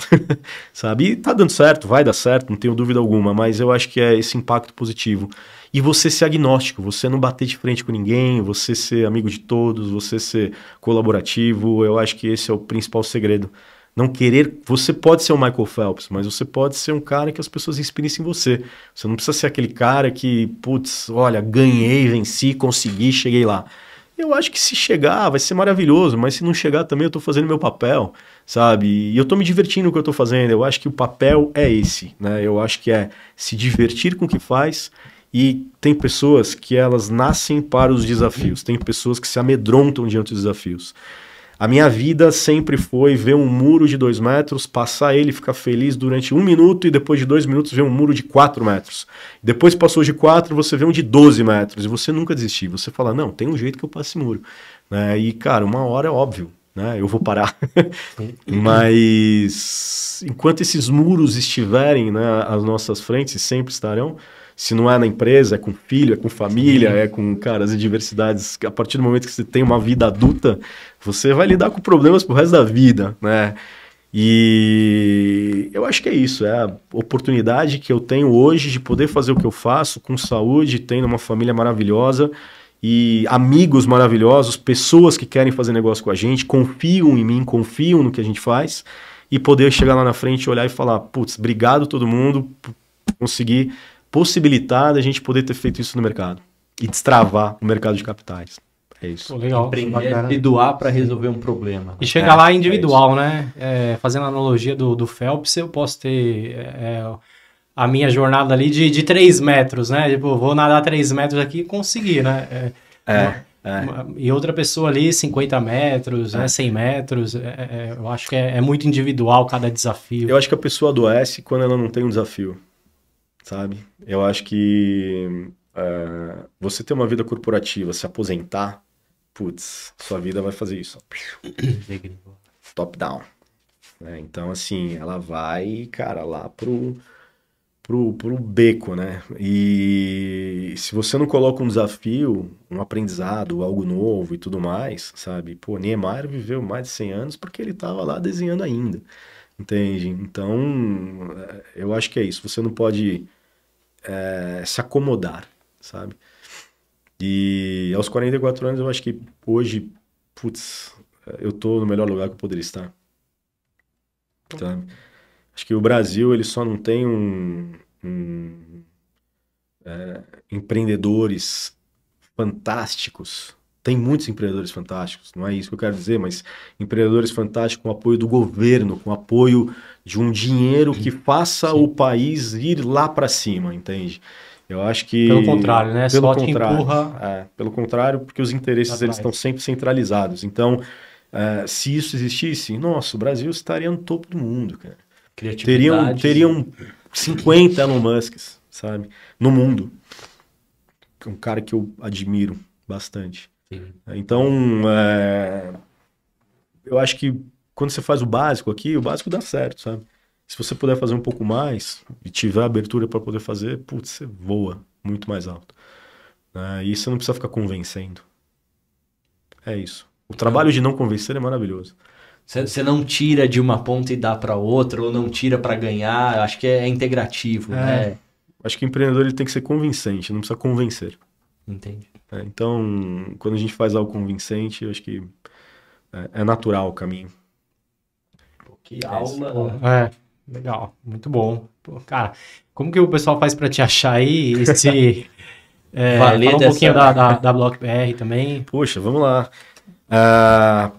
Speaker 1: sabe? E tá dando certo, vai dar certo, não tenho dúvida alguma, mas eu acho que é esse impacto positivo. E você ser agnóstico, você não bater de frente com ninguém, você ser amigo de todos, você ser colaborativo, eu acho que esse é o principal segredo. Não querer... Você pode ser o Michael Phelps, mas você pode ser um cara que as pessoas inspirem-se em você. Você não precisa ser aquele cara que, putz, olha, ganhei, venci, consegui, cheguei lá. Eu acho que se chegar vai ser maravilhoso, mas se não chegar também eu tô fazendo meu papel, sabe? E eu tô me divertindo com o que eu tô fazendo. Eu acho que o papel é esse, né? Eu acho que é se divertir com o que faz. E tem pessoas que elas nascem para os desafios. Tem pessoas que se amedrontam diante dos desafios. A minha vida sempre foi ver um muro de 2 metros, passar ele, ficar feliz durante 1 minuto e depois de 2 minutos ver um muro de 4 metros. Depois passou de 4, você vê um de 12 metros e você nunca desistir. Você fala, não, tem um jeito que eu passo esse muro. Né? E, cara, uma hora é óbvio, né? Eu vou parar. Mas enquanto esses muros estiverem, né, às nossas frentes, sempre estarão. Se não é na empresa, é com filho, é com família, é com, cara, as adversidades. A partir do momento que você tem uma vida adulta, você vai lidar com problemas pro resto da vida, né? E eu acho que é isso, é a oportunidade que eu tenho hoje de poder fazer o que eu faço com saúde, tendo uma família maravilhosa e amigos maravilhosos, pessoas que querem fazer negócio com a gente, confiam em mim, confiam no que a gente faz e poder chegar lá na frente, olhar e falar, putz, obrigado todo mundo por conseguir possibilitar da gente poder ter feito isso no mercado e destravar o mercado de capitais. É isso.
Speaker 2: Pô, legal.
Speaker 3: Empreender e doar para resolver um problema.
Speaker 2: E chegar lá individual, né? Fazendo a analogia do Phelps, eu posso ter a minha jornada ali de 3 metros, né? Tipo, vou nadar 3 metros aqui e conseguir, né? E outra pessoa ali, 50 metros, né? 100 metros. Eu acho que é muito individual cada desafio.
Speaker 1: Eu acho que a pessoa adoece quando ela não tem um desafio. Sabe? Eu acho que você ter uma vida corporativa, se aposentar, putz, sua vida vai fazer isso. Top down. Então, assim, ela vai, cara, lá pro beco, né? E se você não coloca um desafio, um aprendizado, algo novo e tudo mais, sabe? Pô, Niemeyer viveu mais de 100 anos porque ele tava lá desenhando ainda. Entende? Então, eu acho que é isso. Você não pode se acomodar, sabe? E aos 44 anos, eu acho que hoje, putz, eu tô no melhor lugar que eu poderia estar. Sabe? Acho que o Brasil, ele só não tem empreendedores fantásticos. Tem muitos empreendedores fantásticos, não é isso que eu quero dizer, mas empreendedores fantásticos com apoio do governo, com apoio de um dinheiro que faça o país ir lá para cima, entende? Eu acho que...
Speaker 2: Pelo contrário, né?
Speaker 1: Pelo
Speaker 2: Só
Speaker 1: contrário,
Speaker 2: te empurra...
Speaker 1: pelo contrário, porque os interesses eles estão sempre centralizados. Então, se isso existisse, nossa, o Brasil estaria no topo do mundo, cara. Teriam 50 Elon Musks, sabe? No mundo. Um cara que eu admiro bastante.
Speaker 3: Sim.
Speaker 1: Então, eu acho que quando você faz o básico aqui, o básico dá certo, sabe? Se você puder fazer um pouco mais e tiver abertura para poder fazer, putz, você voa muito mais alto. E você não precisa ficar convencendo. É isso. O trabalho de não convencer é maravilhoso.
Speaker 3: Você não tira de uma ponta e dá para outra, ou não tira para ganhar. Acho que é integrativo, né?
Speaker 1: Acho que o empreendedor ele tem que ser convincente, não precisa convencer.
Speaker 3: Entendi.
Speaker 1: Então, quando a gente faz algo convincente, eu acho que é natural o caminho.
Speaker 3: Pô, que aula.
Speaker 2: Legal, muito bom. Pô, cara, como que o pessoal faz para te achar aí? Fala um pouquinho da BlockBR também.
Speaker 1: Poxa, vamos lá.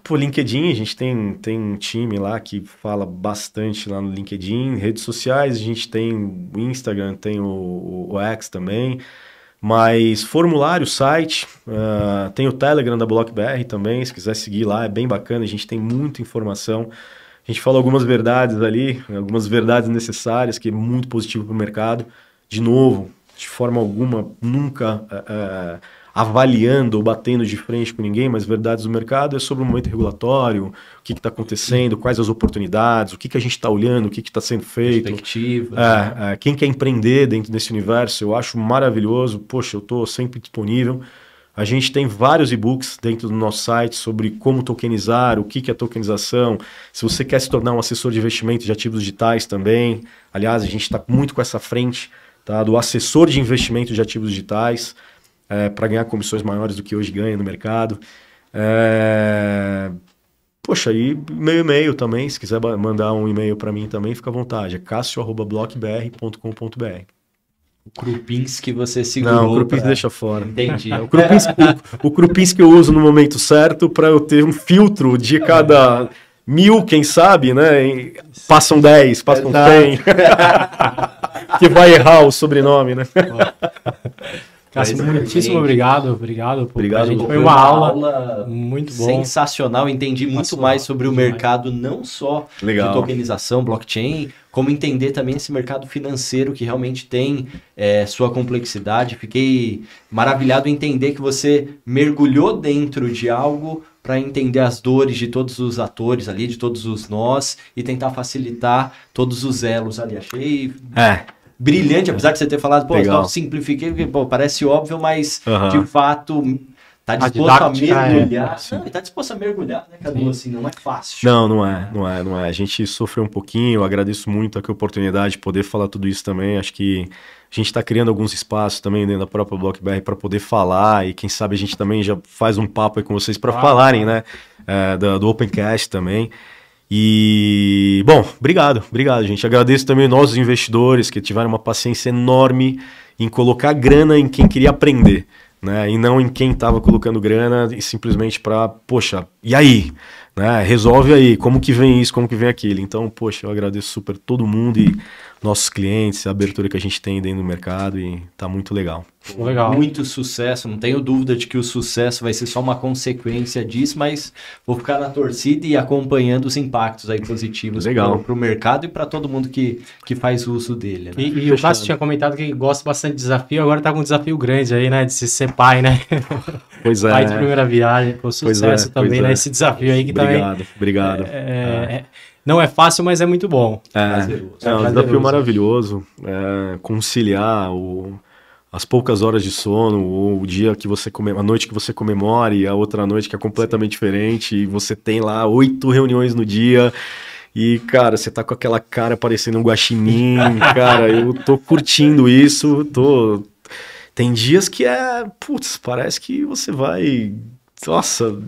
Speaker 1: LinkedIn, a gente tem um time lá que fala bastante lá no LinkedIn. Redes sociais, a gente tem o Instagram, tem o X também. Mas formulário, site, tem o Telegram da BlockBR também, se quiser seguir lá, é bem bacana, a gente tem muita informação. A gente fala algumas verdades ali, algumas verdades necessárias, que é muito positivo para o mercado. De novo, de forma alguma, nunca avaliando ou batendo de frente com ninguém, mas verdades do mercado é sobre o momento regulatório, o que está acontecendo, quais as oportunidades, o que a gente está olhando, o que está sendo feito.
Speaker 3: Perspectiva.
Speaker 1: Quem quer empreender dentro desse universo, eu acho maravilhoso. Poxa, eu estou sempre disponível. A gente tem vários e-books dentro do nosso site sobre como tokenizar, o que é tokenização. Se você quer se tornar um assessor de investimento de ativos digitais também. Aliás, a gente está muito com essa frente, tá, do assessor de investimento de ativos digitais, para ganhar comissões maiores do que hoje ganha no mercado. Poxa, e meu e-mail também, se quiser mandar um e-mail para mim também, fica à vontade. É cassio@blockbr.com.br.
Speaker 3: O Krupinski você segurou.
Speaker 1: Não, o Krupinski deixa fora.
Speaker 3: Entendi.
Speaker 1: O Krupinski eu uso no momento certo para eu ter um filtro de cada 1000, quem sabe, né? Passam 10, passam 100. Que vai errar o sobrenome, né?
Speaker 2: Cássio, muitíssimo obrigado. Obrigado.
Speaker 1: Obrigado.
Speaker 2: Gente, foi uma aula muito bom.
Speaker 3: Sensacional. Entendi muito mais sobre o mercado, não só de tokenização, blockchain, como entender também esse mercado financeiro que realmente tem sua complexidade. Fiquei maravilhado em entender que você mergulhou dentro de algo para entender as dores de todos os atores ali, de todos os nós e tentar facilitar todos os elos ali. Achei... brilhante, apesar de você ter falado, não simplifiquei, porque parece óbvio, mas de fato tá disposto a mergulhar. Tá disposto a mergulhar, né, Cadu? Assim, não é fácil.
Speaker 1: Não é. A gente sofreu um pouquinho, eu agradeço muito a oportunidade de poder falar tudo isso também. Acho que a gente está criando alguns espaços também dentro da própria BlockBR para poder falar, e quem sabe a gente também já faz um papo aí com vocês para falarem, né, do Opencast também. E, bom, obrigado, gente. Agradeço também nossos investidores que tiveram uma paciência enorme em colocar grana em quem queria aprender, né? E não em quem estava colocando grana e simplesmente para, poxa, e aí? Né? Resolve aí, como que vem isso, como que vem aquilo. Então, poxa, eu agradeço super todo mundo e nossos clientes, a abertura que a gente tem dentro do mercado, e tá muito legal.
Speaker 2: Legal.
Speaker 3: Muito sucesso, não tenho dúvida de que o sucesso vai ser só uma consequência disso, mas vou ficar na torcida e acompanhando os impactos aí positivos para o mercado e para todo mundo que faz uso dele. Né?
Speaker 2: E o Cássio tinha comentado que gosta bastante de desafio, agora tá com um desafio grande aí, né, de ser pai, né?
Speaker 1: Pois é.
Speaker 2: Pai de primeira viagem, com sucesso também, né, esse desafio aí que
Speaker 1: Obrigado.
Speaker 2: Não é fácil, mas é muito bom.
Speaker 1: É um desafio maravilhoso, conciliar as poucas horas de sono, ou o dia que você a noite que você comemore, e a outra noite que é completamente diferente, e você tem lá 8 reuniões no dia, e, cara, você tá com aquela cara parecendo um guaxinim, cara, eu tô curtindo isso, tem dias que parece que você vai,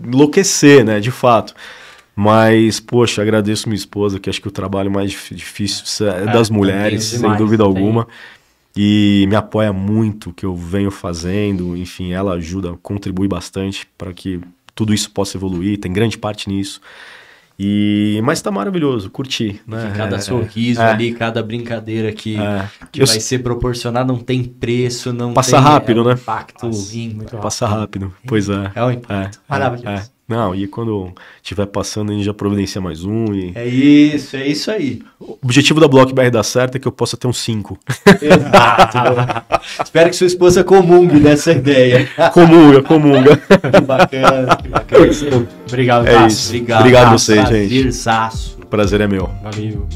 Speaker 1: enlouquecer, né, de fato. Mas, poxa, agradeço minha esposa, que acho que o trabalho mais difícil é das mulheres, sem dúvida alguma. E me apoia muito o que eu venho fazendo, enfim, ela ajuda, contribui bastante para que tudo isso possa evoluir, tem grande parte nisso. Mas tá maravilhoso, curti. Né?
Speaker 3: Cada sorriso ali, cada brincadeira que vai ser proporcionada, não tem preço, não
Speaker 1: passa
Speaker 3: tem...
Speaker 1: rápido, né?
Speaker 3: Impacto.
Speaker 1: Passa rápido, pois é.
Speaker 3: É um impacto maravilhoso.
Speaker 1: Não, e quando estiver passando, a gente já providencia mais um.
Speaker 3: É isso aí.
Speaker 1: O objetivo da BlockBR dar certo é que eu possa ter uns 5.
Speaker 3: Exato. Espero que sua esposa comungue dessa ideia.
Speaker 1: Comunga.
Speaker 3: Que bacana.
Speaker 2: Obrigado,
Speaker 1: Cássio.
Speaker 3: Obrigado
Speaker 1: a vocês, gente.
Speaker 3: Prazerzaço.
Speaker 1: O prazer é meu.
Speaker 2: Valeu.